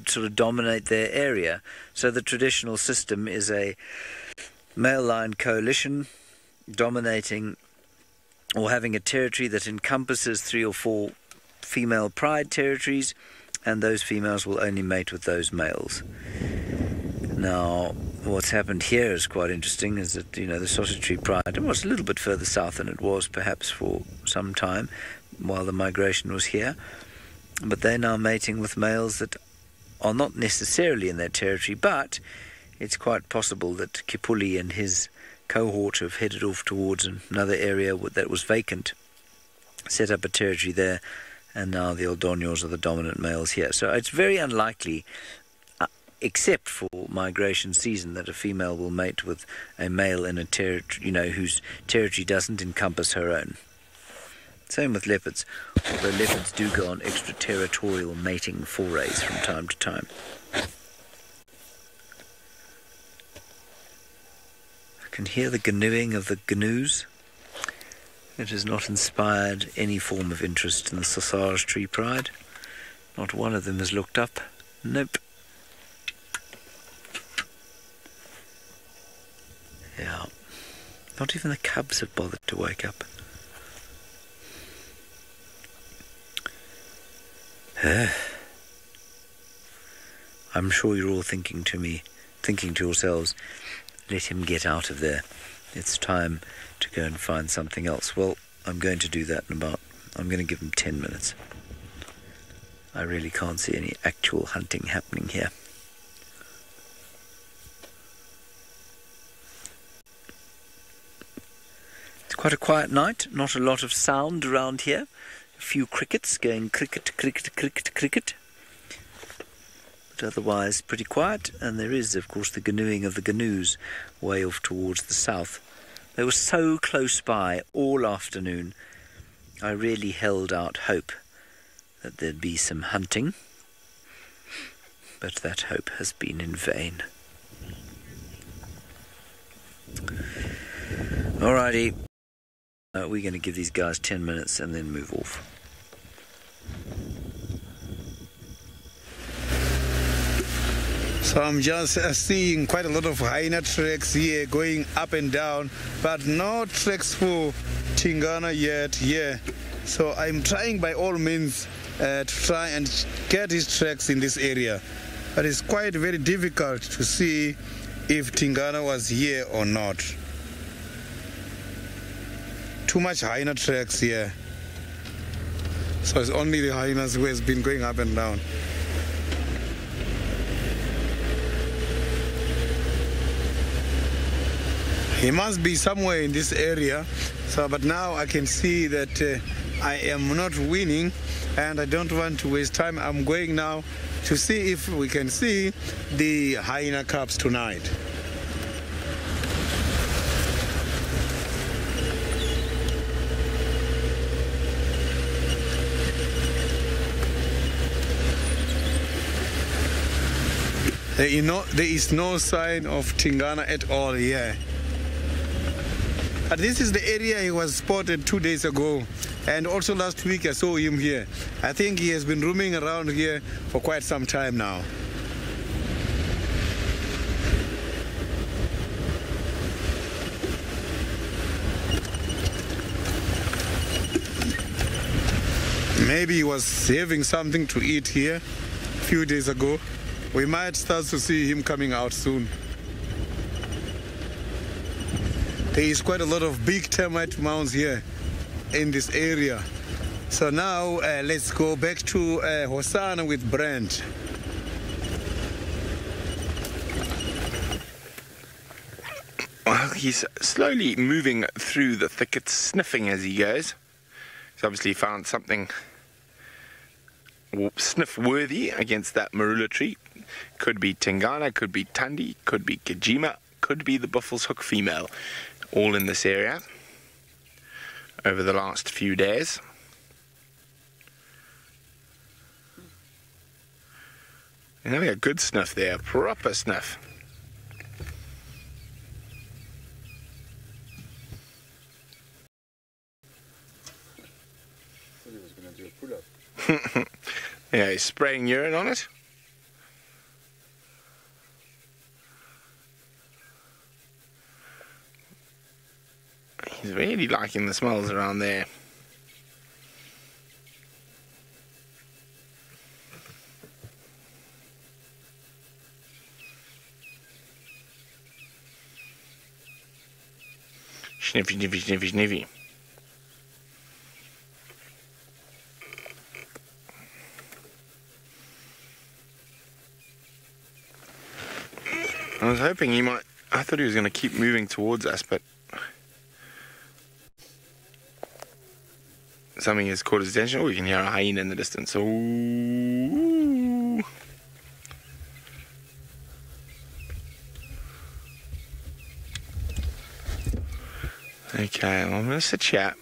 sort of dominate their area. So the traditional system is a male lion coalition dominating or having a territory that encompasses 3 or 4 female pride territories, and those females will only mate with those males. Now, what's happened here is quite interesting, is that, the sausage tree pride was a little bit further south than it was perhaps for some time while the migration was here, but they're now mating with males that are not necessarily in their territory, but it's quite possible that Kipuli and his cohort have headed off towards another area that was vacant, set up a territory there, and now the Aldonios are the dominant males here. So it's very unlikely, except for migration season, that a female will mate with a male in a territory, whose territory doesn't encompass her own. Same with leopards, although leopards do go on extraterritorial mating forays from time to time. I can hear the canoeing of the gnu's. It has not inspired any form of interest in the Sassar's tree pride. Not one of them has looked up. Nope. Yeah. Not even the cubs have bothered to wake up. I'm sure you're all thinking to yourselves, let him get out of there. It's time to go and find something else. Well, I'm going to do that I'm going to give him 10 minutes. I really can't see any actual hunting happening here. It's quite a quiet night, not a lot of sound around here. A few crickets going cricket, cricket, cricket, cricket. But otherwise pretty quiet, and there is, of course, the canoeing of the canoes way off towards the south. They were so close by all afternoon. I really held out hope that there'd be some hunting, but that hope has been in vain. Alrighty, we're going to give these guys 10 minutes and then move off. So I'm just seeing quite a lot of hyena tracks here going up and down, but no tracks for Tingana yet. Yeah. So I'm trying by all means to try and get his tracks in this area. But it's quite very difficult to see if Tingana was here or not. Too much hyena tracks here. So it's only the hyenas who has been going up and down. He must be somewhere in this area. So, but now I can see that I am not winning, and I don't want to waste time. I'm going now to see if we can see the hyena cubs tonight. There is no sign of Tingana at all here. But this is the area he was spotted 2 days ago, and also last week I saw him here. I think he has been roaming around here for quite some time now. Maybe he was having something to eat here a few days ago. We might start to see him coming out soon. There is quite a lot of big termite mounds here in this area. So now let's go back to Hosanna with Brent. Well, he's slowly moving through the thicket, sniffing as he goes. He's obviously found something sniff-worthy against that marula tree. Could be Tingana, could be Tundi, could be Kajima, could be the Buffalo's Hook female. All in this area over the last few days. And having a good sniff there, a proper sniff. I thought he was going to do a pull-up. Yeah, he's spraying urine on it. He's really liking the smells around there. Sniffy, sniffy, sniffy, sniffy. I was hoping he might. I thought he was going to keep moving towards us, but something has caught his attention. Oh, you can hear a hyena in the distance. Ooh. Okay, well, I'm going to sit chat.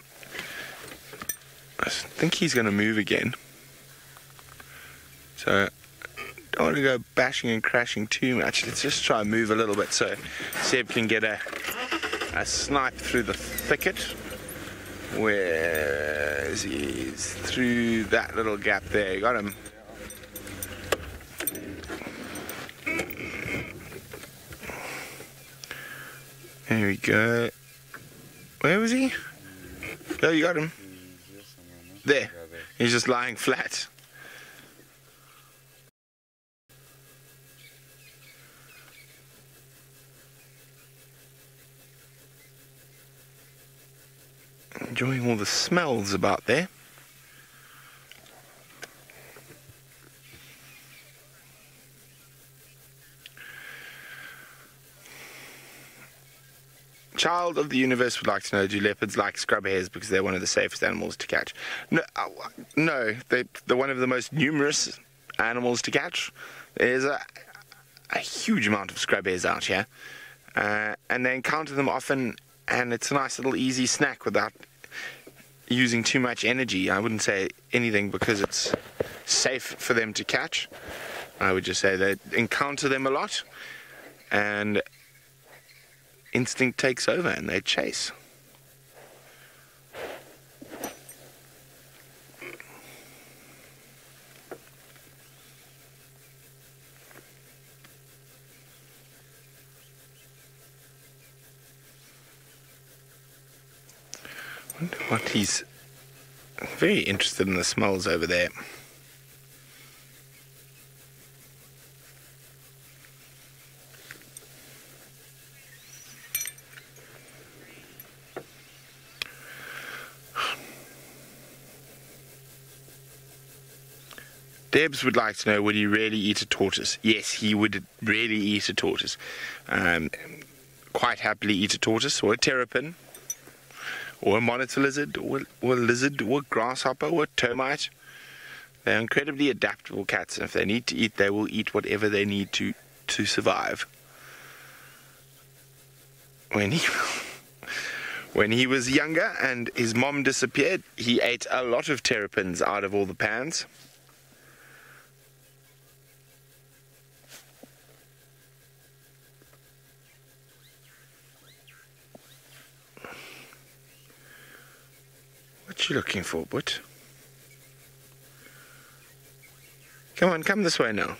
I think he's going to move again. So, don't want to go bashing and crashing too much. Let's just try and move a little bit so Seb can get a snipe through the thicket. Where is he? He's through that little gap there. Got him. There we go. Where was he? Oh, you got him. There. He's just lying flat. Enjoying all the smells about there. Child of the universe would like to know, do leopards like scrub hares because they're one of the safest animals to catch? No, they're one of the most numerous animals to catch. There's a huge amount of scrub hares out here, and they encounter them often, and it's a nice little easy snack without using too much energy. I wouldn't say anything because it's safe for them to catch. I would just say they encounter them a lot, and instinct takes over and they chase. I wonder what he's very interested in the smells over there. Debs would like to know, would he really eat a tortoise? Yes, he would really eat a tortoise. Quite happily eat a tortoise or a terrapin or a monitor lizard or a lizard or a grasshopper or a termite. They're incredibly adaptable cats, and if they need to eat, they will eat whatever they need to survive. When he was younger and his mom disappeared, he ate a lot of terrapins out of all the pans. What you looking for, but? Come on, come this way now.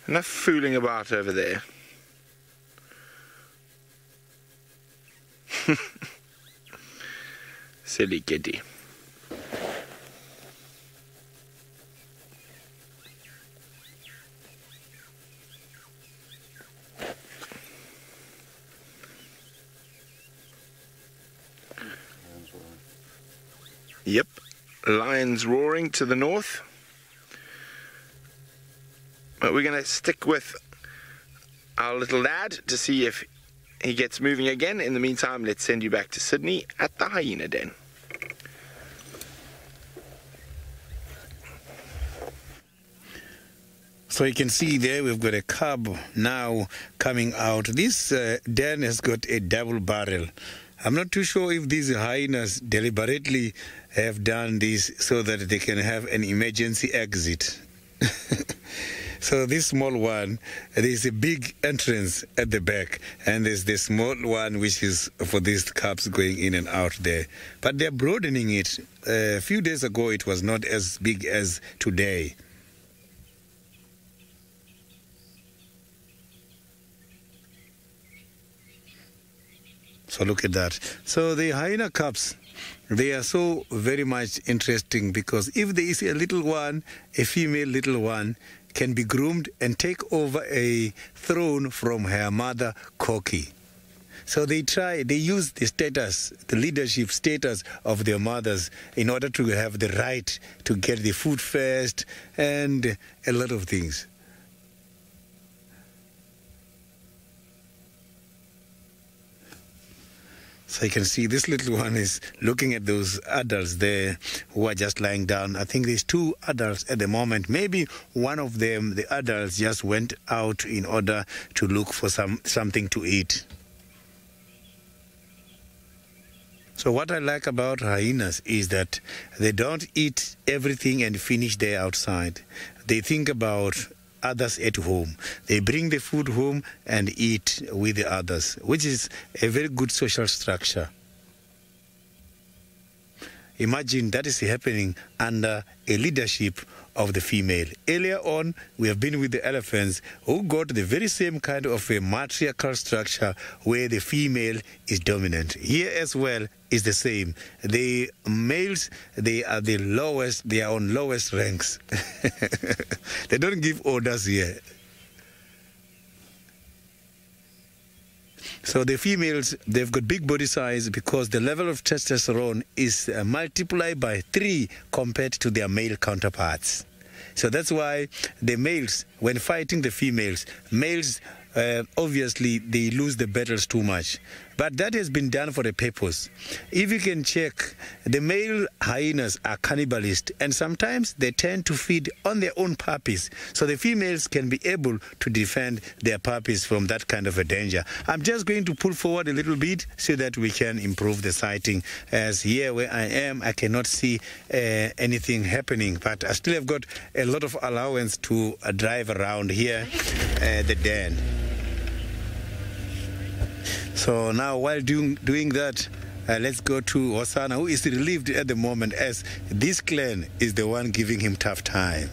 Enough fooling about over there. Silly kitty. Yep, lions roaring to the north. But we're going to stick with our little lad to see if he gets moving again. In the meantime, let's send you back to Sydney at the hyena den. So you can see there we've got a cub now coming out. This den has got a double barrel. I'm not too sure if these hyenas deliberately have done this so that they can have an emergency exit. So this small one, there's a big entrance at the back, and there's the small one which is for these cubs going in and out there. But they're broadening it. A few days ago it was not as big as today. So look at that. So the hyena cubs, they are so very much interesting because if there is a little one, a female little one, can be groomed and take over a throne from her mother, Koki. So they use the status, the leadership status of their mothers in order to have the right to get the food first and a lot of things. So you can see this little one is looking at those adults there who are just lying down. I think there's two adults at the moment. Maybe one of them, the adults, just went out in order to look for something to eat. So what I like about hyenas is that they don't eat everything and finish there outside. They think about others at home. They bring the food home and eat with the others, which is a very good social structure. imagine that is happening under a leadership of the female. Earlier on, we have been with the elephants who got the very same kind of a matriarchal structure where the female is dominant. Here as well is the same. The males, they are the lowest, they are on lowest ranks. They don't give orders here. So the females, they've got big body size because the level of testosterone is multiplied by 3 compared to their male counterparts. So that's why the males, when fighting the females, males, obviously, they lose the battles too much. But that has been done for a purpose. If you can check, the male hyenas are cannibalists, and sometimes they tend to feed on their own puppies. So the females can be able to defend their puppies from that kind of a danger. I'm just going to pull forward a little bit so that we can improve the sighting. As here where I am, I cannot see anything happening, but I still have got a lot of allowance to drive around here, the den. So now, while doing that, let's go to Hosana, who is relieved at the moment as this clan is the one giving him tough time.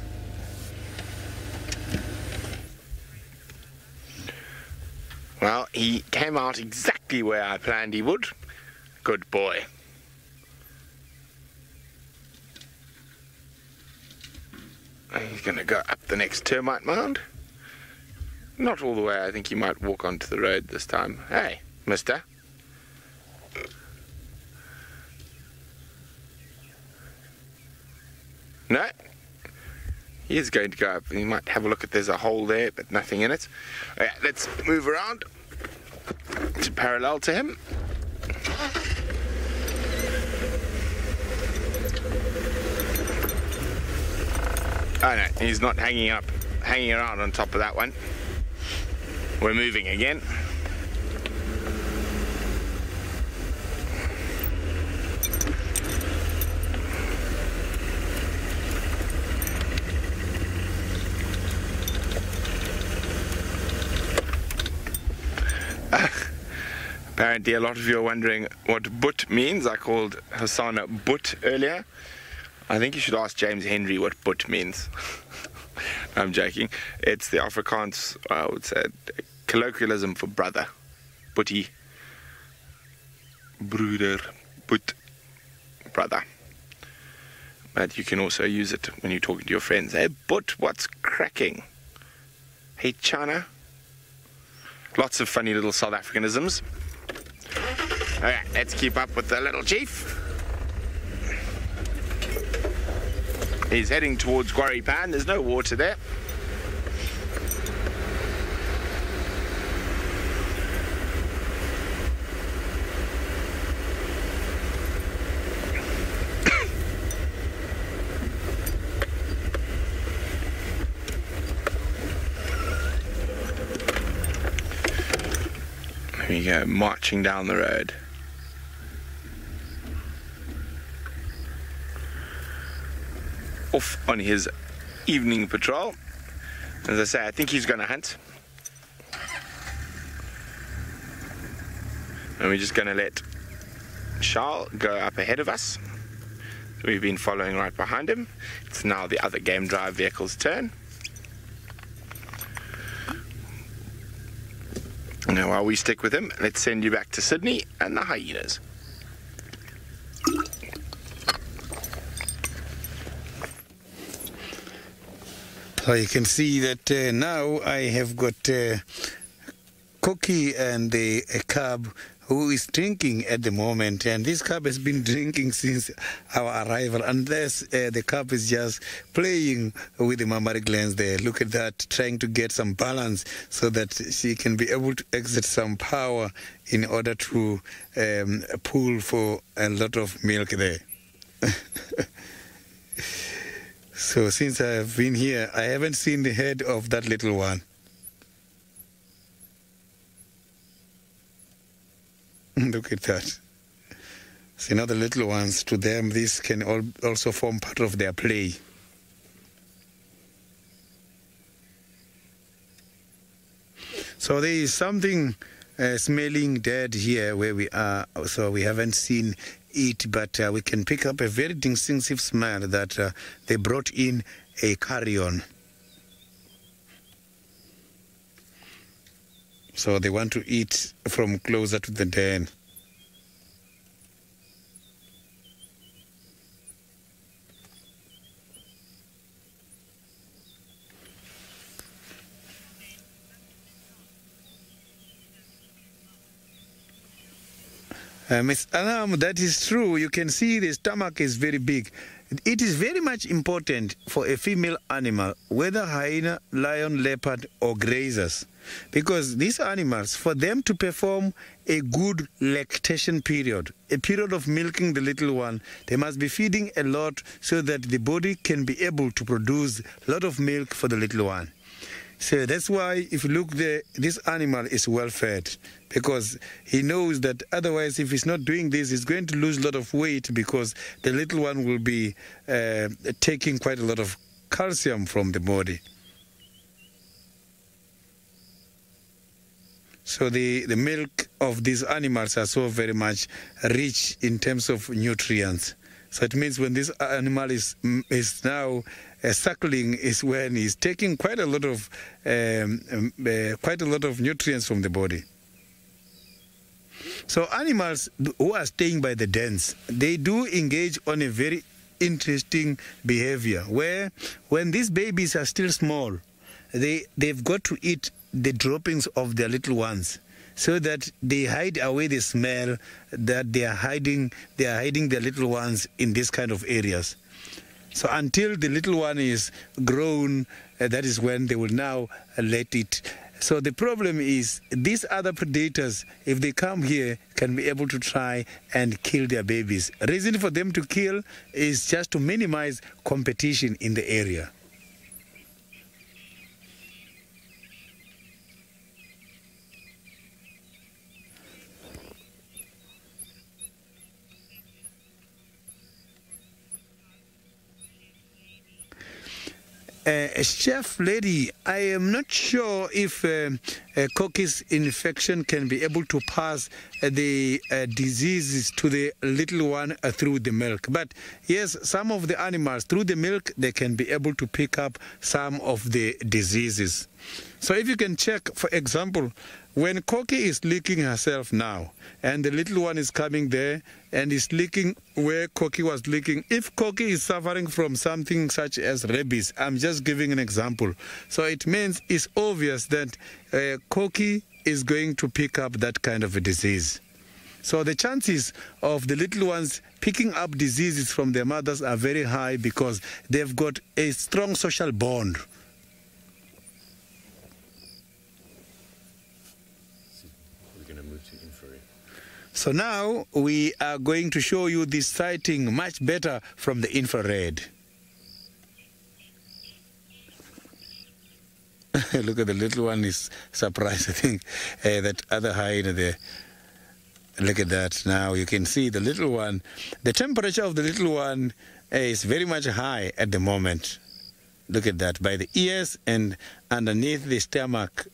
Well, he came out exactly where I planned he would. Good boy. He's going to go up the next termite mound. Not all the way. I think he might walk onto the road this time. Hey, mister. No. He is going to go up. He might have a look at, there's a hole there, but nothing in it. Right, let's move around to parallel to him. Oh no, he's not hanging around on top of that one. We're moving again. Apparently a lot of you are wondering what but means. I called Hassan but earlier. I think you should ask James Henry what but means. I'm joking. It's the Afrikaans, I would say, colloquialism for brother. Boetie. Broeder. But. Brother. But you can also use it when you're talking to your friends. Hey, but what's cracking? Hey, Chana. Lots of funny little South Africanisms. Okay, let's keep up with the little chief. He's heading towards Quarry Pan. There's no water there. There we go, marching down the road. Off on his evening patrol. As I say, I think he's going to hunt. And we're just going to let Charles go up ahead of us. So we've been following right behind him. It's now the other game drive vehicle's turn. Now while we stick with him, let's send you back to Sydney and the hyenas. So you can see that now I have got Cookie and a cub who is drinking at the moment, and this cub has been drinking since our arrival, unless the cub is just playing with the mammary glands there. Look at that, trying to get some balance so that she can be able to exert some power in order to pull for a lot of milk there. So since I have been here, I haven't seen the head of that little one. Look at that. See, now the little ones, to them, this can also form part of their play. So there is something smelling dead here where we are, so we haven't seen it, but we can pick up a very distinctive smell that they brought in a carrion. So they want to eat from closer to the den. Miss Anam, that is true. You can see the stomach is very big. It is very much important for a female animal, whether hyena, lion, leopard, or grazers, because these animals, for them to perform a good lactation period, a period of milking the little one, they must be feeding a lot so that the body can be able to produce a lot of milk for the little one. So that's why if you look there, this animal is well fed, because he knows that otherwise if he's not doing this, he's going to lose a lot of weight, because the little one will be taking quite a lot of calcium from the body. So the milk of these animals are so very much rich in terms of nutrients. So it means when this animal is now suckling is when he's taking quite a lot of nutrients from the body. So animals who are staying by the dens, they do engage on a very interesting behavior where when these babies are still small, they've got to eat the droppings of their little ones, so that they hide away the smell that they are hiding their little ones in these kind of areas. So until the little one is grown, that is when they will now let it. So the problem is these other predators, if they come here, can be able to try and kill their babies. Reason for them to kill is just to minimize competition in the area. Chef Lady, I am not sure if coccy's infection can be able to pass the diseases to the little one through the milk. But yes, some of the animals, through the milk, they can be able to pick up some of the diseases. So if you can check, for example, when Cocky is licking herself now, and the little one is coming there and is licking where Cocky was licking, if Cocky is suffering from something such as rabies, I'm just giving an example. So it means it's obvious that Cocky is going to pick up that kind of a disease. So the chances of the little ones picking up diseases from their mothers are very high because they've got a strong social bond. So now we are going to show you this sighting much better from the infrared. Look at the little one is surprised, I think, that other hyena there. Look at that. Now you can see the little one. The temperature of the little one is very much high at the moment. Look at that, by the ears and underneath the stomach.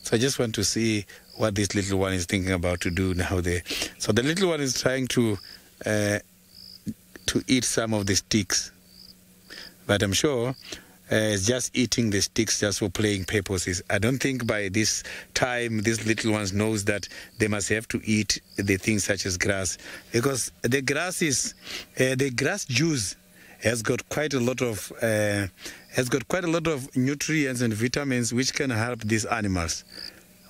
So I just want to see what this little one is thinking about to do now there. So the little one is trying to eat some of the sticks. But I'm sure it's just eating the sticks just for playing purposes. I don't think by this time this little one knows that they must have to eat the things such as grass. Because the grass is, the grass juice has got quite a lot of nutrients and vitamins which can help these animals.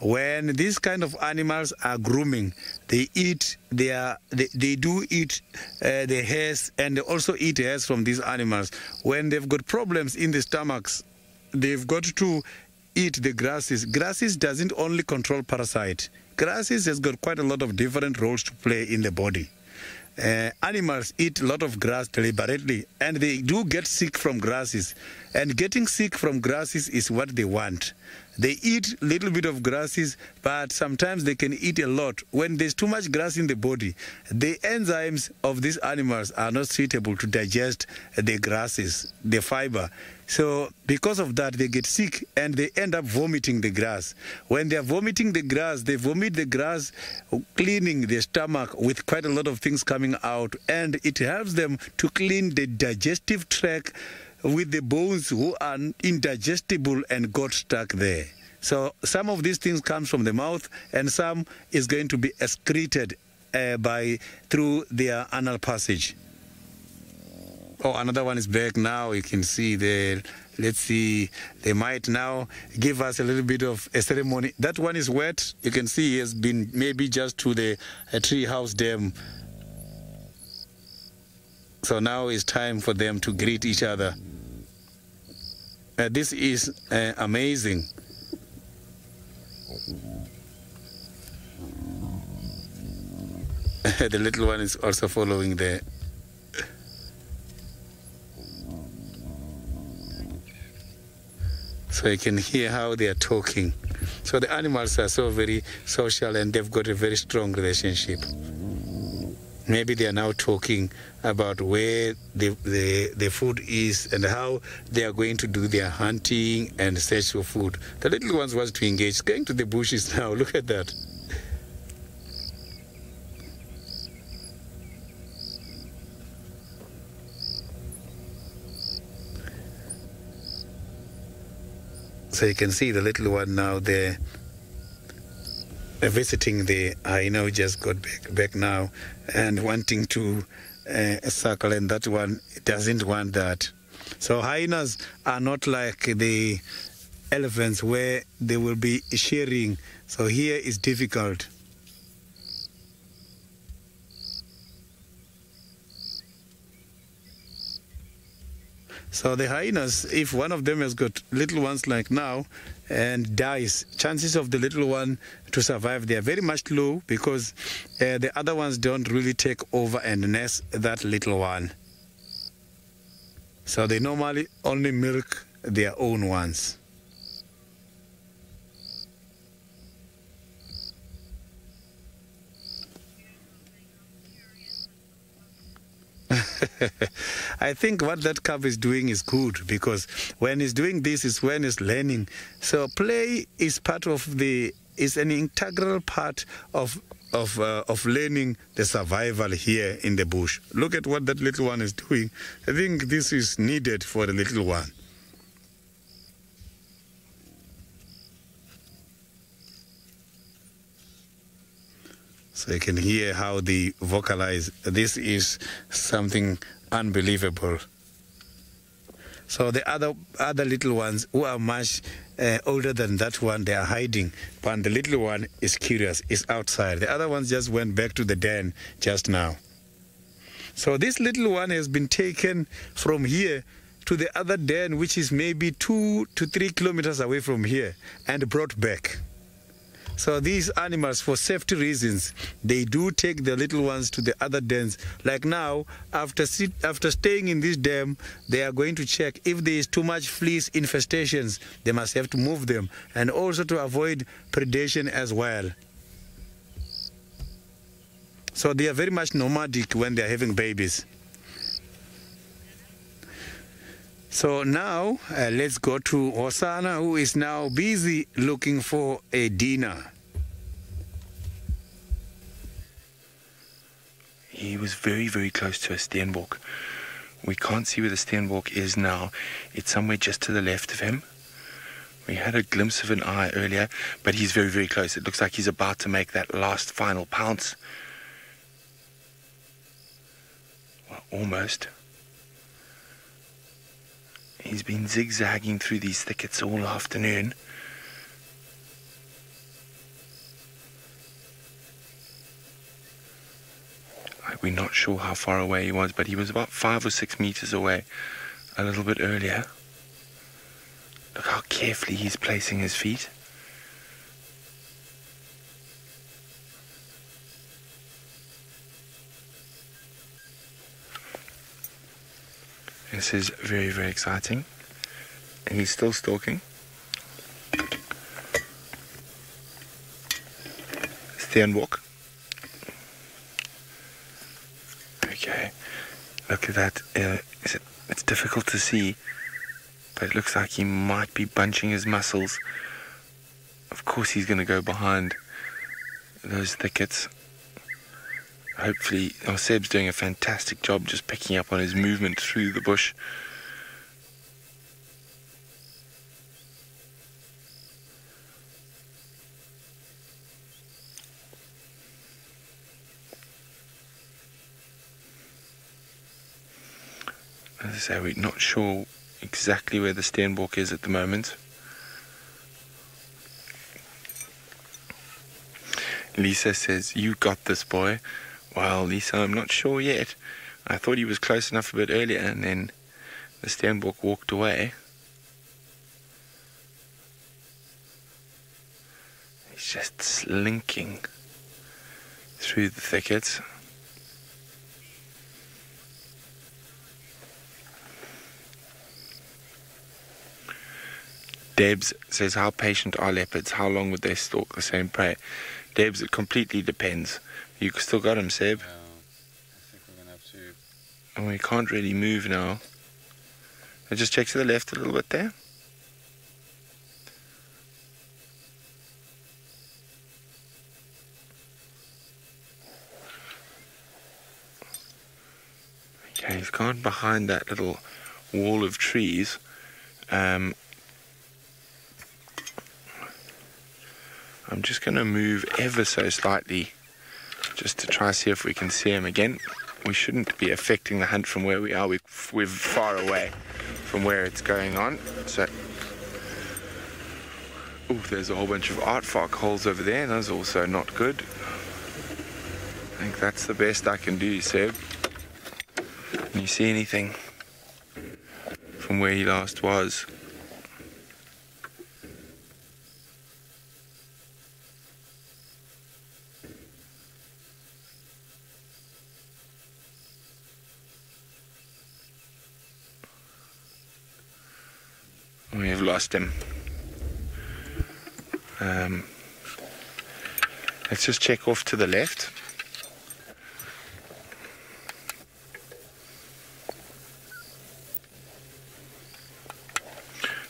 When these kind of animals are grooming, they eat they do eat the hairs, and they also eat hairs from these animals. When they've got problems in the stomachs, they've got to eat the grasses. Grasses doesn't only control parasite. Grasses has got quite a lot of different roles to play in the body. animals eat a lot of grass deliberately, and they do get sick from grasses. And getting sick from grasses is what they want. They eat a little bit of grasses, but sometimes they can eat a lot. When there's too much grass in the body, the enzymes of these animals are not suitable to digest the grasses, the fiber. So because of that, they get sick and they end up vomiting the grass. When they are vomiting the grass, they vomit the grass, cleaning their stomach with quite a lot of things coming out. And it helps them to clean the digestive tract with the bones who are indigestible and got stuck there. So some of these things comes from the mouth, and some is going to be excreted through their anal passage. Oh, another one is back now. You can see there. Let's see. They might now give us a little bit of a ceremony. That one is wet. You can see he has been maybe just to the tree house dam. So now it's time for them to greet each other. This is amazing. The little one is also following there. So you can hear how they are talking. So the animals are so very social, and they've got a very strong relationship. Maybe they are now talking about where the food is and how they are going to do their hunting and search for food. The little ones want to engage, going to the bushes now. Look at that. So you can see the little one now there visiting the hyena, just got back now and wanting to circle, and that one doesn't want that. So hyenas are not like the elephants where they will be sharing. So here is difficult. So the hyenas, if one of them has got little ones like now and dies, chances of the little one to survive, they are very much low, because the other ones don't really take over and nurse that little one. So they normally only milk their own ones. I think what that cub is doing is good, because when he's doing this is when he's learning. So play is is an integral part of learning the survival here in the bush. Look at what that little one is doing. I think this is needed for the little one. So you can hear how they vocalize. This is something unbelievable. So the other little ones who are much older than that one, they are hiding. But the little one is curious, is outside. The other ones just went back to the den just now. So this little one has been taken from here to the other den, which is maybe 2 to 3 kilometers away from here, and brought back. So these animals, for safety reasons, they do take the little ones to the other dens. Like now, after staying in this dam, they are going to check if there is too much fleas infestations. They must have to move them, and also to avoid predation as well. So they are very much nomadic when they are having babies. So now let's go to Hosana, who is now busy looking for a dinner. He was very, very close to a steenbok. We can't see where the steenbok is now. It's somewhere just to the left of him. We had a glimpse of an eye earlier, but he's very, very close. It looks like he's about to make that last final pounce. Well, almost. He's been zigzagging through these thickets all afternoon. We're not sure how far away he was, but he was about 5 or 6 meters away a little bit earlier. Look how carefully he's placing his feet. This is very, very exciting. And he's still stalking. Stay and walk. Okay, look at that. It's difficult to see, but it looks like he might be bunching his muscles. Of course he's going to go behind those thickets. Hopefully, Seb's doing a fantastic job just picking up on his movement through the bush. As I say, we're not sure exactly where the steenbok is at the moment. Lisa says, "You got this, boy." Well, Lisa, I'm not sure yet. I thought he was close enough a bit earlier, and then the steenbok walked away. He's just slinking through the thickets. Debs says, how patient are leopards? How long would they stalk the same prey? Debs, it completely depends. You still got him, Seb? Yeah, I think we're going to have to... Oh, he can't really move now. I'll just check to the left a little bit there. Okay, he's gone behind that little wall of trees. I'm just going to move ever so slightly just to try see if we can see him again. We shouldn't be affecting the hunt from where we are. We're far away from where it's going on. So, oh, there's a whole bunch of aardvark holes over there. Those are also not good. I think that's the best I can do, Seb. Can you see anything from where he last was? We have lost him. Let's just check off to the left.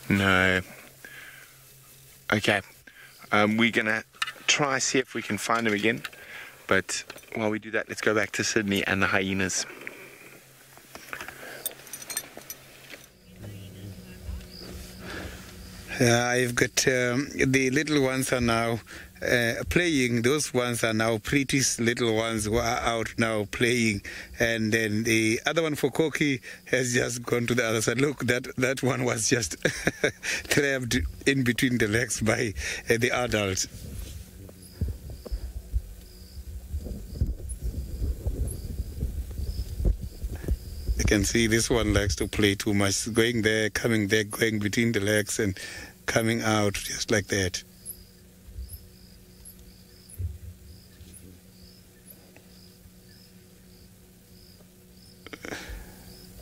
No. Okay. We're gonna try see if we can find him again. But while we do that, let's go back to Sydney and the hyenas. I've got the little ones are now playing. Those ones are now pretty little ones who are out now playing. And then the other one for Koki has just gone to the other side. Look, that one was just trapped in between the legs by the adults. You can see this one likes to play too much, going there, coming there, going between the legs and coming out just like that.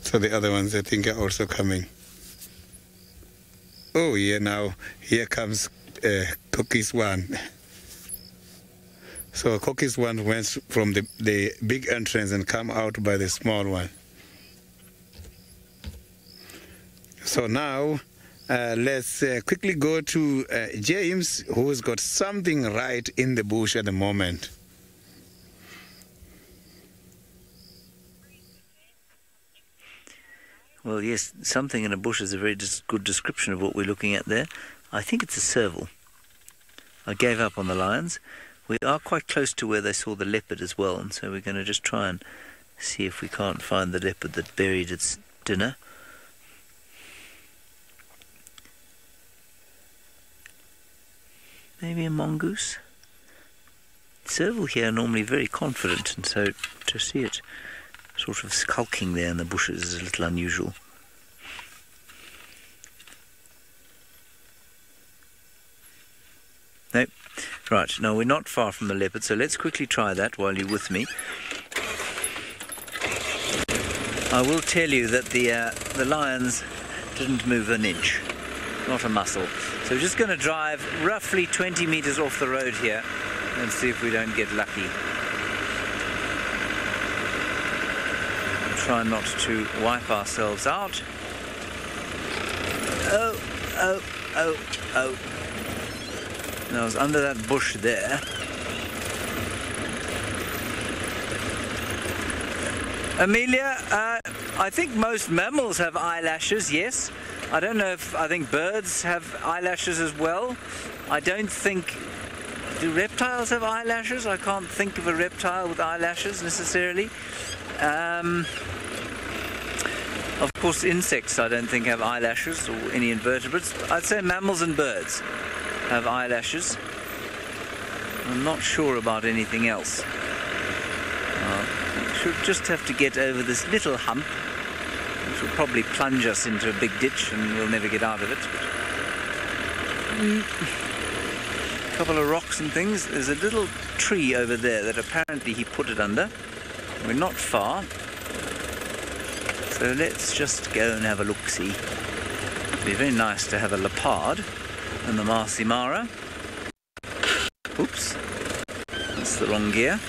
So the other ones I think are also coming. Oh yeah, now here comes Cookie's one. So Cookie's one went from the big entrance and come out by the small one. So now let's quickly go to James, who's got something right in the bush at the moment. Well, yes, something in a bush is a very good description of what we're looking at there. I think it's a serval. I gave up on the lions. We are quite close to where they saw the leopard as well, and so we're going to just try and see if we can't find the leopard that buried its dinner. Maybe a mongoose. Serval here are normally very confident, and so to see it sort of skulking there in the bushes is a little unusual. Nope. Right, now we're not far from the leopard, so let's quickly try that while you're with me. I will tell you that the lions didn't move an inch, not a muscle. So we're just going to drive roughly 20 meters off the road here and see if we don't get lucky. Try not to wipe ourselves out. Oh, oh, oh, oh. Now I was under that bush there. Amelia, I think most mammals have eyelashes, yes. I don't know if, I think birds have eyelashes as well. I don't think, do reptiles have eyelashes? I can't think of a reptile with eyelashes necessarily. Of course insects I don't think have eyelashes, or any invertebrates. I'd say mammals and birds have eyelashes. I'm not sure about anything else. Should just have to get over this little hump, which will probably plunge us into a big ditch and we'll never get out of it. A couple of rocks and things. There's a little tree over there that apparently he put it under. We're not far, so let's just go and have a look-see. It'd be very nice to have a leopard and the Marcy Mara. Oops, that's the wrong gear.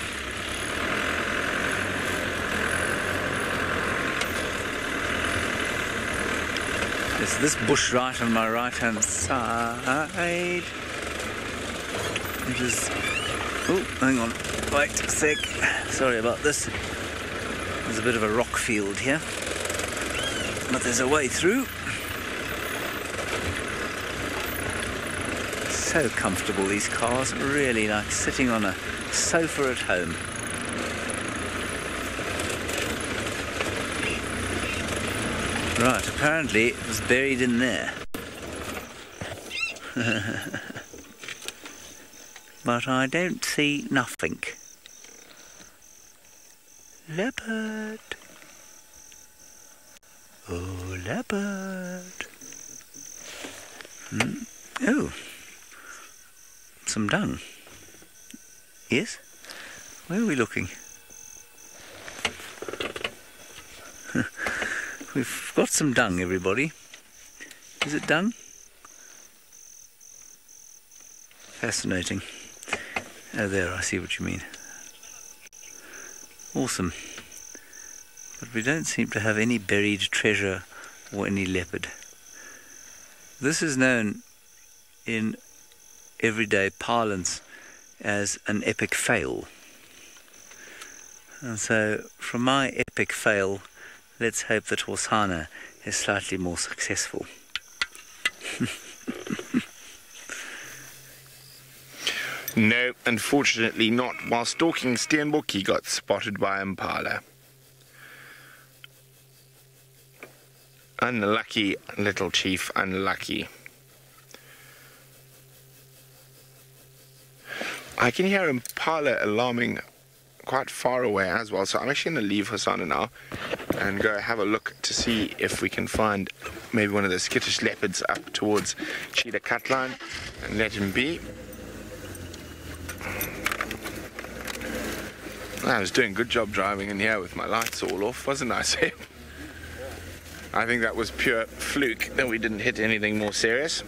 There's this bush right on my right-hand side. It is... Oh, hang on. Wait a sec. Sorry about this. There's a bit of a rock field here, but there's a way through. So comfortable, these cars. Really like sitting on a sofa at home. Right, apparently it was buried in there. But I don't see nothing. Leopard. Oh, leopard. Oh. Some dung. Yes? Where are we looking? We've got some dung, everybody. Is it dung? Fascinating. Oh, there, I see what you mean. Awesome. But we don't seem to have any buried treasure or any leopard. This is known in everyday parlance as an epic fail. And so, from my epic fail, let's hope that Horsana is slightly more successful. No, unfortunately not. While stalking Steenbok, he got spotted by Impala. Unlucky, little chief, unlucky. I can hear Impala alarming quite far away as well, so I'm actually going to leave Horsana now and go have a look to see if we can find maybe one of the skittish leopards up towards Cheetah Cut Line and let him be. I was doing a good job driving in here with my lights all off, wasn't I, Sam? I think that was pure fluke that we didn't hit anything more serious.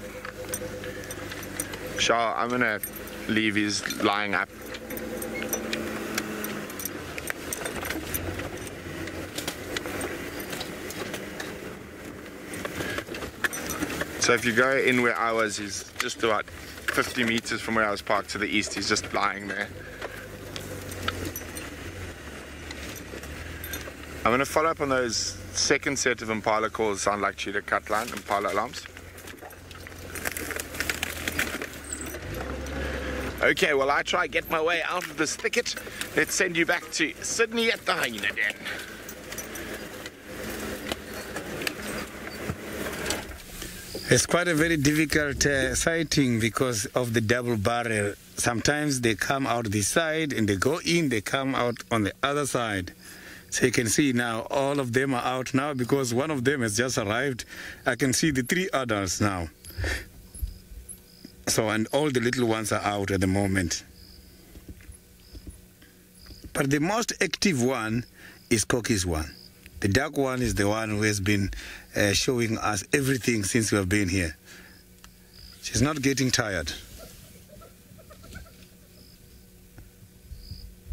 Shah, I'm going to leave his lying up. So if you go in where I was, he's just about 50 meters from where I was parked to the east. He's just lying there. I'm going to follow up on those second set of Impala calls, sound like Cheetah Cut Line, Impala alarms. Okay, well, I try get my way out of this thicket. Let's send you back to Sydney at the hyena den. It's quite a very difficult sighting because of the double barrel. Sometimes they come out this side and they go in, they come out on the other side. So you can see now all of them are out now because one of them has just arrived. I can see the 3 adults now. So, and all the little ones are out at the moment. But the most active one is Koki's one. The dark one is the one who has been showing us everything since we have been here. She's not getting tired.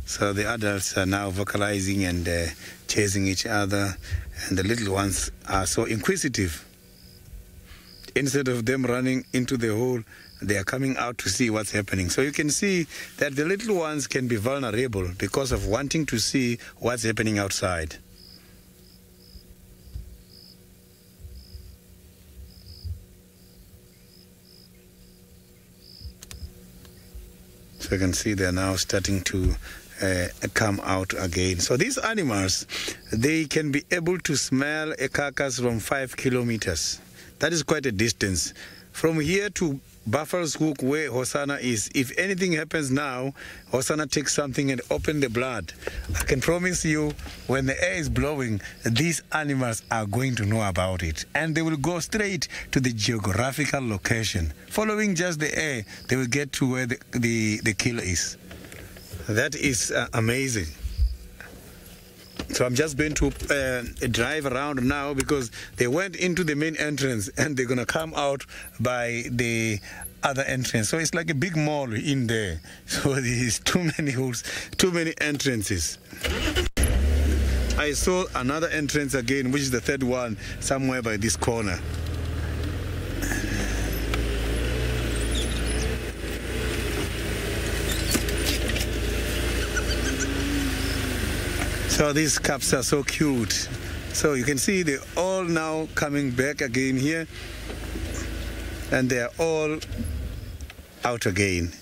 So the adults are now vocalizing and chasing each other, and the little ones are so inquisitive. Instead of them running into the hole, they are coming out to see what's happening. So you can see that the little ones can be vulnerable because of wanting to see what's happening outside. So you can see they're now starting to come out again. So these animals, they can be able to smell a carcass from 5 kilometers. That is quite a distance. From here to Buffalo's Hook, where Hosanna is, if anything happens now, Hosanna takes something and open the blood. I can promise you, when the air is blowing, these animals are going to know about it. And they will go straight to the geographical location. Following just the air, they will get to where the kill is. That is amazing. So I'm just going to drive around now because they went into the main entrance and they're going to come out by the other entrance. So it's like a big mall in there. So there's too many holes, too many entrances. I saw another entrance again, which is the third one, somewhere by this corner. So these cubs are so cute. So you can see they're all now coming back again here. And they're all out again.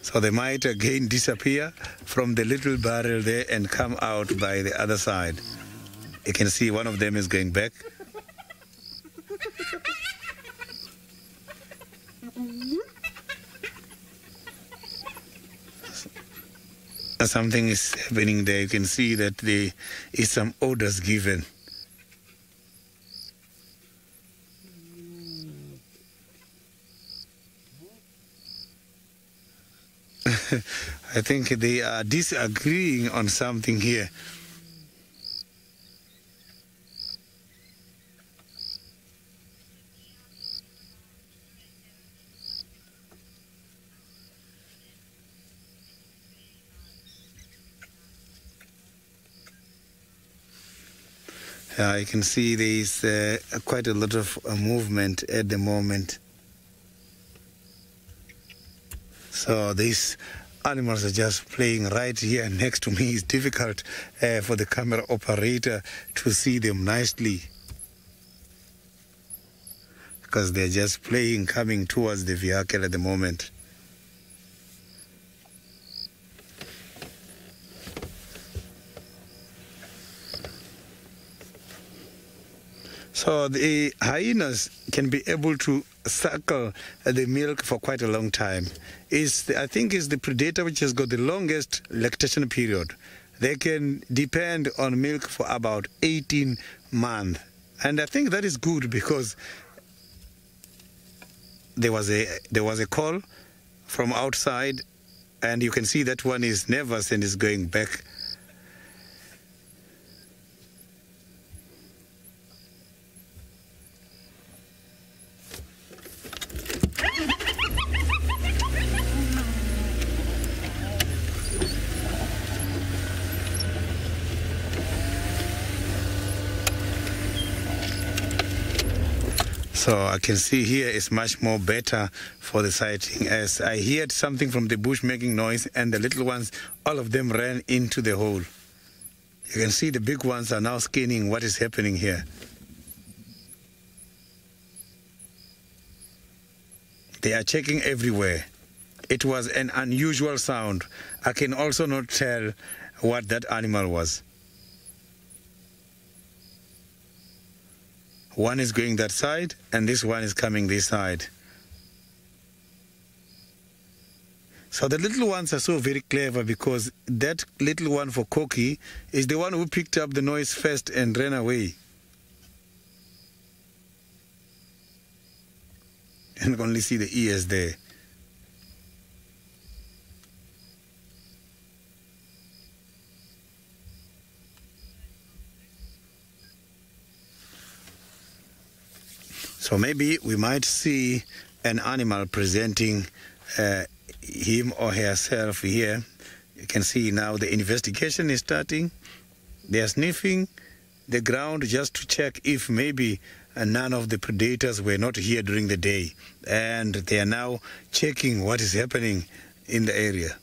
So they might again disappear from the little barrel there and come out by the other side. You can see one of them is going back. Something is happening there. You can see that there is some orders given. I think they are disagreeing on something here. I can see there is quite a lot of movement at the moment. So these animals are just playing right here next to me. It's difficult for the camera operator to see them nicely because they're just playing, coming towards the vehicle at the moment. So the hyenas can be able to suckle the milk for quite a long time. I think it's the predator which has got the longest lactation period. They can depend on milk for about 18 months. And I think that is good because there was a call from outside, and you can see that one is nervous and is going back. So I can see here is much more better for the sighting, as I heard something from the bush making noise and the little ones, all of them ran into the hole. You can see the big ones are now scanning what is happening here. They are checking everywhere. It was an unusual sound. I can also not tell what that animal was. One is going that side, and this one is coming this side. So the little ones are so very clever because that little one for Koki is the one who picked up the noise first and ran away. You can only see the ears there. So maybe we might see an animal presenting him or herself here. You can see now the investigation is starting. They are sniffing the ground just to check if maybe none of the predators were not here during the day. And they are now checking what is happening in the area.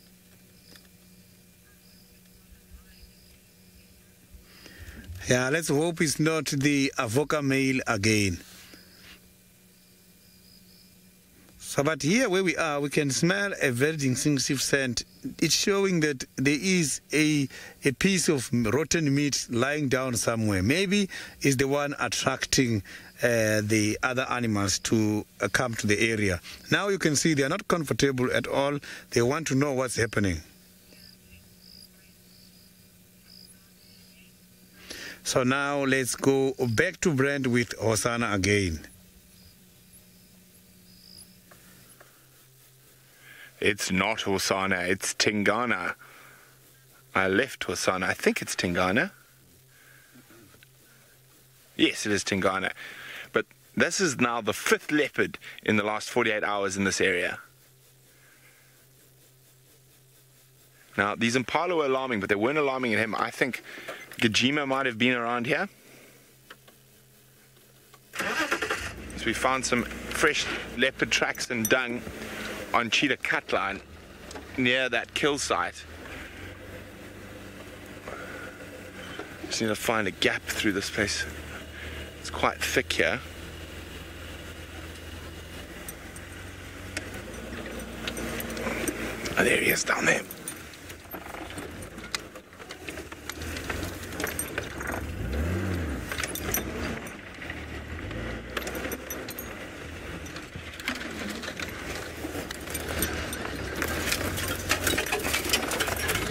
Yeah, let's hope it's not the Avoca male again. So, but here where we are, we can smell a very distinctive scent. It's showing that there is a piece of rotten meat lying down somewhere. Maybe it's the one attracting the other animals to come to the area. Now you can see they are not comfortable at all. They want to know what's happening. So now let's go back to Brent with Hosanna again. It's not Hosanna, it's Tingana. I left Hosanna. I think it's Tingana. Yes, it is Tingana. But this is now the 5th leopard in the last 48 hours in this area. Now, these impala were alarming, but they weren't alarming at him. I think Gajima might have been around here. So we found some fresh leopard tracks and dung on cheetah cut line near that kill site. Just need to find a gap through this place. It's quite thick here. Oh, there he is down there.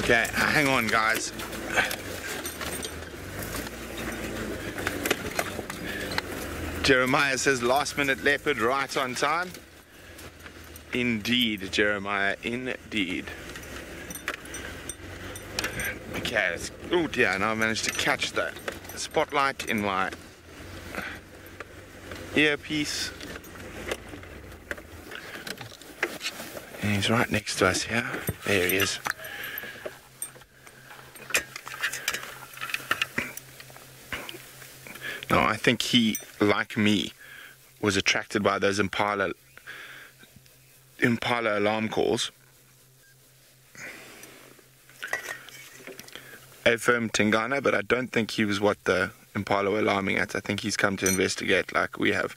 Okay, hang on guys. Jeremiah says last minute leopard right on time. Indeed, Jeremiah, indeed. Okay, oh dear, now I managed to catch the spotlight in my earpiece. And he's right next to us here. There he is. No, I think he, like me, was attracted by those impala alarm calls. I affirm Tingana, but I don't think he was what the impala were alarming at. I think he's come to investigate like we have.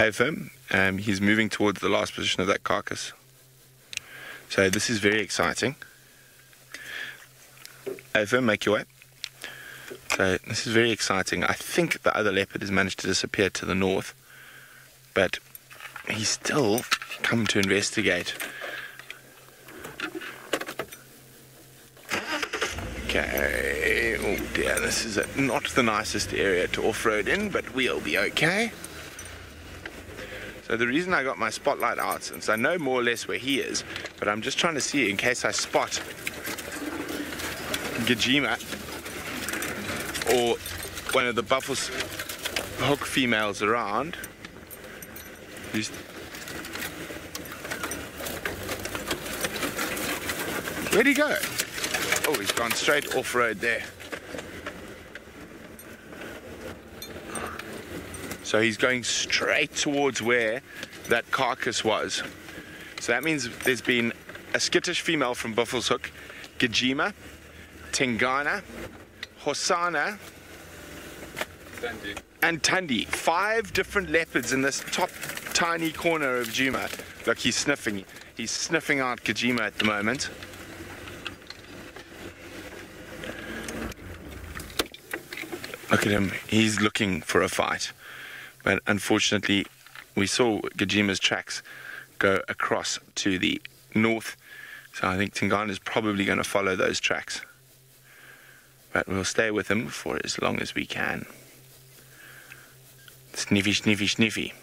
I affirm, he's moving towards the last position of that carcass. So this is very exciting. Over, make your way. So this is very exciting. I think the other leopard has managed to disappear to the north, but he's still come to investigate. Okay, oh dear, this is not the nicest area to off-road in, but we'll be okay. So the reason I got my spotlight out, since I know more or less where he is, but I'm just trying to see in case I spot Gajima or one of the buffalo's hook females around. Where'd he go? Oh, he's gone straight off-road there. So he's going straight towards where that carcass was. So that means there's been a skittish female from Buffalo's Hook, Gajima, Tingana, Hosanna, and Tundi. 5 different leopards in this top tiny corner of Juma. Look, he's sniffing. He's sniffing out Gajima at the moment. Look at him. He's looking for a fight. But unfortunately, we saw Gajima's tracks go across to the north. So I think Tingana is probably going to follow those tracks. But we'll stay with him for as long as we can. Sniffy, sniffy, sniffy.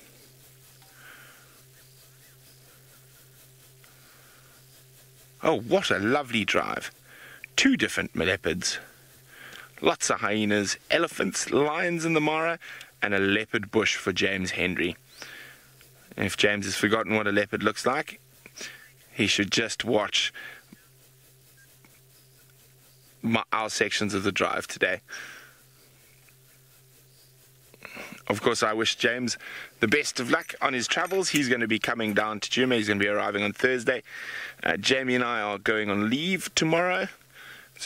Oh, what a lovely drive. 2 different leopards. lots of hyenas, elephants, lions in the Mara, and a leopard bush for James Henry. If James has forgotten what a leopard looks like, he should just watch our sections of the drive today. Of course, I wish James the best of luck on his travels. He's going to be coming down to Djuma. He's going to be arriving on Thursday. Jamie and I are going on leave tomorrow.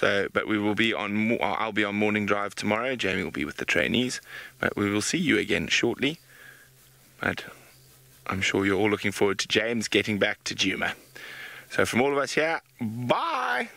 But we will be on. I'll be on morning drive tomorrow. Jamie will be with the trainees. But we will see you again shortly. But I'm sure you're all looking forward to James getting back to Djuma. So from all of us here, bye!